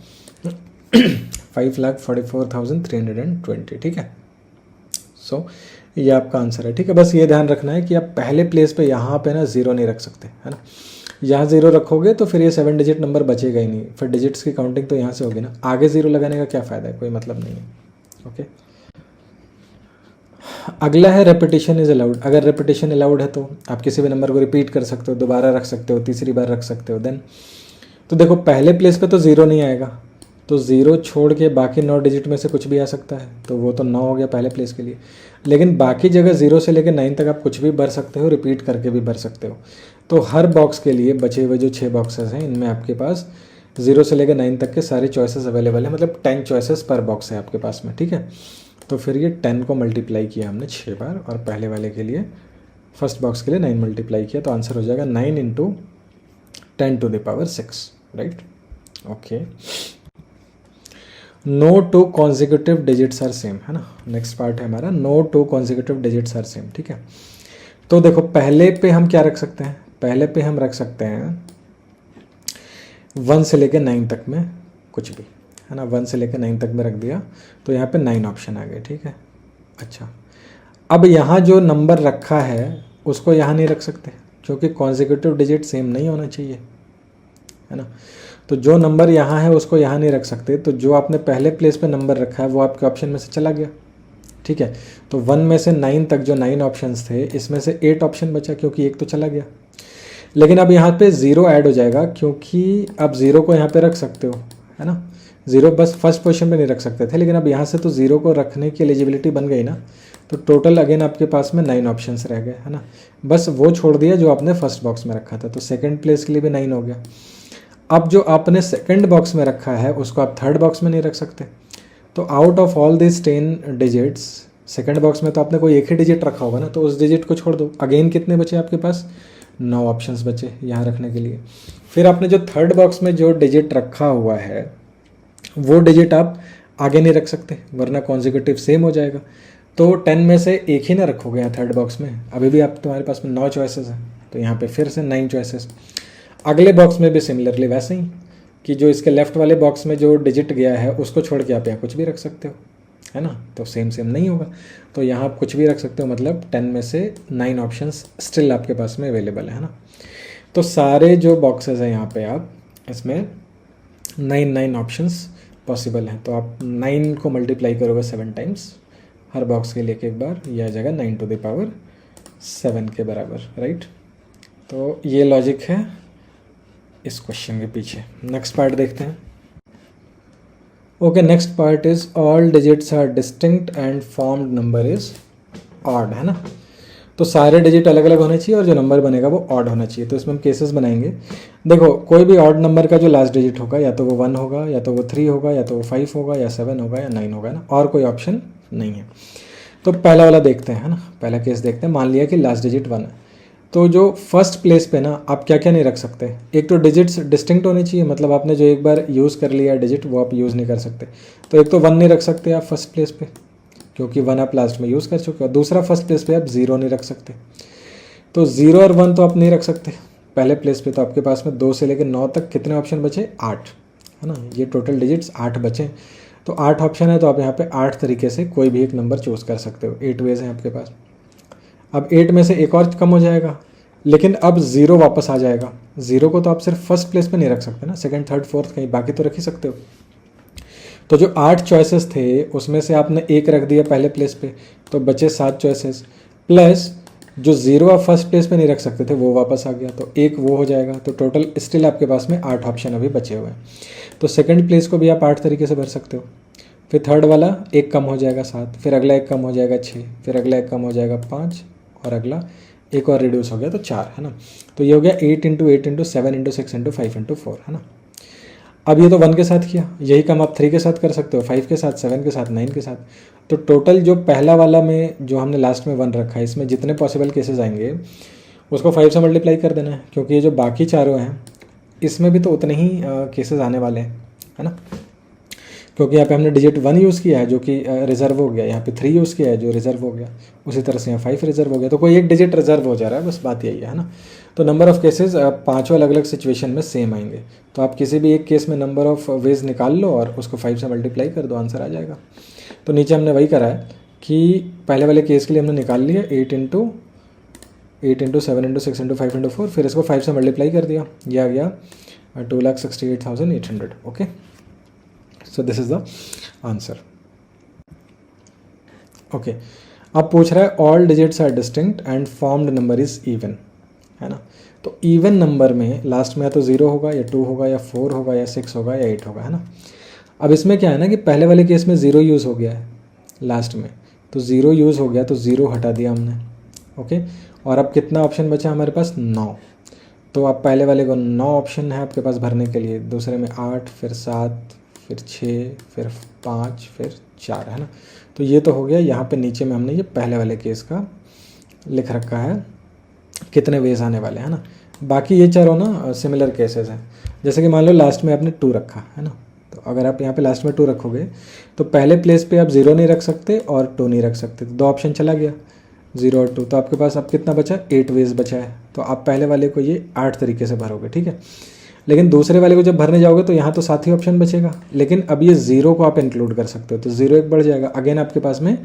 5,44,320, ठीक है। सो ये आपका आंसर है, ठीक है। बस ये ध्यान रखना है कि आप पहले प्लेस पे यहाँ पे ना 0 नहीं रख सकते, है ना। यहाँ 0 रखोगे तो फिर ये 7 डिजिट नंबर बचेगा ही नहीं, फिर डिजिट्स की काउंटिंग तो यहाँ से होगी ना, आगे 0 लगाने का क्या फ़ायदा है, कोई मतलब नहीं है, ओके। अगला है रेपिटेशन इज़ अलाउड। अगर रेपिटेशन अलाउड है तो आप किसी भी नंबर को रिपीट कर सकते हो, दोबारा रख सकते हो, तीसरी बार रख सकते हो। देन तो देखो पहले प्लेस पे तो 0 नहीं आएगा, तो 0 छोड़ के बाकी 9 डिजिट में से कुछ भी आ सकता है, तो वो तो 9 हो गया पहले प्लेस के लिए। लेकिन बाकी जगह 0 से लेकर 9 तक आप कुछ भी भर सकते हो, रिपीट करके भी भर सकते हो। तो हर बॉक्स के लिए बचे हुए जो 6 बॉक्सेस हैं इनमें आपके पास 0 से लेकर 9 तक के सारे चॉइसेस अवेलेबल हैं, मतलब 10 चॉइसेस पर बॉक्स है आपके पास में, ठीक है। तो फिर ये 10 को मल्टीप्लाई किया हमने 6 बार, और पहले वाले के लिए फर्स्ट बॉक्स के लिए 9 मल्टीप्लाई किया, तो आंसर हो जाएगा 9 इंटू 10 to the power 6, right, okay. No two consecutive digits are same, है ना। नेक्स्ट पार्ट है हमारा, no two consecutive digits are same, ठीक है। तो देखो पहले पे हम क्या रख सकते हैं, पहले पे हम रख सकते हैं 1 से लेकर 9 तक में कुछ भी, है ना। 1 से लेकर 9 तक में रख दिया तो यहाँ पे 9 ऑप्शन आ गए, ठीक है। अच्छा, अब यहाँ जो नंबर रखा है उसको यहाँ नहीं रख सकते क्योंकि कॉन्जिक्यूटिव डिजिट सेम नहीं होना चाहिए, है ना। तो जो नंबर यहाँ है उसको यहाँ नहीं रख सकते, तो जो आपने पहले प्लेस पे नंबर रखा है वो आपके ऑप्शन में से चला गया, ठीक है। तो 1 में से 9 तक जो 9 ऑप्शंस थे इसमें से 8 ऑप्शन बचा क्योंकि एक तो चला गया। लेकिन अब यहाँ पे 0 ऐड हो जाएगा क्योंकि अब 0 को यहाँ पे रख सकते हो, है ना। 0 बस फर्स्ट पोजीशन पे नहीं रख सकते थे, लेकिन अब यहाँ से तो 0 को रखने की एलिजिबिलिटी बन गई ना, तो टोटल अगेन आपके पास में 9 ऑप्शंस रह गए, है ना। बस वो छोड़ दिया जो आपने फर्स्ट बॉक्स में रखा था, तो सेकंड प्लेस के लिए भी 9 हो गया। अब जो आपने सेकंड बॉक्स में रखा है उसको आप थर्ड बॉक्स में नहीं रख सकते। तो out of all this 10 digits, second box में तो आपने कोई एक ही डिजिट रखा होगा ना, तो उस डिजिट को छोड़ दो। अगेन कितने बचे आपके पास? 9 ऑप्शंस बचे यहाँ रखने के लिए। फिर आपने जो थर्ड बॉक्स में जो डिजिट रखा हुआ है वो डिजिट आप आगे नहीं रख सकते, वरना कॉन्जिक्यूटिव सेम हो जाएगा। तो 10 में से एक ही ना रखोगे यहाँ थर्ड बॉक्स में, अभी भी आप तुम्हारे पास में 9 चॉइसेस हैं, तो यहाँ पे फिर से 9 चॉइसेस। अगले बॉक्स में भी सिमिलरली वैसे ही कि जो इसके लेफ्ट वाले बॉक्स में जो डिजिट गया है उसको छोड़ के आप यहाँ कुछ भी रख सकते हो, है ना। तो सेम नहीं होगा, तो यहाँ आप कुछ भी रख सकते हो, मतलब 10 में से 9 ऑप्शंस स्टिल आपके पास में अवेलेबल है ना। तो सारे जो बॉक्सेस हैं यहाँ पे आप इसमें 9 ऑप्शंस पॉसिबल हैं। तो आप 9 को मल्टीप्लाई करोगे 7 टाइम्स, हर बॉक्स के लिए एक बार, यह आ जाएगा 9 टू द पावर 7 के बराबर, राइट। तो ये लॉजिक है इस क्वेश्चन के पीछे। नेक्स्ट पार्ट देखते हैं। Okay, next part is all digits are distinct and formed number is odd, है ना। तो सारे डिजिट अलग अलग होने चाहिए और जो नंबर बनेगा वो ऑड होना चाहिए। तो इसमें हम केसेस बनाएंगे। देखो, कोई भी ऑड नंबर का जो लास्ट डिजिट होगा या तो वो 1 होगा, या तो वो 3 होगा, या तो वो 5 होगा, या 7 होगा, या 9 होगा ना, और कोई ऑप्शन नहीं है। तो पहला वाला देखते हैं, है ना। पहला केस देखते हैं। मान लिया कि लास्ट डिजिट 1 है, तो जो फर्स्ट प्लेस पे ना आप क्या क्या नहीं रख सकते। एक तो डिजिट्स डिस्टिंक्ट होने चाहिए, मतलब आपने जो एक बार यूज़ कर लिया डिजिट वो आप यूज़ नहीं कर सकते। तो एक तो 1 नहीं रख सकते आप फर्स्ट प्लेस पे, क्योंकि 1 आप लास्ट में यूज़ कर चुके हो। दूसरा, फर्स्ट प्लेस पे आप 0 नहीं रख सकते। तो 0 और 1 तो आप नहीं रख सकते पहले प्लेस पे। तो आपके पास में 2 से लेकर 9 तक कितने ऑप्शन बचे? 8, है ना। ये टोटल डिजिट्स 8 बचे। तो 8 ऑप्शन है, तो आप यहाँ पे 8 तरीके से कोई भी एक नंबर चूज़ कर सकते हो। 8 वेज हैं आपके पास। अब 8 में से एक और कम हो जाएगा, लेकिन अब 0 वापस आ जाएगा। 0 को तो आप सिर्फ फर्स्ट प्लेस पे नहीं रख सकते ना, सेकंड, थर्ड, फोर्थ कहीं बाकी तो रख ही सकते हो। तो जो 8 चॉइसेस थे उसमें से आपने एक रख दिया पहले प्लेस पे, तो बचे 7 चॉइसेस, प्लस जो 0 आप फर्स्ट प्लेस पे नहीं रख सकते थे वो वापस आ गया, तो एक वो हो जाएगा। तो टोटल स्टिल आपके पास में 8 ऑप्शन अभी बचे हुए हैं। तो सेकंड प्लेस को भी आप 8 तरीके से भर सकते हो। फिर थर्ड वाला एक कम हो जाएगा 7, फिर अगला एक कम हो जाएगा 6, फिर अगला एक कम हो जाएगा 5, और अगला एक और रिड्यूस हो गया तो 4, है ना। तो ये हो गया 8 × 8 × 7 × 6 × 5 × 4, है ना। अब ये तो 1 के साथ किया, यही काम आप 3 के साथ कर सकते हो, 5 के साथ, 7 के साथ, 9 के साथ। तो टोटल जो पहला वाला में जो हमने लास्ट में 1 रखा है, इसमें जितने पॉसिबल केसेस आएंगे उसको 5 से मल्टीप्लाई कर देना है, क्योंकि ये जो बाकी चारों हैं इसमें भी तो उतने ही केसेस आने वाले हैं, है ना। क्योंकि यहाँ पे हमने डिजिट 1 यूज़ किया है जो कि रिजर्व हो गया, यहाँ पे 3 यूज़ किया है जो रिजर्व हो गया, उसी तरह से यहाँ 5 रिजर्व हो गया, तो कोई एक डिजिट रिजर्व हो जा रहा है, बस बात यही है ना। तो नंबर ऑफ़ केसेस पाँचों अलग अलग सिचुएशन में सेम आएंगे। तो आप किसी भी एक केस में नंबर ऑफ़ वेज निकाल लो और उसको 5 से मल्टीप्लाई कर दो, आंसर आ जाएगा। तो नीचे हमने वही करा है कि पहले वाले केस के लिए हमने निकाल लिया 8 × 7 × 6 × 5 × 4, फिर इसको 5 से मल्टीप्लाई कर दिया, यह आ गया 2,68,800। Okay, so this is the answer. Okay, अब पूछ रहा है all digits are distinct and formed number is even, है ना। तो इवन नंबर में लास्ट में या तो 0 होगा, या 2 होगा, या 4 होगा, या 6 होगा, या 8 होगा, है ना। अब इसमें क्या है ना कि पहले वाले केस में 0 यूज़ हो गया है लास्ट में, तो 0 यूज़ हो गया तो 0 हटा दिया हमने। ओके, और अब कितना ऑप्शन बचा हमारे पास? 9। तो अब पहले वाले को 9 ऑप्शन है आपके पास भरने के लिए, दूसरे में 8, फिर 7, फिर 6, फिर 5, फिर 4, है ना। तो ये तो हो गया। यहाँ पे नीचे में हमने ये पहले वाले केस का लिख रखा है कितने वेज आने वाले हैं ना। बाकी ये चारों ना सिमिलर केसेस हैं। जैसे कि मान लो लास्ट में आपने 2 रखा है ना, तो अगर आप यहाँ पे लास्ट में 2 रखोगे तो पहले प्लेस पे आप 0 नहीं रख सकते और 2 नहीं रख सकते, तो 2 ऑप्शन चला गया, 0 और 2। तो आपके पास अब कितना बचा? 8 वेज बचा है। तो आप पहले वाले को ये 8 तरीके से भरोगे, ठीक है। लेकिन दूसरे वाले को जब भरने जाओगे तो यहाँ तो 7 ही ऑप्शन बचेगा, लेकिन अब ये 0 को आप इंक्लूड कर सकते हो, तो 0 एक बढ़ जाएगा। अगेन आपके पास में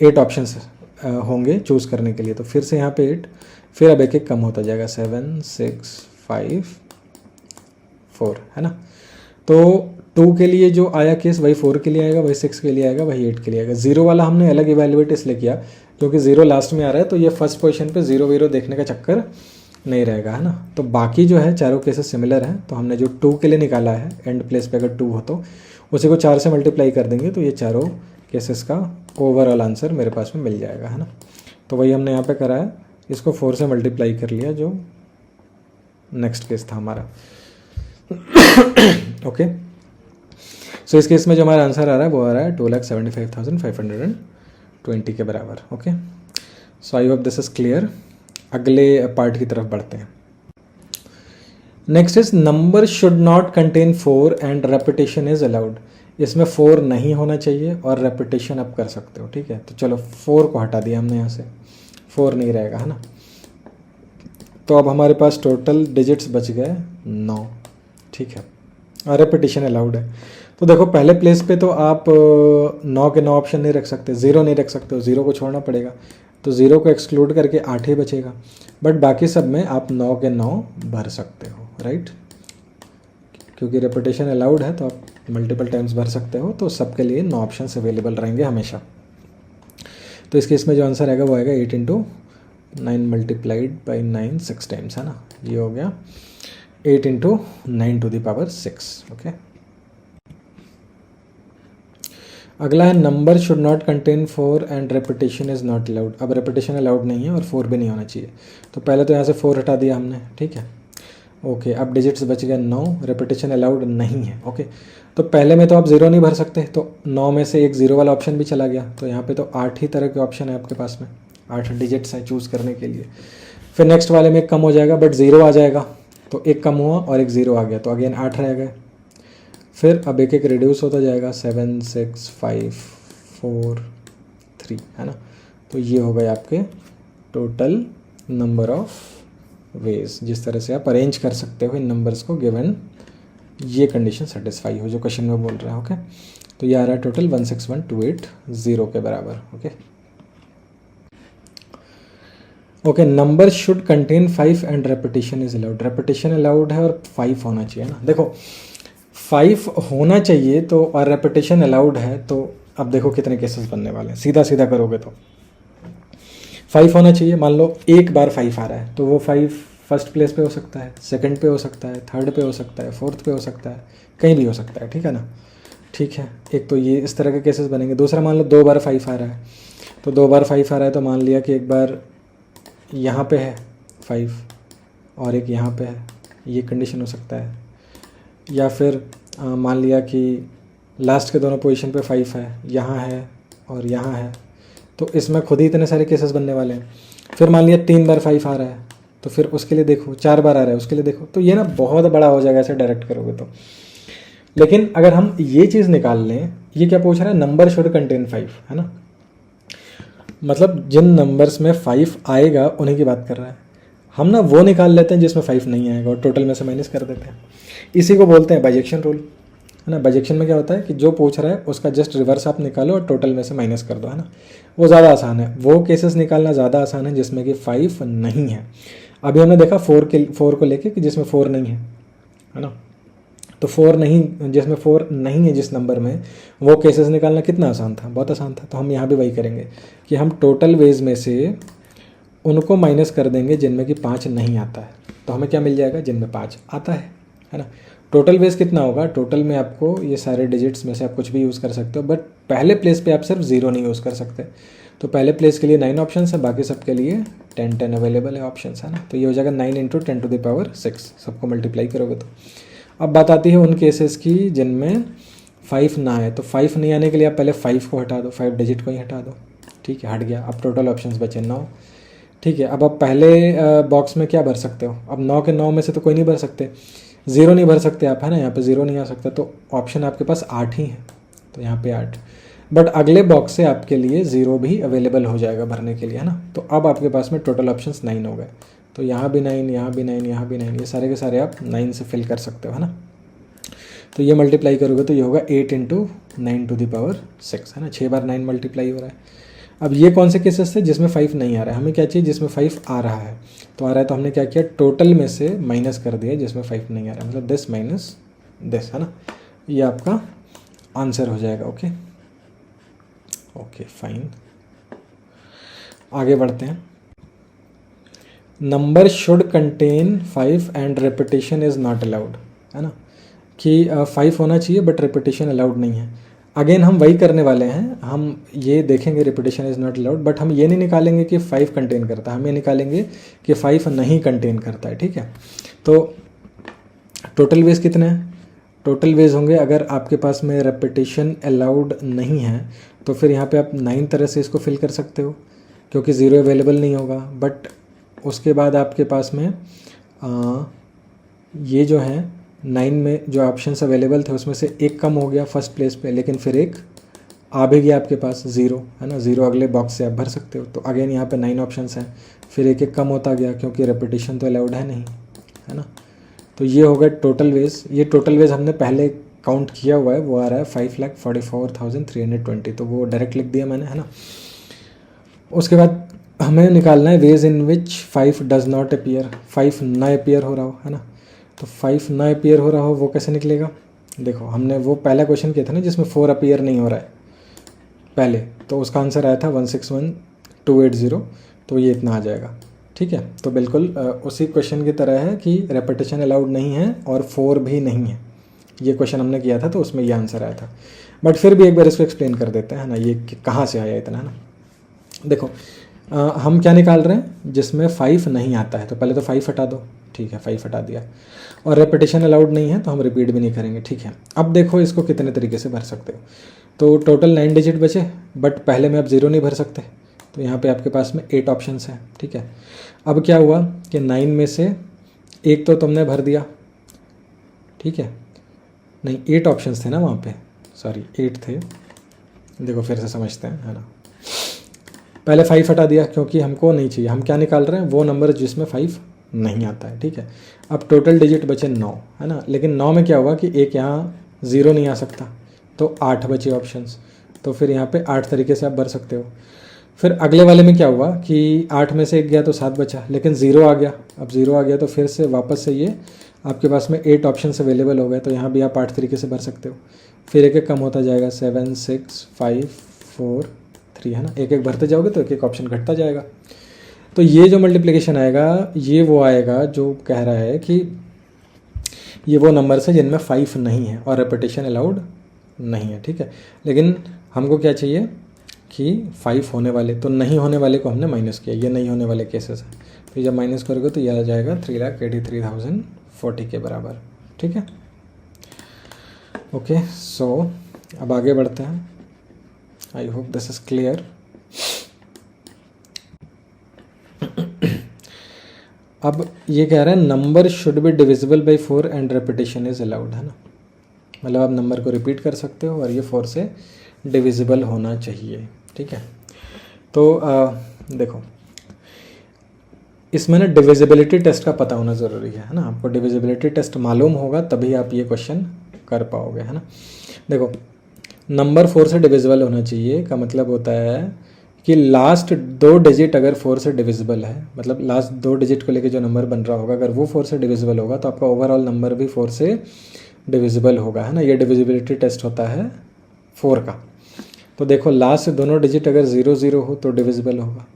8 ऑप्शन होंगे चूज़ करने के लिए, तो फिर से यहाँ पे 8, फिर अब एक एक कम होता जाएगा, 7, 6, 5, 4, है ना। तो 2 के लिए जो आया केस वही 4 के लिए आएगा, वही 6 के लिए आएगा, वही 8 के लिए आएगा। 0 वाला हमने अलग इवेल्युएट इसलिए किया क्योंकि 0 लास्ट में आ रहा है, तो ये फर्स्ट पोजीशन पे 0 0 देखने का चक्कर नहीं रहेगा, है ना। तो बाकी जो है चारों केसेस सिमिलर हैं, तो हमने जो 2 के लिए निकाला है एंड प्लेस पे अगर 2 हो तो उसी को 4 से मल्टीप्लाई कर देंगे, तो ये चारों केसेस का ओवरऑल आंसर मेरे पास में मिल जाएगा, है ना। तो वही हमने यहाँ पे करा है, इसको 4 से मल्टीप्लाई कर लिया जो नेक्स्ट केस था हमारा। ओके, सो इस केस में जो हमारा आंसर आ रहा है वो आ रहा है 2,75,520 के बराबर. Okay, so I hope this is clear. अगले पार्ट की तरफ बढ़ते हैं. Next is number should not contain 4 and repetition is allowed. इसमें 4 नहीं होना चाहिए और रेपिटेशन आप कर सकते हो. ठीक है, तो चलो 4 को हटा दिया हमने यहाँ से, 4 नहीं रहेगा, है ना. तो अब हमारे पास टोटल डिजिट्स बच गए 9. ठीक है, और रेपिटेशन अलाउड है. तो देखो पहले प्लेस पे तो आप 9 के 9 ऑप्शन नहीं रख सकते, 0 नहीं रख सकते हो, 0 को छोड़ना पड़ेगा. तो 0 को एक्सक्लूड करके 8 ही बचेगा. बट बाकी सब में आप 9 के 9 भर सकते हो, राइट. क्योंकि रेपिटेशन अलाउड है तो आप मल्टीपल टाइम्स भर सकते हो. तो सबके लिए 9 ऑप्शंस अवेलेबल रहेंगे हमेशा. तो इस केस में जो आंसर आएगा वो आएगा 8 × 9 मल्टीप्लाइड बाई 9 6 टाइम्स, है ना. ये हो गया 8 × 9⁶. ओके, अगला है number should not contain 4 and repetition is not allowed. अब रेपिटेशन अलाउड नहीं है और 4 भी नहीं होना चाहिए. तो पहले तो यहाँ से 4 हटा दिया हमने. ठीक है, ओके, अब डिजिट्स बच गया 9. रेपिटेशन अलाउड नहीं है. ओके, तो पहले में तो आप 0 नहीं भर सकते, तो 9 में से एक 0 वाला ऑप्शन भी चला गया. तो यहाँ पे तो 8 ही तरह के ऑप्शन है आपके पास में, 8 डिजिट्स हैं चूज़ करने के लिए. फिर नेक्स्ट वाले में एक कम हो जाएगा बट 0 आ जाएगा. तो एक कम हुआ और एक 0 आ गया, तो अगेन 8 रह गए. फिर अब एक एक रिड्यूस होता जाएगा, 7 6 5 4 3, है ना. तो ये हो गए आपके टोटल नंबर ऑफ वेज जिस तरह से आप अरेंज कर सकते हो इन नंबर्स को गिवन ये कंडीशन सेटिस्फाई हो जो क्वेश्चन में बोल रहा है. ओके, तो ये आ रहा है टोटल 161280 के बराबर. Okay, number should contain 5 and repetition is allowed. Repetition allowed है और 5 होना चाहिए ना. देखो 5 होना चाहिए तो और रेपिटेशन अलाउड है, तो अब देखो कितने केसेस बनने वाले हैं. सीधा सीधा करोगे तो 5 होना चाहिए. मान लो एक बार 5 आ रहा है तो वो 5 फर्स्ट प्लेस पे हो सकता है, सेकंड पे हो सकता है, थर्ड पे हो सकता है, फोर्थ पे हो सकता है, कहीं भी हो सकता है. ठीक है ना. ठीक है, एक तो ये इस तरह के केसेस बनेंगे. दूसरा मान लो 2 बार 5 आ रहा है, तो 2 बार 5 आ रहा है तो मान लिया कि एक बार यहाँ पे है 5 और एक यहाँ पे है, ये कंडीशन हो सकता है. या फिर मान लिया कि लास्ट के दोनों पोजीशन पे 5 है, यहाँ है और यहाँ है, तो इसमें खुद ही इतने सारे केसेस बनने वाले हैं. फिर मान लिया 3 बार 5 आ रहा है तो फिर उसके लिए देखो, 4 बार आ रहा है उसके लिए देखो. तो ये ना बहुत बड़ा हो जाएगा ऐसे डायरेक्ट करोगे तो. लेकिन अगर हम ये चीज़ निकाल लें, ये क्या पूछ रहा है, नंबर शुड कंटेन 5, है ना. मतलब जिन नंबर्स में 5 आएगा उन्हीं की बात कर रहा है. हम ना वो निकाल लेते हैं जिसमें 5 नहीं आएगा और टोटल में से माइनस कर देते हैं. इसी को बोलते हैं बाइजेक्शन रूल, है ना. बाइजेक्शन में क्या होता है कि जो पूछ रहा है उसका जस्ट रिवर्स आप निकालो और टोटल में से माइनस कर दो, है ना. वो ज़्यादा आसान है, वो केसेस निकालना ज़्यादा आसान है जिसमें कि 5 नहीं है. अभी हमने देखा 4 को लेके कि जिसमें 4 नहीं है ना. तो 4 नहीं, जिसमें 4 नहीं है जिस नंबर में, वो केसेस निकालना कितना आसान था, बहुत आसान था. तो हम यहाँ भी वही करेंगे कि हम टोटल वेज में से उनको माइनस कर देंगे जिनमें कि 5 नहीं आता है. तो हमें क्या मिल जाएगा, जिनमें 5 आता है ना. टोटल वेज कितना होगा, टोटल में आपको ये सारे डिजिट्स में से आप कुछ भी यूज़ कर सकते हो, बट पहले प्लेस पे आप सिर्फ 0 नहीं यूज़ कर सकते. तो पहले प्लेस के लिए 9 ऑप्शन है, बाकी सबके लिए 10 अवेलेबल है ऑप्शन, है ना. तो ये हो जाएगा 9 × 10⁶, सबको मल्टीप्लाई करोगे तो. अब बात आती है उन केसेस की जिनमें 5 ना आए. तो 5 नहीं आने के लिए आप पहले 5 को हटा दो, 5 डिजिट को ही हटा दो. ठीक है, हट गया. अब टोटल ऑप्शंस बचे 9. ठीक है, अब आप पहले बॉक्स में क्या भर सकते हो, अब 9 के 9 में से तो कोई नहीं भर सकते, 0 नहीं भर सकते आप, है ना. यहाँ पे 0 नहीं आ सकता, तो ऑप्शन आपके पास 8 ही है. तो यहाँ पे 8. बट अगले बॉक्स से आपके लिए 0 भी अवेलेबल हो जाएगा भरने के लिए, है ना. तो अब आपके पास में टोटल ऑप्शंस 9 हो गए. तो यहाँ भी 9, यहाँ भी 9, यहाँ भी 9, ये सारे के सारे आप 9 से फिल कर सकते हो, है ना. तो ये मल्टीप्लाई करोगे तो ये होगा 8 × 9⁶, है ना. 6 बार 9 मल्टीप्लाई हो रहा है. अब ये कौन से केसेस थे जिसमें 5 नहीं आ रहा है, हमें क्या चाहिए जिसमें 5 आ रहा है. तो आ रहा है तो हमने क्या किया, टोटल में से माइनस कर दिया जिसमें 5 नहीं आ रहा है, मतलब दिस माइनस दिस, है ना. ये आपका आंसर हो जाएगा. ओके फाइन, आगे बढ़ते हैं. Number should contain 5 and repetition is not allowed, है ना. कि 5 होना चाहिए बट रेपिटेशन अलाउड नहीं है. अगेन हम वही करने वाले हैं, हम ये देखेंगे repetition is not allowed, but हम ये नहीं निकालेंगे कि 5 कंटेन करता है, हम ये निकालेंगे कि 5 नहीं कंटेन करता है. ठीक है, तो टोटल वेज कितने हैं, टोटल वेज होंगे। अगर आपके पास में रेपिटेशन अलाउड नहीं है तो फिर यहाँ पे आप 9 तरह से इसको फिल कर सकते हो, क्योंकि ज़ीरो अवेलेबल नहीं होगा। बट उसके बाद आपके पास में ये जो है 9 में जो ऑप्शंस अवेलेबल थे उसमें से एक कम हो गया फर्स्ट प्लेस पे, लेकिन फिर एक आ भी गया आपके पास 0, है ना। 0 अगले बॉक्स से आप भर सकते हो। तो अगेन यहाँ पे 9 ऑप्शंस हैं, फिर एक एक कम होता गया क्योंकि रेपिटेशन तो अलाउड है नहीं, है ना। तो ये हो गया टोटल वेज। ये टोटल वेज हमने पहले काउंट किया हुआ है, वो आ रहा है 5,44,320, तो वो डायरेक्ट लिख दिया मैंने, है ना। उसके बाद हमें निकालना है ways in which 5 does not appear, 5 ना अपीयर हो रहा हो, है ना। तो 5 ना अपीयर हो रहा हो वो कैसे निकलेगा। देखो हमने वो पहला क्वेश्चन किया था ना जिसमें 4 अपीयर नहीं हो रहा है पहले, तो उसका आंसर आया था 161,280, तो ये इतना आ जाएगा, ठीक है। तो बिल्कुल उसी क्वेश्चन की तरह है कि रेपिटेशन अलाउड नहीं है और 4 भी नहीं है। ये क्वेश्चन हमने किया था तो उसमें ये आंसर आया था। बट फिर भी एक बार इसको एक्सप्लेन कर देते हैं, है ना, ये कहाँ से आया इतना, है ना। देखो हम क्या निकाल रहे हैं जिसमें 5 नहीं आता है, तो पहले तो 5 हटा दो, ठीक है, 5 हटा दिया। और रेपिटेशन अलाउड नहीं है तो हम रिपीट भी नहीं करेंगे, ठीक है। अब देखो इसको कितने तरीके से भर सकते हो। तो टोटल 9 डिजिट बचे, बट पहले में आप 0 नहीं भर सकते, तो यहाँ पे आपके पास में 8 ऑप्शंस हैं, ठीक है। अब क्या हुआ कि 9 में से एक तो तुमने भर दिया, ठीक है, नहीं 8 ऑप्शंस थे ना वहाँ पे, सॉरी 8 थे। देखो फिर से समझते हैं, है ना। पहले 5 हटा दिया क्योंकि हमको नहीं चाहिए, हम क्या निकाल रहे हैं वो नंबर जिसमें 5 नहीं आता है, ठीक है। अब टोटल डिजिट बचे 9, है ना। लेकिन 9 में क्या हुआ कि एक यहाँ 0 नहीं आ सकता, तो 8 बचे ऑप्शंस, तो फिर यहाँ पे 8 तरीके से आप भर सकते हो। फिर अगले वाले में क्या हुआ कि 8 में से एक गया तो 7 बचा, लेकिन 0 आ गया। अब 0 आ गया तो फिर से वापस से ये आपके पास में 8 ऑप्शन अवेलेबल हो गए, तो यहाँ भी आप 8 तरीके से भर सकते हो। फिर एक एक कम होता जाएगा, 7, 6, 5, 4, 3, है ना। एक एक भरते जाओगे तो एक एक ऑप्शन घटता जाएगा। तो ये जो मल्टीप्लिकेशन आएगा ये वो आएगा जो कह रहा है कि ये वो नंबर्स है जिनमें 5 नहीं है और रेपिटेशन अलाउड नहीं है, ठीक है। लेकिन हमको क्या चाहिए कि 5 होने वाले, तो नहीं होने वाले को हमने माइनस किया, ये नहीं होने वाले केसेस हैं। फिर जब माइनस करोगे तो यह आ जाएगा 3,83,040 के बराबर, ठीक है। ओके, सो अब आगे बढ़ते हैं। I hope this is clear. अब ये कह रहा है number should be divisible by 4 and repetition is allowed, है ना। मतलब आप नंबर को रिपीट कर सकते हो और ये 4 से डिविजिबल होना चाहिए, ठीक है। तो देखो इसमें ना डिविजिबिलिटी टेस्ट का पता होना ज़रूरी है ना। आपको डिविजिबिलिटी टेस्ट मालूम होगा तभी आप ये क्वेश्चन कर पाओगे, है ना। देखो नंबर 4 से डिविजिबल होना चाहिए का मतलब होता है कि लास्ट 2 डिजिट अगर 4 से डिविजिबल है, मतलब लास्ट 2 डिजिट को लेके जो नंबर बन रहा होगा अगर वो 4 से डिविजिबल होगा तो आपका ओवरऑल नंबर भी 4 से डिविजिबल होगा, है ना। ये डिविजिबिलिटी टेस्ट होता है 4 का। तो देखो लास्ट दोनों डिजिट अगर 0, 0 हो तो डिविजिबल होगा,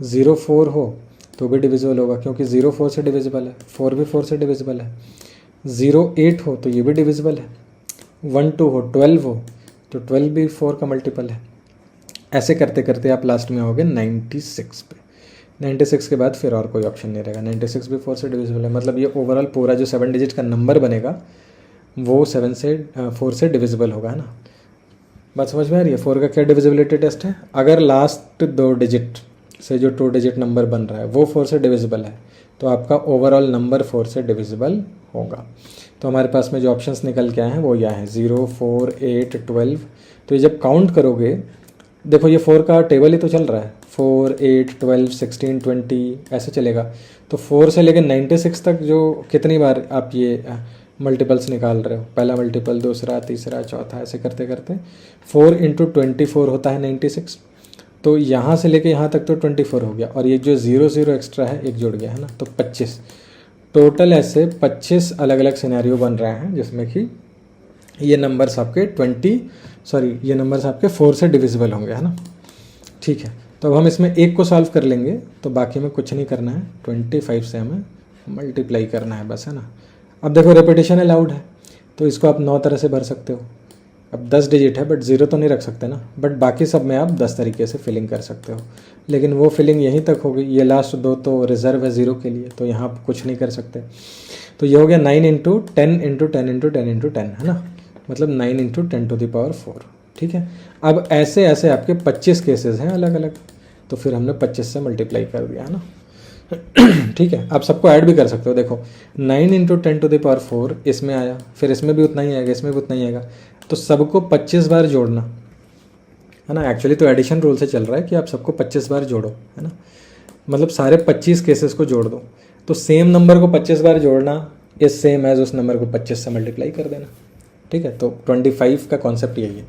0, 4 हो तो भी डिविजिबल होगा क्योंकि 0 4 से डिविजिबल है, 4 भी 4 से डिविजिबल है, 0 8 हो तो ये भी डिविजिबल है, 1 2 हो, 12 हो तो 12 भी 4 का मल्टीपल है। ऐसे करते करते आप लास्ट में आओगे 96 पे। 96 के बाद फिर और कोई ऑप्शन नहीं रहेगा, 96 भी 4 से डिविजिबल है। मतलब ये ओवरऑल पूरा जो 7 डिजिट का नंबर बनेगा वो 4 से डिविजिबल होगा, है ना। बात समझ में आ रही है। 4 का क्या डिविजिबिलिटी टेस्ट है, अगर लास्ट 2 डिजिट से जो 2 डिजिट नंबर बन रहा है वो 4 से डिविजिबल है तो आपका ओवरऑल नंबर 4 से डिविजिबल होगा। तो हमारे पास में जो ऑप्शंस निकल के आए हैं वो यह है 0, 4, 8, 12। तो ये जब काउंट करोगे, देखो ये 4 का टेबल ही तो चल रहा है, 4, 8, 12, 16, 20 ऐसे चलेगा। तो 4 से लेकर 96 तक जो कितनी बार आप ये मल्टीपल्स निकाल रहे हो, पहला मल्टीपल, दूसरा, तीसरा, चौथा, ऐसे करते करते 4 × 24 होता है 96। तो यहाँ से लेके यहाँ तक तो 24 हो गया और ये जो 0 0 एक्स्ट्रा है एक जुड़ गया, है ना, तो 25। टोटल ऐसे 25 अलग अलग सिनेरियो बन रहे हैं जिसमें कि ये नंबर्स आपके ये नंबर्स आपके 4 से डिविजिबल होंगे, है ना। ठीक है, तो अब हम इसमें एक को सॉल्व कर लेंगे तो बाकी में कुछ नहीं करना है, 25 से हमें मल्टीप्लाई करना है बस, है ना। अब देखो रेपिटेशन अलाउड है तो इसको आप 9 तरह से भर सकते हो। अब 10 डिजिट है बट 0 तो नहीं रख सकते ना, बट बाकी सब में आप 10 तरीके से फिलिंग कर सकते हो। लेकिन वो फिलिंग यहीं तक होगी, ये लास्ट 2 तो रिजर्व है 0 के लिए, तो यहाँ आप कुछ नहीं कर सकते। तो ये हो गया 9 इंटू 10 इंटू 10 इंटू 10 इंटू 10 है ना, मतलब 9 इंटू 10⁴, ठीक है। अब ऐसे ऐसे आपके 25 केसेस हैं अलग अलग, तो फिर हमने 25 से मल्टीप्लाई कर दिया है ना। ठीक है, आप सबको ऐड भी कर सकते हो। देखो 9 इंटू 10⁴ इसमें आया, फिर इसमें भी उतना ही आएगा, इसमें भी उतना ही आएगा, तो सबको 25 बार जोड़ना है ना। एक्चुअली तो एडिशन रूल से चल रहा है कि आप सबको 25 बार जोड़ो, है ना, मतलब सारे 25 केसेस को जोड़ दो। तो सेम नंबर को 25 बार जोड़ना इज सेम एज उस नंबर को 25 से मल्टीप्लाई कर देना, ठीक है। तो 25 का कॉन्सेप्ट यही है,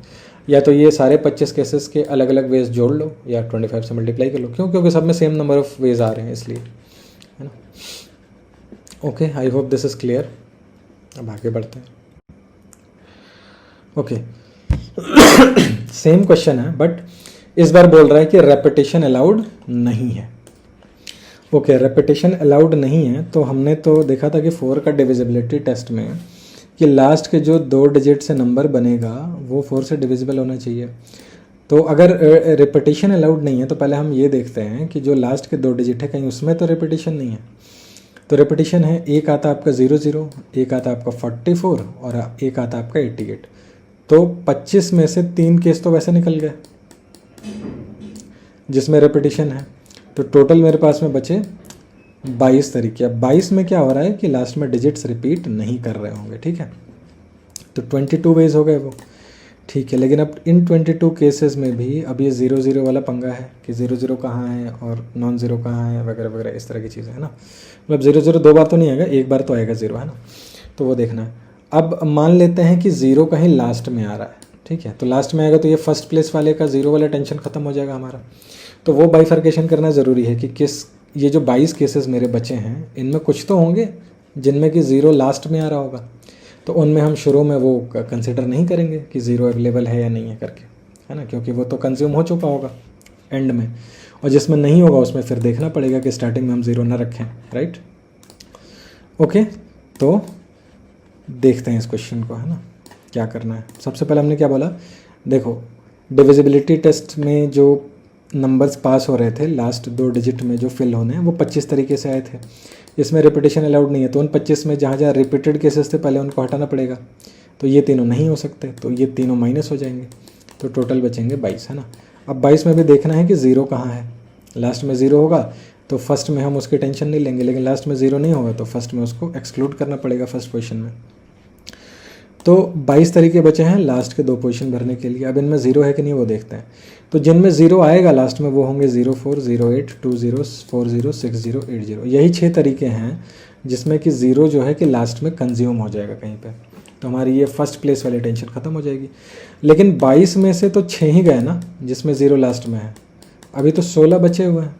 या तो ये सारे 25 केसेस के अलग अलग वेज जोड़ लो या 25 से मल्टीप्लाई कर लो, क्यों, क्योंकि सब में सेम नंबर ऑफ वेज आ रहे हैं इसलिए, है ना। Okay, I hope this is clear. अब आगे बढ़ते हैं। ओके, सेम क्वेश्चन है बट इस बार बोल रहा है कि रेपिटेशन अलाउड नहीं है। ओके, रेपिटेशन अलाउड नहीं है, तो हमने तो देखा था कि 4 का डिविजिबिलिटी टेस्ट में कि लास्ट के जो 2 डिजिट से नंबर बनेगा वो 4 से डिविजिबल होना चाहिए। तो अगर रिपीटिशन अलाउड नहीं है तो पहले हम ये देखते हैं कि जो लास्ट के 2 डिजिट है कहीं उसमें तो रिपीटिशन नहीं है। तो रिपीटिशन है, एक आता आपका 00, एक आता आपका 44 और एक आता आपका 88। तो 25 में से 3 केस तो वैसे निकल गए जिसमें रिपीटिशन है, तो टोटल मेरे पास में बचे 22 तरीके। अब 22 में क्या हो रहा है कि लास्ट में डिजिट्स रिपीट नहीं कर रहे होंगे, ठीक है। तो 22 वेज हो गए वो, ठीक है। लेकिन अब इन 22 केसेस में भी अब ये 00 वाला पंगा है कि 00 कहाँ है और नॉन ज़ीरो कहाँ है वगैरह वगैरह, इस तरह की चीज़ें है ना। मतलब 00 2 बार तो नहीं आएगा, एक बार तो आएगा 0, है ना, तो वो देखना है। अब मान लेते हैं कि 0 कहीं लास्ट में आ रहा है, ठीक है। तो लास्ट में आएगा तो ये फर्स्ट प्लेस वाले का 0 वाला टेंशन खत्म हो जाएगा हमारा। तो वो बाइफर्केशन करना ज़रूरी है कि किस, ये जो 22 केसेस मेरे बचे हैं इनमें कुछ तो होंगे जिनमें कि 0 लास्ट में आ रहा होगा, तो उनमें हम शुरू में वो कंसिडर नहीं करेंगे कि 0 अवेलेबल है या नहीं है करके, है ना, क्योंकि वो तो कंज्यूम हो चुका होगा एंड में। और जिसमें नहीं होगा उसमें फिर देखना पड़ेगा कि स्टार्टिंग में हम 0 ना रखें, राइट। ओके, तो देखते हैं इस क्वेश्चन को, है ना, क्या करना है। सबसे पहले हमने क्या बोला, देखो डिविजिबिलिटी टेस्ट में जो नंबर्स पास हो रहे थे लास्ट 2 डिजिट में जो फिल होने हैं वो 25 तरीके से आए थे। इसमें रिपीटेशन अलाउड नहीं है, तो उन 25 में जहाँ जहाँ रिपीटेड केसेस थे पहले उनको हटाना पड़ेगा, तो ये तीनों नहीं हो सकते, तो ये तीनों माइनस हो जाएंगे, तो टोटल बचेंगे 22, है ना। अब 22 में भी देखना है कि 0 कहाँ है। लास्ट में 0 होगा तो फर्स्ट में हम उसकी टेंशन नहीं लेंगे, लेकिन लास्ट में 0 नहीं होगा तो फर्स्ट में उसको एक्सक्लूड करना पड़ेगा फर्स्ट पोजीशन में। तो 22 तरीके बचे हैं लास्ट के 2 पोजीशन भरने के लिए। अब इनमें 0 है कि नहीं वो देखते हैं। तो जिनमें 0 आएगा लास्ट में वो होंगे 04, 08, 20, 40, 60, 80। यही 6 तरीके हैं जिसमें कि 0 जो है कि लास्ट में कंज्यूम हो जाएगा कहीं पे, तो हमारी ये फर्स्ट प्लेस वाली टेंशन ख़त्म हो जाएगी। लेकिन 22 में से तो 6 ही गए ना जिसमें 0 लास्ट में है, अभी तो 16 बचे हुए हैं।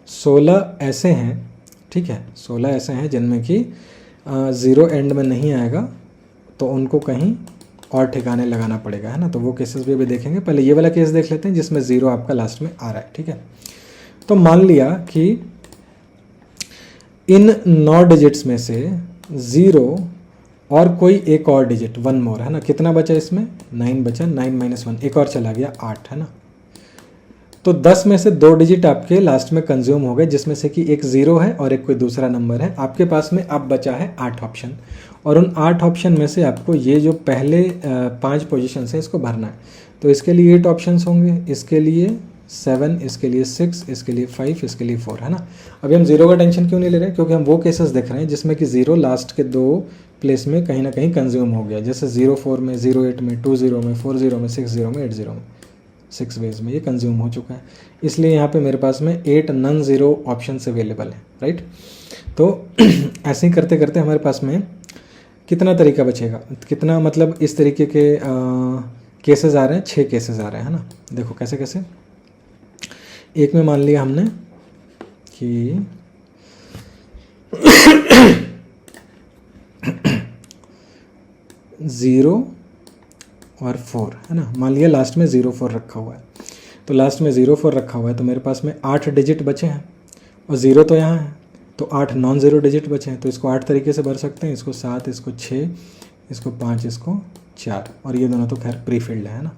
16 ऐसे हैं, ठीक है, 16 ऐसे हैं जिनमें कि 0 एंड में नहीं आएगा, तो उनको कहीं और ठिकाने लगाना पड़ेगा, है ना। तो वो केसेस भी अभी देखेंगे। पहले ये वाला केस देख लेते हैं जिसमें 0 आपका लास्ट में आ रहा है, ठीक है। तो मान लिया कि इन 9 डिजिट्स में से 0 और कोई एक और डिजिट 1 मोर, है ना। कितना बचा इसमें, 9 बचा, 9 - 1 एक और चला गया 8, है ना। तो 10 में से 2 डिजिट आपके लास्ट में कंज्यूम हो गए, जिसमें से कि एक 0 है और एक कोई दूसरा नंबर है। आपके पास में अब बचा है 8 ऑप्शन, और उन 8 ऑप्शन में से आपको ये जो पहले 5 पोजीशन है इसको भरना है। तो इसके लिए 8 ऑप्शंस होंगे, इसके लिए 7, इसके लिए 6, इसके लिए 5, इसके लिए 4, है ना। अभी हम 0 का टेंशन क्यों नहीं ले रहे हैं, क्योंकि हम वो केसेस देख रहे हैं जिसमें कि 0 लास्ट के 2 प्लेस में कहीं ना कहीं कंज्यूम हो गया, जैसे 04 में, 08 में, 20 में, 40 में, 60 में, 80 में, 6 वेज में ये कंज्यूम हो चुका है। इसलिए यहाँ पे मेरे पास में 8 नॉन ज़ीरो ऑप्शन अवेलेबल है, राइट। तो ऐसे ही करते करते हमारे पास में कितना तरीका बचेगा, कितना मतलब इस तरीके के केसेस आ रहे हैं, 6 केसेस आ रहे हैं, है ना। देखो कैसे कैसे, एक में मान लिया हमने कि ज़ीरो और 4, है ना। मान लिया लास्ट में 04 रखा हुआ है, तो लास्ट में 04 रखा हुआ है, तो मेरे पास में 8 डिजिट बचे हैं और 0 तो यहाँ है, तो 8 नॉन ज़ीरो डिजिट बचे हैं। तो इसको 8 तरीके से भर सकते हैं, इसको 7, इसको 6, इसको 5, इसको 4, और ये दोनों तो खैर प्री फिल्ड है ना।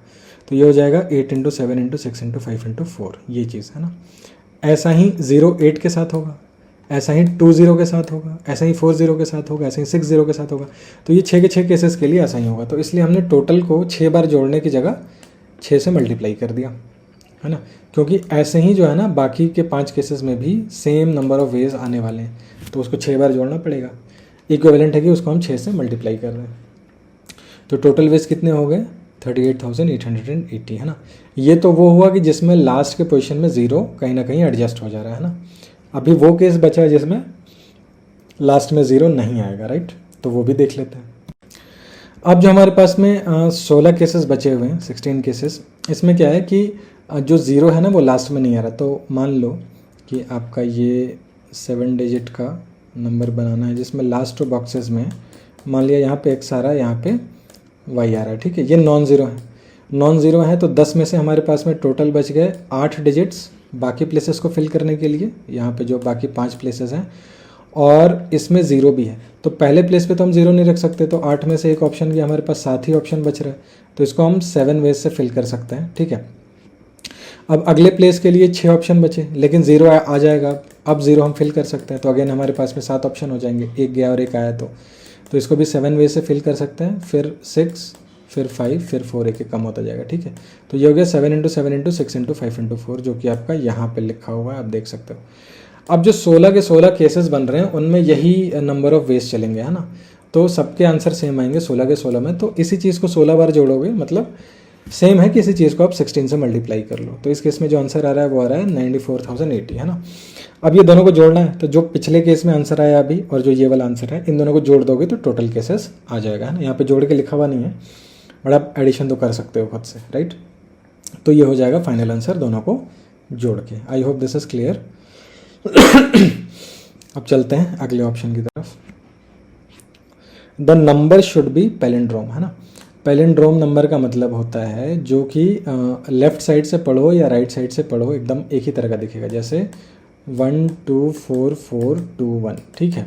तो ये हो जाएगा 8 × 7 × 6 × 5 × 4, ये चीज़ है ना। ऐसा ही 0 8 के साथ होगा, ऐसा ही 2 0 के साथ होगा, ऐसा ही 4 0 के साथ होगा, ऐसा ही 6 0 के साथ होगा। तो ये 6 के 6 केसेस के लिए ऐसा ही होगा। तो इसलिए हमने टोटल को 6 बार जोड़ने की जगह 6 से मल्टीप्लाई कर दिया, है ना, क्योंकि ऐसे ही जो है ना बाकी के 5 केसेस में भी सेम नंबर ऑफ वेज आने वाले हैं, तो उसको 6 बार जोड़ना पड़ेगा। इक्विवेलेंट है कि उसको हम 6 से मल्टीप्लाई कर रहे हैं। तो टोटल वेज कितने हो गए? 38,880, है ना। ये तो वो हुआ कि जिसमें लास्ट के पोजीशन में 0 कहीं ना कहीं एडजस्ट हो जा रहा है ना। अभी वो केस बचा है जिसमें लास्ट में 0 नहीं आएगा, राइट, तो वो भी देख लेते हैं। अब जो हमारे पास में 16 केसेस बचे हुए हैं, 16 केसेस, इसमें क्या है कि जो 0 है ना वो लास्ट में नहीं आ रहा। तो मान लो कि आपका ये 7 डिजिट का नंबर बनाना है जिसमें लास्ट बॉक्सेस में मान लिया यहाँ पे x आ रहा है, यहाँ पे y आ रहा है, ठीक है। ये नॉन ज़ीरो है, नॉन ज़ीरो है तो 10 में से हमारे पास में टोटल बच गए 8 डिजिट्स बाकी प्लेसेस को फिल करने के लिए, यहाँ पे जो बाकी 5 प्लेसेस हैं, और इसमें 0 भी है। तो पहले प्लेस पे तो हम 0 नहीं रख सकते, तो 8 में से एक ऑप्शन की हमारे पास 7 ही ऑप्शन बच रहा है, तो इसको हम 7 वेज से फिल कर सकते हैं, ठीक है। अब अगले प्लेस के लिए 6 ऑप्शन बचे, लेकिन 0 आ जाएगा, अब 0 हम फिल कर सकते हैं, तो अगेन हमारे पास में 7 ऑप्शन हो जाएंगे, एक गया और एक आया, तो इसको भी 7 वे से फिल कर सकते हैं, फिर 6, फिर 5, फिर 4, एक कम होता जाएगा, ठीक है। तो ये हो गया 7 × 7 × 6 × 5 × 4, जो कि आपका यहाँ पे लिखा हुआ है, आप देख सकते हो। अब जो 16 के 16 केसेस बन रहे हैं उनमें यही नंबर ऑफ वेज चलेंगे, है ना, तो सबके आंसर सेम आएंगे 16 के 16 में। तो इसी चीज़ को 16 बार जोड़ोगे, मतलब सेम है कि इसी चीज़ को आप 16 से मल्टीप्लाई कर लो। तो इस केस में जो आंसर आ रहा है वो आ रहा है 94,080, है ना। अब ये दोनों को जोड़ना है, तो जो पिछले केस में आंसर आया अभी और जो ये वाला आंसर है, इन दोनों को जोड़ दोगे तो टोटल केसेस आ जाएगा, है ना। यहाँ पे जोड़ के लिखा हुआ नहीं है, बट आप एडिशन तो कर सकते हो खुद से, राइट। तो ये हो जाएगा फाइनल आंसर दोनों को जोड़ के। I hope this is clear. अब चलते हैं अगले ऑप्शन की तरफ। The number should B palindrome, है ना। पैलिंड्रोम नंबर का मतलब होता है जो कि लेफ्ट साइड से पढ़ो या राइट साइड से पढ़ो एकदम एक ही तरह का दिखेगा, जैसे 1 2 4 4 2 1, ठीक है।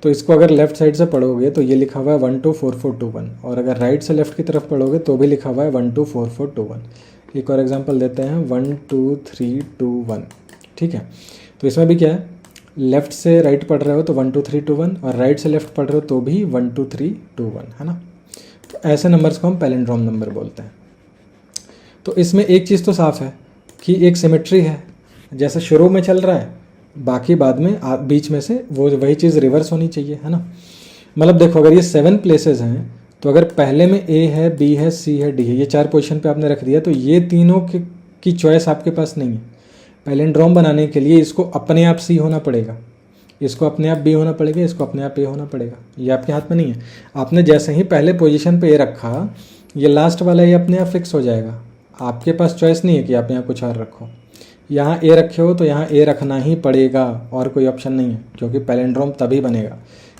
तो इसको अगर लेफ्ट साइड से पढ़ोगे तो ये लिखा हुआ है 1 2 4 4 2 1, और अगर राइट से लेफ्ट की तरफ पढ़ोगे तो भी लिखा हुआ है 1 2 4 4 2 1। एक और एग्जांपल देते हैं, 1 2 3 2 1, ठीक है। तो इसमें भी क्या है, लेफ्ट से राइट पढ़ रहे हो तो 1 2 3 2 1, और राइट से लेफ्ट पढ़ रहे हो तो भी 1 2 3 2 1, है ना। तो ऐसे नंबर्स को हम पैलिंड्रोम नंबर बोलते हैं। तो इसमें एक चीज़ तो साफ है कि एक सिमेट्री है, जैसे शुरू में चल रहा है बाकी बाद में बीच में से वो वही चीज़ रिवर्स होनी चाहिए, है ना। मतलब देखो, अगर ये 7 प्लेसेस हैं तो अगर पहले में A है, B है, C है, D है, ये 4 पोजीशन पे आपने रख दिया, तो ये तीनों की चॉइस आपके पास नहीं है। पैलिंड्रोम बनाने के लिए इसको अपने आप C होना पड़ेगा, इसको अपने आप B होना पड़ेगा, इसको अपने आप A होना पड़ेगा। ये आपके हाथ में नहीं है। आपने जैसे ही पहले पोजीशन पे A रखा, ये लास्ट वाला ये अपने आप फिक्स हो जाएगा। आपके पास चॉइस नहीं है कि आप यहाँ कुछ और रखो। यहाँ A रखे हो तो यहाँ A रखना ही पड़ेगा, और कोई ऑप्शन नहीं है, क्योंकि पैलिंड्रोम तभी बनेगा।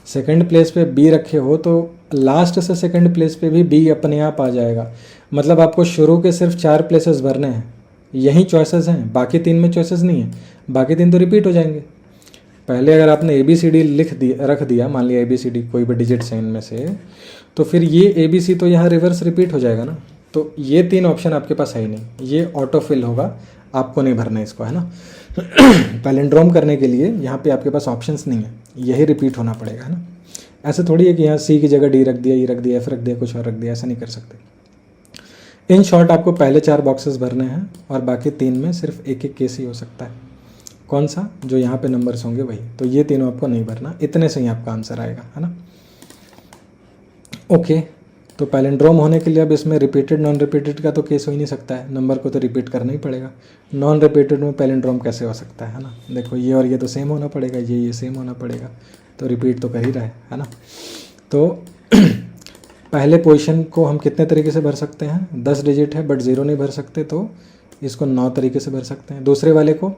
सेकंड प्लेस पे B रखे हो तो लास्ट से सेकंड प्लेस पे भी B अपने आप आ जाएगा। मतलब आपको शुरू के सिर्फ 4 प्लेसेस भरने हैं, यही चॉइसेस हैं, बाकी 3 में चॉइसेस नहीं है, बाकी 3 तो रिपीट हो जाएंगे। पहले अगर आपने ABCD रख दिया, मान लिया ABCD कोई भी डिजिट्स हैं इनमें से, तो फिर ये ABC तो यहाँ रिवर्स रिपीट हो जाएगा ना। तो ये 3 ऑप्शन आपके पास है ही नहीं, ये ऑटो फिल होगा, आपको नहीं भरना इसको, है ना। पैलिंड्रोम करने के लिए यहाँ पे आपके पास ऑप्शंस नहीं है, यही रिपीट होना पड़ेगा, है ना। ऐसे थोड़ी है कि यहाँ C की जगह D रख दिया, E रख दिया, F रख दिया, कुछ और रख दिया, ऐसा नहीं कर सकते। इन शॉर्ट आपको पहले 4 बॉक्सेस भरने हैं और बाकी 3 में सिर्फ एक केस ही हो सकता है। कौन सा? जो यहाँ पे नंबर्स होंगे वही। तो ये तीनों आपको नहीं भरना, इतने से ही आपका आंसर आएगा, है ना। ओके, तो पैलिंड्रोम होने के लिए अब इसमें रिपीटेड नॉन रिपीटेड का तो केस हो ही नहीं सकता है, नंबर को तो रिपीट करना ही पड़ेगा। नॉन रिपीटेड में पैलिंड्रोम कैसे हो सकता है ना। देखो, ये और ये तो सेम होना पड़ेगा, ये सेम होना पड़ेगा, तो रिपीट तो कर ही रहा है ना। तो पहले पोजीशन को हम कितने तरीके से भर सकते हैं? 10 डिजिट है बट 0 नहीं भर सकते, तो इसको 9 तरीके से भर सकते हैं। दूसरे वाले को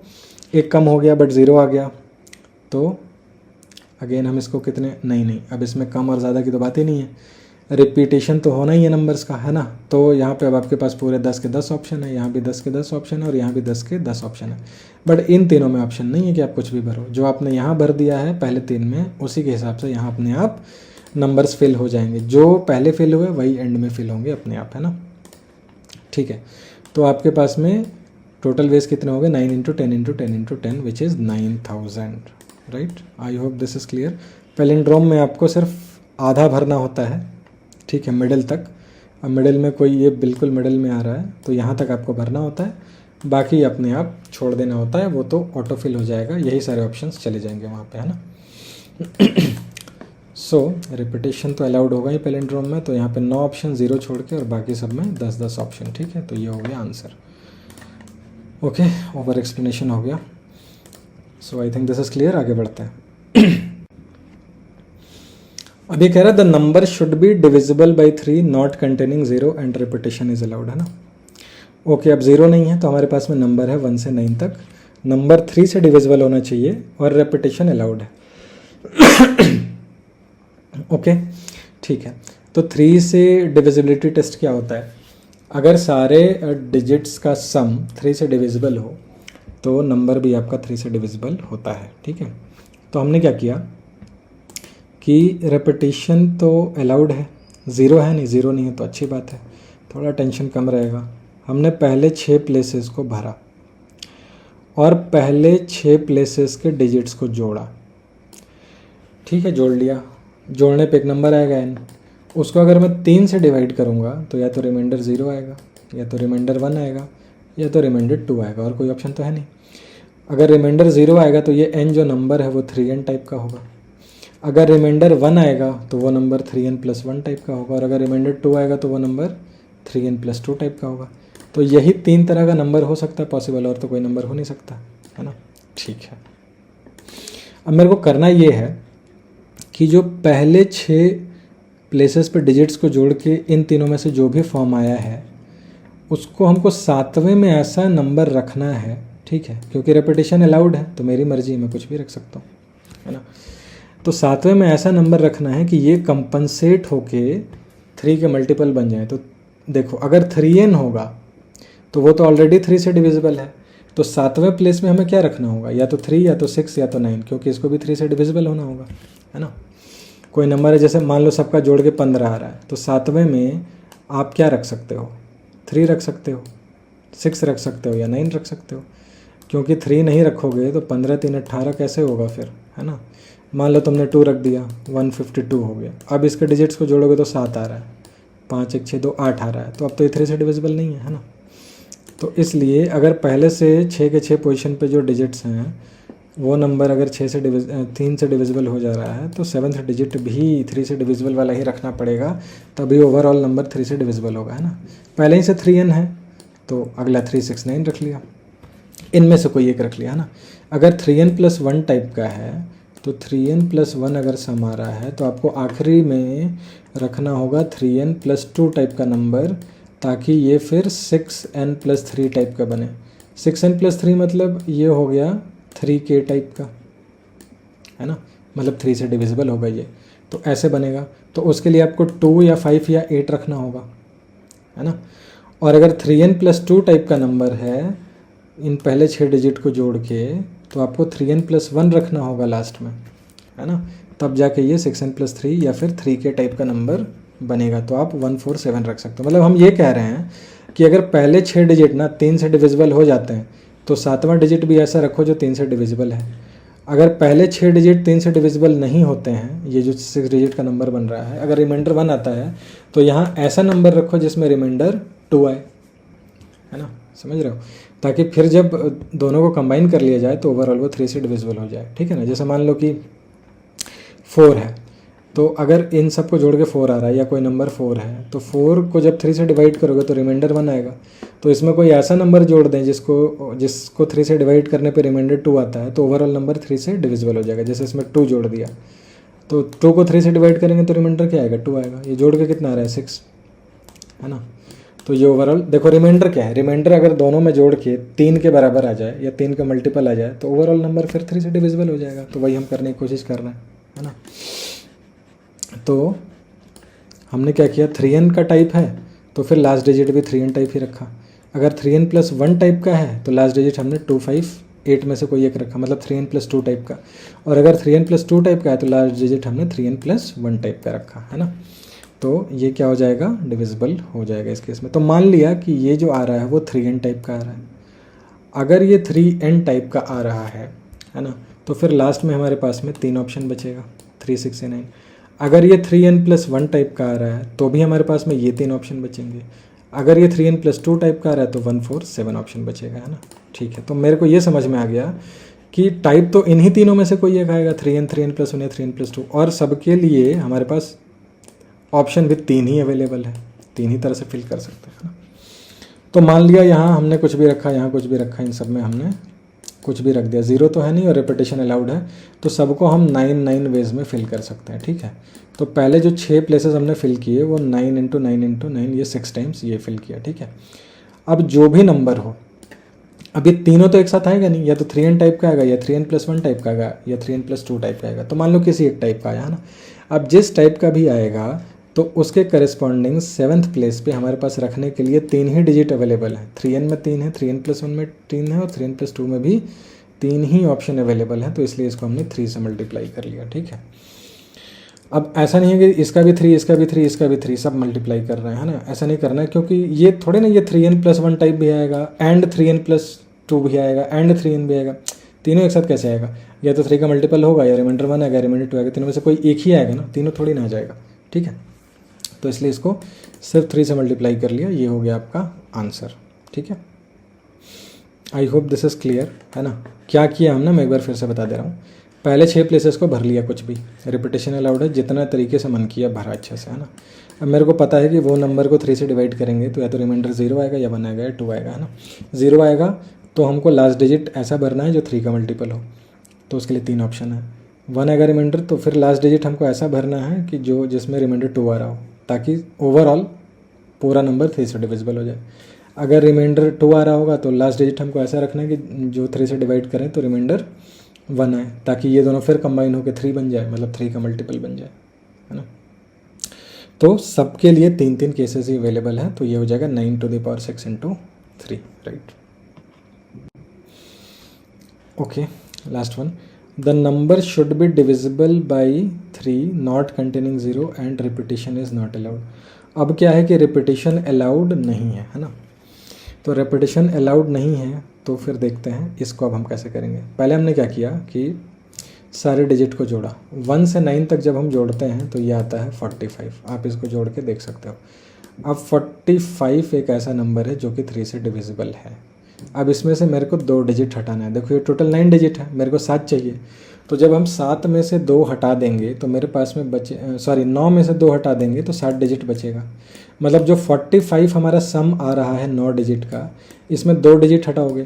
एक कम हो गया बट 0 आ गया, तो अगेन हम इसको कितने, नहीं, अब इसमें कम और ज़्यादा की तो बात ही नहीं है, रिपीटेशन तो होना ही है नंबर्स का, है ना। तो यहाँ पे अब आपके पास पूरे 10 के 10 ऑप्शन है, यहाँ भी 10 के 10 ऑप्शन है, और यहाँ भी 10 के 10 ऑप्शन है। बट इन तीनों में ऑप्शन नहीं है कि आप कुछ भी भरो। जो आपने यहाँ भर दिया है पहले 3 में, उसी के हिसाब से यहाँ अपने आप नंबर्स फिल हो जाएंगे। जो पहले फिल हुए वही एंड में फिल होंगे अपने आप, है ना। ठीक है, तो आपके पास में टोटल वेज कितने हो गए? 9 × 10 × 10 × 10 which is 9000, right. I hope this is clear. Palindrome में आपको सिर्फ आधा भरना होता है, ठीक है, मिडिल तक। अब मिडिल में कोई ये बिल्कुल मिडिल में आ रहा है तो यहाँ तक आपको भरना होता है, बाकी अपने आप छोड़ देना होता है, वो तो ऑटोफिल हो जाएगा, यही सारे ऑप्शंस चले जाएंगे वहाँ पे, है ना। सो रिपीटेशन तो अलाउड होगा ही पैलिंड्रोम में, तो यहाँ पे 9 ऑप्शन 0 छोड़ के और बाकी सब में 10-10 ऑप्शन, ठीक है। तो ये हो गया आंसर। ओके, ओवर एक्सप्लेनेशन हो गया। So I think this is clear. आगे बढ़ते हैं। अब ये कह रहा है the number should be divisible by 3 not containing 0 and repetition is allowed, है ना। ओके, अब 0 नहीं है तो हमारे पास में नंबर है 1 से 9 तक, नंबर 3 से डिविजिबल होना चाहिए और रेपिटेशन अलाउड है। ओके, ठीक है। तो 3 से डिविजिबिलिटी टेस्ट क्या होता है? अगर सारे डिजिट्स का सम 3 से डिविजिबल हो तो नंबर भी आपका 3 से डिविजिबल होता है, ठीक है। तो हमने क्या किया कि रेपिटेशन तो अलाउड है, 0 है नहीं, 0 नहीं है तो अच्छी बात है, थोड़ा टेंशन कम रहेगा। हमने पहले 6 प्लेसेस को भरा और पहले 6 प्लेसेस के डिजिट्स को जोड़ा, ठीक है, जोड़ लिया। जोड़ने पे एक नंबर आएगा n, उसको अगर मैं 3 से डिवाइड करूँगा तो या तो रिमाइंडर 0 आएगा, या तो रिमाइंडर 1 आएगा, या तो रिमाइंडर 2 आएगा, और कोई ऑप्शन तो है नहीं। अगर रिमाइंडर 0 आएगा तो ये n जो नंबर है वो 3n टाइप का होगा। अगर रिमाइंडर 1 आएगा तो वो नंबर 3n+1 टाइप का होगा, और अगर रिमाइंडर 2 आएगा तो वो नंबर 3n+2 टाइप का होगा। तो यही 3 तरह का नंबर हो सकता है पॉसिबल, और तो कोई नंबर हो नहीं सकता, है ना। ठीक है, अब मेरे को करना ये है कि जो पहले 6 प्लेसेस पे डिजिट्स को जोड़ के इन तीनों में से जो भी फॉर्म आया है उसको हमको 7वें में ऐसा नंबर रखना है, ठीक है, क्योंकि रेपिटेशन अलाउड है तो मेरी मर्जी, मैं कुछ भी रख सकता हूँ, है ना। तो 7वें में ऐसा नंबर रखना है कि ये कंपनसेट होके 3 के मल्टीपल बन जाए। तो देखो, अगर 3n होगा तो वो तो ऑलरेडी 3 से डिविजिबल है, तो 7वें प्लेस में हमें क्या रखना होगा, या तो 3 या तो 6 या तो 9, क्योंकि इसको भी 3 से डिविजिबल होना होगा, है ना। कोई नंबर है, जैसे मान लो सबका जोड़ के 15 आ रहा है, तो 7वें में आप क्या रख सकते हो, 3 रख सकते हो, 6 रख सकते हो, या 9 रख सकते हो, क्योंकि 3 नहीं रखोगे तो 15 3 18 कैसे होगा फिर, है ना। मान लो तुमने 2 रख दिया, 152 हो गया। अब इसके डिजिट्स को जोड़ोगे तो 7 आ रहा है, 5 1 6 2 8 आ रहा है, तो अब तो ये 3 से डिविजिबल नहीं है, है ना। तो इसलिए अगर पहले से 6 के 6 पोजीशन पे जो डिजिट्स हैं वो नंबर अगर 3 से डिविजिबल हो जा रहा है तो 7th डिजिट भी 3 से डिविजिबल वाला ही रखना पड़ेगा, तभी ओवरऑल नंबर 3 से डिविजिबल होगा, है ना। पहले ही से 3n है तो अगला 3 6 9 रख लिया, इनमें से कोई एक रख लिया, है ना। अगर 3n+1 टाइप का है तो 3n+1 अगर सम आ रहा है तो आपको आखिरी में रखना होगा 3n+2 टाइप का नंबर, ताकि ये फिर 6n+3 टाइप का बने। 6n+3 मतलब ये हो गया 3k टाइप का, है ना, मतलब 3 से डिविजिबल होगा ये, तो ऐसे बनेगा। तो उसके लिए आपको 2 या 5 या 8 रखना होगा, है ना। और अगर 3n+2 टाइप का नंबर है इन पहले 6 डिजिट को जोड़ के, तो आपको 3n+1 रखना होगा लास्ट में, है ना, तब जाके ये 6n+3 या फिर 3k टाइप का नंबर बनेगा। तो आप 147 रख सकते हो। मतलब हम ये कह रहे हैं कि अगर पहले 6 डिजिट ना 3 से डिविजिबल हो जाते हैं तो 7वां डिजिट भी ऐसा रखो जो 3 से डिविजिबल है। अगर पहले 6 डिजिट 3 से डिविजिबल नहीं होते हैं, ये जो 6 डिजिट का नंबर बन रहा है, अगर रिमाइंडर 1 आता है तो यहाँ ऐसा नंबर रखो जिसमें रिमाइंडर 2 आए, है ना, समझ रहे हो, ताकि फिर जब दोनों को कंबाइन कर लिया जाए तो ओवरऑल वो 3 से डिविजिबल हो जाए, ठीक है ना। जैसे मान लो कि 4 है, तो अगर इन सब को जोड़ के 4 आ रहा है या कोई नंबर 4 है, तो 4 को जब 3 से डिवाइड करोगे तो रिमाइंडर 1 आएगा। तो इसमें कोई ऐसा नंबर जोड़ दें जिसको 3 से डिवाइड करने पे रिमाइंडर 2 आता है, तो ओवरऑल नंबर 3 से डिविजिबल हो जाएगा। जैसे इसमें 2 जोड़ दिया, तो 2 को 3 से डिवाइड करेंगे तो रिमाइंडर क्या आएगा, 2 आएगा। ये जोड़ के कितना आ रहा है, 6, है ना। तो ये ओवरऑल देखो, रिमाइंडर क्या है, रिमाइंडर अगर दोनों में जोड़ के 3 के बराबर आ जाए या 3 का मल्टीपल आ जाए तो ओवरऑल नंबर फिर 3 से डिविजिबल हो जाएगा। तो वही हम करने की कोशिश कर रहे हैं, है ना। तो हमने क्या किया, 3n का टाइप है तो फिर लास्ट डिजिट भी 3n टाइप ही रखा। अगर 3n+1 टाइप का है तो लास्ट डिजिट हमने 2 5 8 में से कोई एक रखा, मतलब 3n+2 टाइप का। और अगर 3n+2 टाइप का है तो लास्ट डिजिट हमने 3n+1 टाइप का रखा, है ना। तो ये क्या हो जाएगा, डिविजिबल हो जाएगा इस केस में। तो मान लिया कि ये जो आ रहा है वो 3n टाइप का आ रहा है। अगर ये 3n टाइप का आ रहा है ना, तो फिर लास्ट में हमारे पास में 3 ऑप्शन बचेगा 3, 6 या 9। अगर ये 3n+1 टाइप का आ रहा है तो भी हमारे पास में ये 3 ऑप्शन बचेंगे। अगर ये 3n+2 टाइप का आ रहा है तो 1, 4, 7 ऑप्शन बचेगा, है ना। ठीक है, तो मेरे को ये समझ में आ गया कि टाइप तो इन्हीं तीनों में से कोई एक आएगा, 3n, 3n+1 या 3n+2, और सबके लिए हमारे पास ऑप्शन भी 3 ही अवेलेबल है, 3 ही तरह से फिल कर सकते हैं ना। तो मान लिया यहाँ हमने कुछ भी रखा, यहाँ कुछ भी रखा, इन सब में हमने कुछ भी रख दिया, 0 तो है नहीं और रिपीटेशन अलाउड है, तो सबको हम 9 वेज में फिल कर सकते हैं। ठीक है, तो पहले जो 6 प्लेसेस हमने फिल किए वो 9 × 9 × 9, ये 6 टाइम्स ये फिल किया। ठीक है, अब जो भी नंबर हो, अब ये तीनों तो एक साथ आएगा नहीं, या तो 3n टाइप का आएगा, या 3n+1 टाइप का आएगा, या 3n+2 टाइप का आएगा। तो मान लो किसी एक टाइप का आया, है ना। अब जिस टाइप का भी आएगा तो उसके करस्पॉन्डिंग 7th प्लेस पे हमारे पास रखने के लिए 3 ही डिजिट अवेलेबल है। 3n में 3 है, 3n+1 में 3 है, और 3n+2 में भी 3 ही ऑप्शन अवेलेबल हैं, तो इसलिए इसको हमने 3 से मल्टीप्लाई कर लिया। ठीक है, अब ऐसा नहीं है कि इसका भी 3, इसका भी 3, इसका भी 3 सब मल्टीप्लाई कर रहे हैं, है ना। ऐसा नहीं करना है, क्योंकि ये थोड़े ना ये 3n+1 टाइप भी आएगा, एंड 3n+2 भी आएगा, एंड 3n भी आएगा, तीनों एक साथ कैसे आएगा। या तो 3 का मल्टीपल होगा, या रिमाइंडर 1 आएगा, रिमाइंडर 2 आएगा, तीनों में से कोई एक ही आएगा ना, तीनों थोड़ी ना आ जाएगा। ठीक है, तो इसलिए इसको सिर्फ 3 से मल्टीप्लाई कर लिया, ये हो गया आपका आंसर। ठीक है, I hope this is clear, है ना। क्या किया हमने, मैं एक बार फिर से बता दे रहा हूँ। पहले 6 प्लेसेस को भर लिया, कुछ भी रिपीटेशन अलाउड है, जितना तरीके से मन किया भरा अच्छे से, है ना। अब मेरे को पता है कि वो नंबर को 3 से डिवाइड करेंगे तो या तो रिमाइंडर 0 आएगा, या 1 आएगा, या 2 आएगा, है ना। 0 आएगा तो हमको लास्ट डिजिट ऐसा भरना है जो 3 का मल्टीपल हो, तो उसके लिए 3 ऑप्शन है। 1 आएगा रिमाइंडर, तो फिर लास्ट डिजिट हमको ऐसा भरना है कि जो जिसमें रिमाइंडर 2 आ रहा हो, ताकि ओवरऑल पूरा नंबर 3 से डिविजिबल हो जाए। अगर रिमाइंडर 2 आ रहा होगा तो लास्ट डिजिट हमको ऐसा रखना है कि जो 3 से डिवाइड करें तो रिमाइंडर 1 आए, ताकि ये दोनों फिर कंबाइन होकर 3 बन जाए, मतलब 3 का मल्टीपल बन जाए, है ना। तो सबके लिए 3 केसेस ही अवेलेबल हैं, तो ये हो जाएगा 9⁶ × 3, right. Okay, last one, the number should be divisible by 3 not containing 0 and repetition is not allowed. अब क्या है कि रिपीटेशन अलाउड नहीं है ना। तो रिपीटेशन अलाउड नहीं है, तो फिर देखते हैं इसको अब हम कैसे करेंगे। पहले हमने क्या किया कि सारे डिजिट को जोड़ा, 1 से 9 तक जब हम जोड़ते हैं तो ये आता है 45। आप इसको जोड़ के देख सकते हो। अब 45 एक ऐसा नंबर है जो कि 3 से डिविजिबल है। अब इसमें से मेरे को 2 डिजिट हटाना है। देखो ये टोटल 9 डिजिट है, मेरे को 7 चाहिए। तो जब हम 7 में से 2 हटा देंगे तो मेरे पास में बचे 9 में से 2 हटा देंगे तो 7 डिजिट बचेगा। मतलब जो 45 हमारा सम आ रहा है 9 डिजिट का, इसमें 2 डिजिट हटाओगे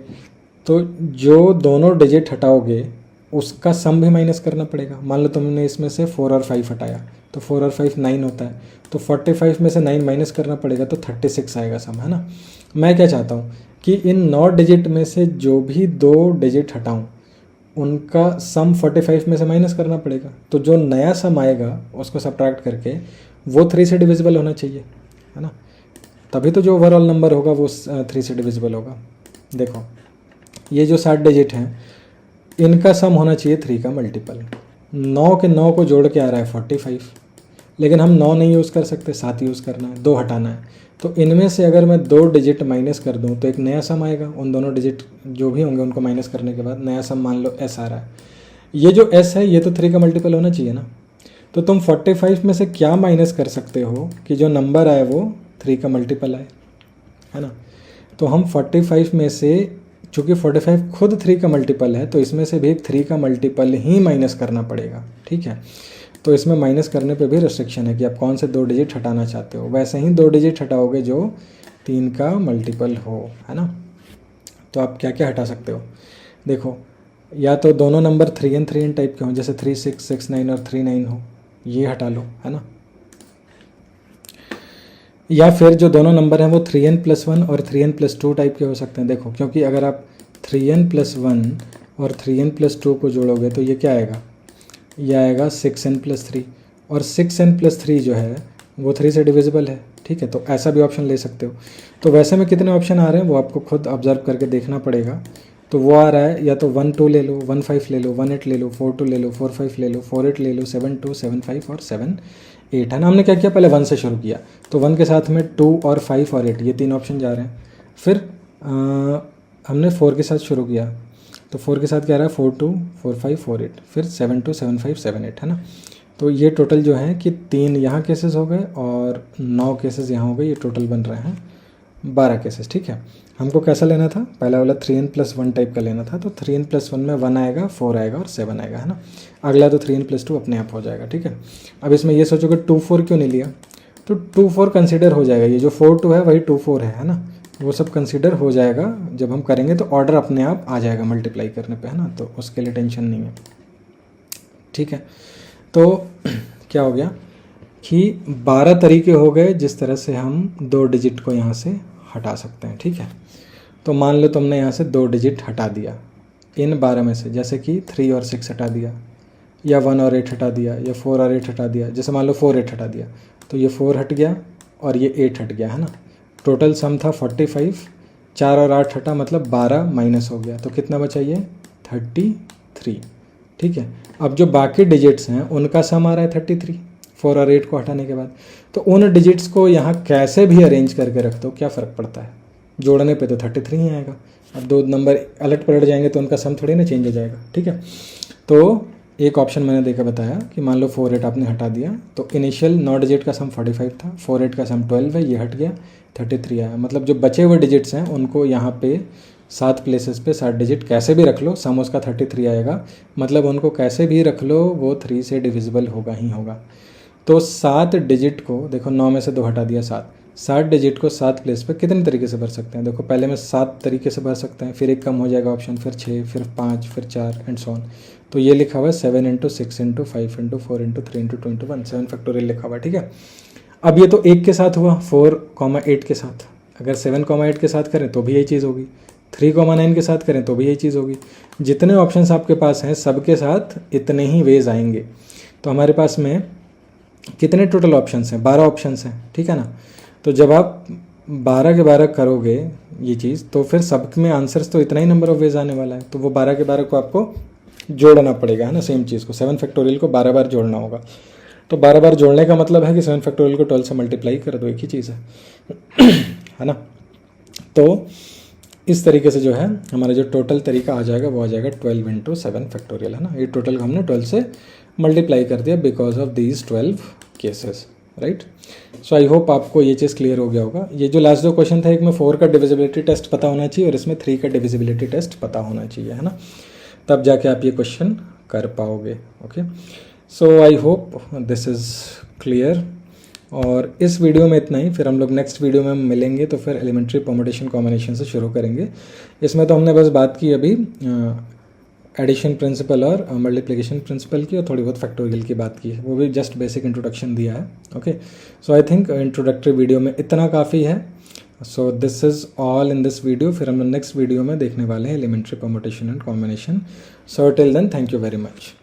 तो जो दोनों डिजिट हटाओगे उसका सम भी माइनस करना पड़ेगा। मान लो तुमने इसमें से 4 और 5 हटाया तो 4 और 5 9 होता है, तो 45 में से 9 माइनस करना पड़ेगा तो 36 आएगा सम, है ना। मैं क्या चाहता हूँ कि इन 9 डिजिट में से जो भी 2 डिजिट हटाऊँ उनका सम 45 में से माइनस करना पड़ेगा। तो जो नया सम आएगा उसको सब्ट्रैक्ट करके वो 3 से डिविजिबल होना चाहिए, है ना। तभी तो जो ओवरऑल नंबर होगा वो 3 से डिविजिबल होगा। देखो ये जो 7 डिजिट हैं इनका सम होना चाहिए 3 का मल्टीपल। 9 के 9 को जोड़ के आ रहा है 45, लेकिन हम 9 नहीं यूज़ कर सकते, 7 यूज़ करना है, 2 हटाना है। तो इनमें से अगर मैं 2 डिजिट माइनस कर दूं तो एक नया सम आएगा। उन दोनों डिजिट जो भी होंगे उनको माइनस करने के बाद नया सम मान लो s आ रहा है। ये जो s है ये तो 3 का मल्टीपल होना चाहिए ना। तो तुम 45 में से क्या माइनस कर सकते हो कि जो नंबर आए वो 3 का मल्टीपल आए, है ना। तो हम 45 में से, चूँकि 45 खुद 3 का मल्टीपल है तो इसमें से भी एक 3 का मल्टीपल ही माइनस करना पड़ेगा, ठीक है। तो इसमें माइनस करने पे भी रिस्ट्रिक्शन है कि आप कौन से 2 डिजिट हटाना चाहते हो। वैसे ही 2 डिजिट हटाओगे जो 3 का मल्टीपल हो, है ना। तो आप क्या क्या हटा सकते हो, देखो या तो दोनों नंबर 3n 3n टाइप के हों, जैसे 3 6 6 9 और 3 9 हो, ये हटा लो, है ना। या फिर जो दोनों नंबर हैं वो 3n+1 और 3n+2 टाइप के हो सकते हैं। देखो क्योंकि अगर आप 3n+1 और 3n+2 को जोड़ोगे तो ये क्या आएगा, ये आएगा 6n+3, और 6n+3 जो है वो 3 से डिविजिबल है, ठीक है। तो ऐसा भी ऑप्शन ले सकते हो। तो वैसे में कितने ऑप्शन आ रहे हैं वो आपको खुद ऑब्जर्व करके देखना पड़ेगा। तो वो आ रहा है या तो 1 2 ले लो, 1 5 ले लो, 1 8 ले लो, 4 2 ले लो, 4 5 ले लो, 4 8 ले लो, 7 2 7 5 और 7 8, है ना। हमने क्या किया, पहले 1 से शुरू किया तो 1 के साथ में 2 और 5 और 8 ये 3 ऑप्शन जा रहे हैं। फिर हमने 4 के साथ शुरू किया तो 4 के साथ क्या रहा है 4 2 4 5 4 8, फिर 7 2 7 5 7 8 है ना। तो ये टोटल जो है कि 3 यहाँ केसेस हो गए और 9 केसेस यहाँ हो गए, ये टोटल बन रहे हैं 12 केसेस। ठीक है, हमको कैसा लेना था, पहला वाला 3n+1 टाइप का लेना था, तो 3n+1 में 1 आएगा, 4 आएगा और 7 आएगा, है ना। अगला तो 3n+2 अपने आप हो जाएगा। ठीक है, अब इसमें ये सोचोगे 2 4 क्यों नहीं लिया, तो 2 4 कंसिडर हो जाएगा, ये जो 4 2 है वही 2 4 है ना, वो सब कंसिडर हो जाएगा जब हम करेंगे, तो ऑर्डर अपने आप आ जाएगा मल्टीप्लाई करने पे, है ना, तो उसके लिए टेंशन नहीं है। ठीक है, तो क्या हो गया कि 12 तरीके हो गए जिस तरह से हम 2 डिजिट को यहाँ से हटा सकते हैं। ठीक है, तो मान लो तुमने यहाँ से 2 डिजिट हटा दिया इन 12 में से, जैसे कि 3 और 6 हटा दिया, या 1 और 8 हटा दिया, या 4 और 8 हटा दिया। जैसे मान लो 4 8 हटा दिया, तो ये 4 हट गया और ये 8 हट गया, है ना। टोटल सम था 45, 4 और 8 हटा मतलब 12 माइनस हो गया, तो कितना बचा ये 33। ठीक है, अब जो बाकी डिजिट्स हैं उनका सम आ रहा है 33 4 और 8 को हटाने के बाद। तो उन डिजिट्स को यहाँ कैसे भी अरेंज करके रख दो, क्या फ़र्क पड़ता है, जोड़ने पे तो 33 ही आएगा। अब 2 नंबर अलट पलट जाएंगे तो उनका सम थोड़ी ना चेंज हो जाएगा। ठीक है, तो एक ऑप्शन मैंने देकर बताया कि मान लो 4 8 आपने हटा दिया, तो इनिशियल 9 डिजिट का सम 45 था, 4 8 का सम 12 है, ये हट गया 33 आया। मतलब जो बचे हुए डिजिट्स हैं उनको यहाँ पे 7 प्लेसेस पे 7 डिजिट कैसे भी रख लो, सम उसका 33 आएगा। मतलब उनको कैसे भी रख लो वो 3 से डिविजिबल होगा ही होगा। तो 7 डिजिट को देखो, 9 में से 2 हटा दिया, 7 डिजिट को 7 प्लेस पे कितने तरीके से भर सकते हैं, देखो पहले में 7 तरीके से भर सकते हैं, फिर एक कम हो जाएगा ऑप्शन, फिर 6, फिर 5, फिर 4 एंड सो ऑन। तो ये लिखा हुआ है 7 × 6 × 5 × 4 × 3 × 2 × 1, 7 फैक्टोरियल लिखा हुआ है। ठीक है, अब ये तो 1 के साथ हुआ, 4, 8 के साथ। अगर 7, 8 के साथ करें तो भी यही चीज़ होगी, 3, 9 के साथ करें तो भी यही चीज़ होगी। जितने ऑप्शंस आपके पास हैं सबके साथ इतने ही वेज आएंगे। तो हमारे पास में कितने टोटल ऑप्शंस हैं, 12 ऑप्शंस हैं। ठीक है ना, तो जब आप 12 के 12 करोगे ये चीज़, तो फिर सब में आंसर्स तो इतना ही नंबर ऑफ वेज आने वाला है। तो वो 12 के 12 को आपको जोड़ना पड़ेगा, है ना, सेम चीज़ को 7 फैक्टोरियल को 12 बार जोड़ना होगा। तो 12 बार जोड़ने का मतलब है कि 7 फैक्टोरियल को 12 से मल्टीप्लाई कर दो, एक ही चीज़ है ना। तो इस तरीके से जो है हमारा जो टोटल तरीका आ जाएगा वो आ जाएगा 12 × 7 फैक्टोरियल, है ना। ये टोटल हमने 12 से मल्टीप्लाई कर दिया because of these 12 cases, right. So I hope आपको ये चीज़ क्लियर हो गया होगा। ये जो लास्ट 2 क्वेश्चन था, एक में 4 का डिविजिबिलिटी टेस्ट पता होना चाहिए और इसमें 3 का डिविजिबिलिटी टेस्ट पता होना चाहिए, है ना, तब जाके आप ये क्वेश्चन कर पाओगे। Okay, so I hope this is clear. और इस वीडियो में इतना ही, फिर हम लोग नेक्स्ट वीडियो में मिलेंगे तो फिर एलिमेंट्री परमुटेशन कॉम्बिनेशन से शुरू करेंगे। इसमें तो हमने बस बात की अभी एडिशन प्रिंसिपल और मल्टीप्लिकेशन प्रिंसिपल की, और थोड़ी बहुत फैक्टोरियल की बात की है, वो भी जस्ट बेसिक इंट्रोडक्शन दिया है। Okay, so I think introductory video में इतना काफ़ी है। So this is all in this video. फिर हम लोग नेक्स्ट वीडियो में देखने वाले हैं elementary permutation and combination. So till then, thank you very much.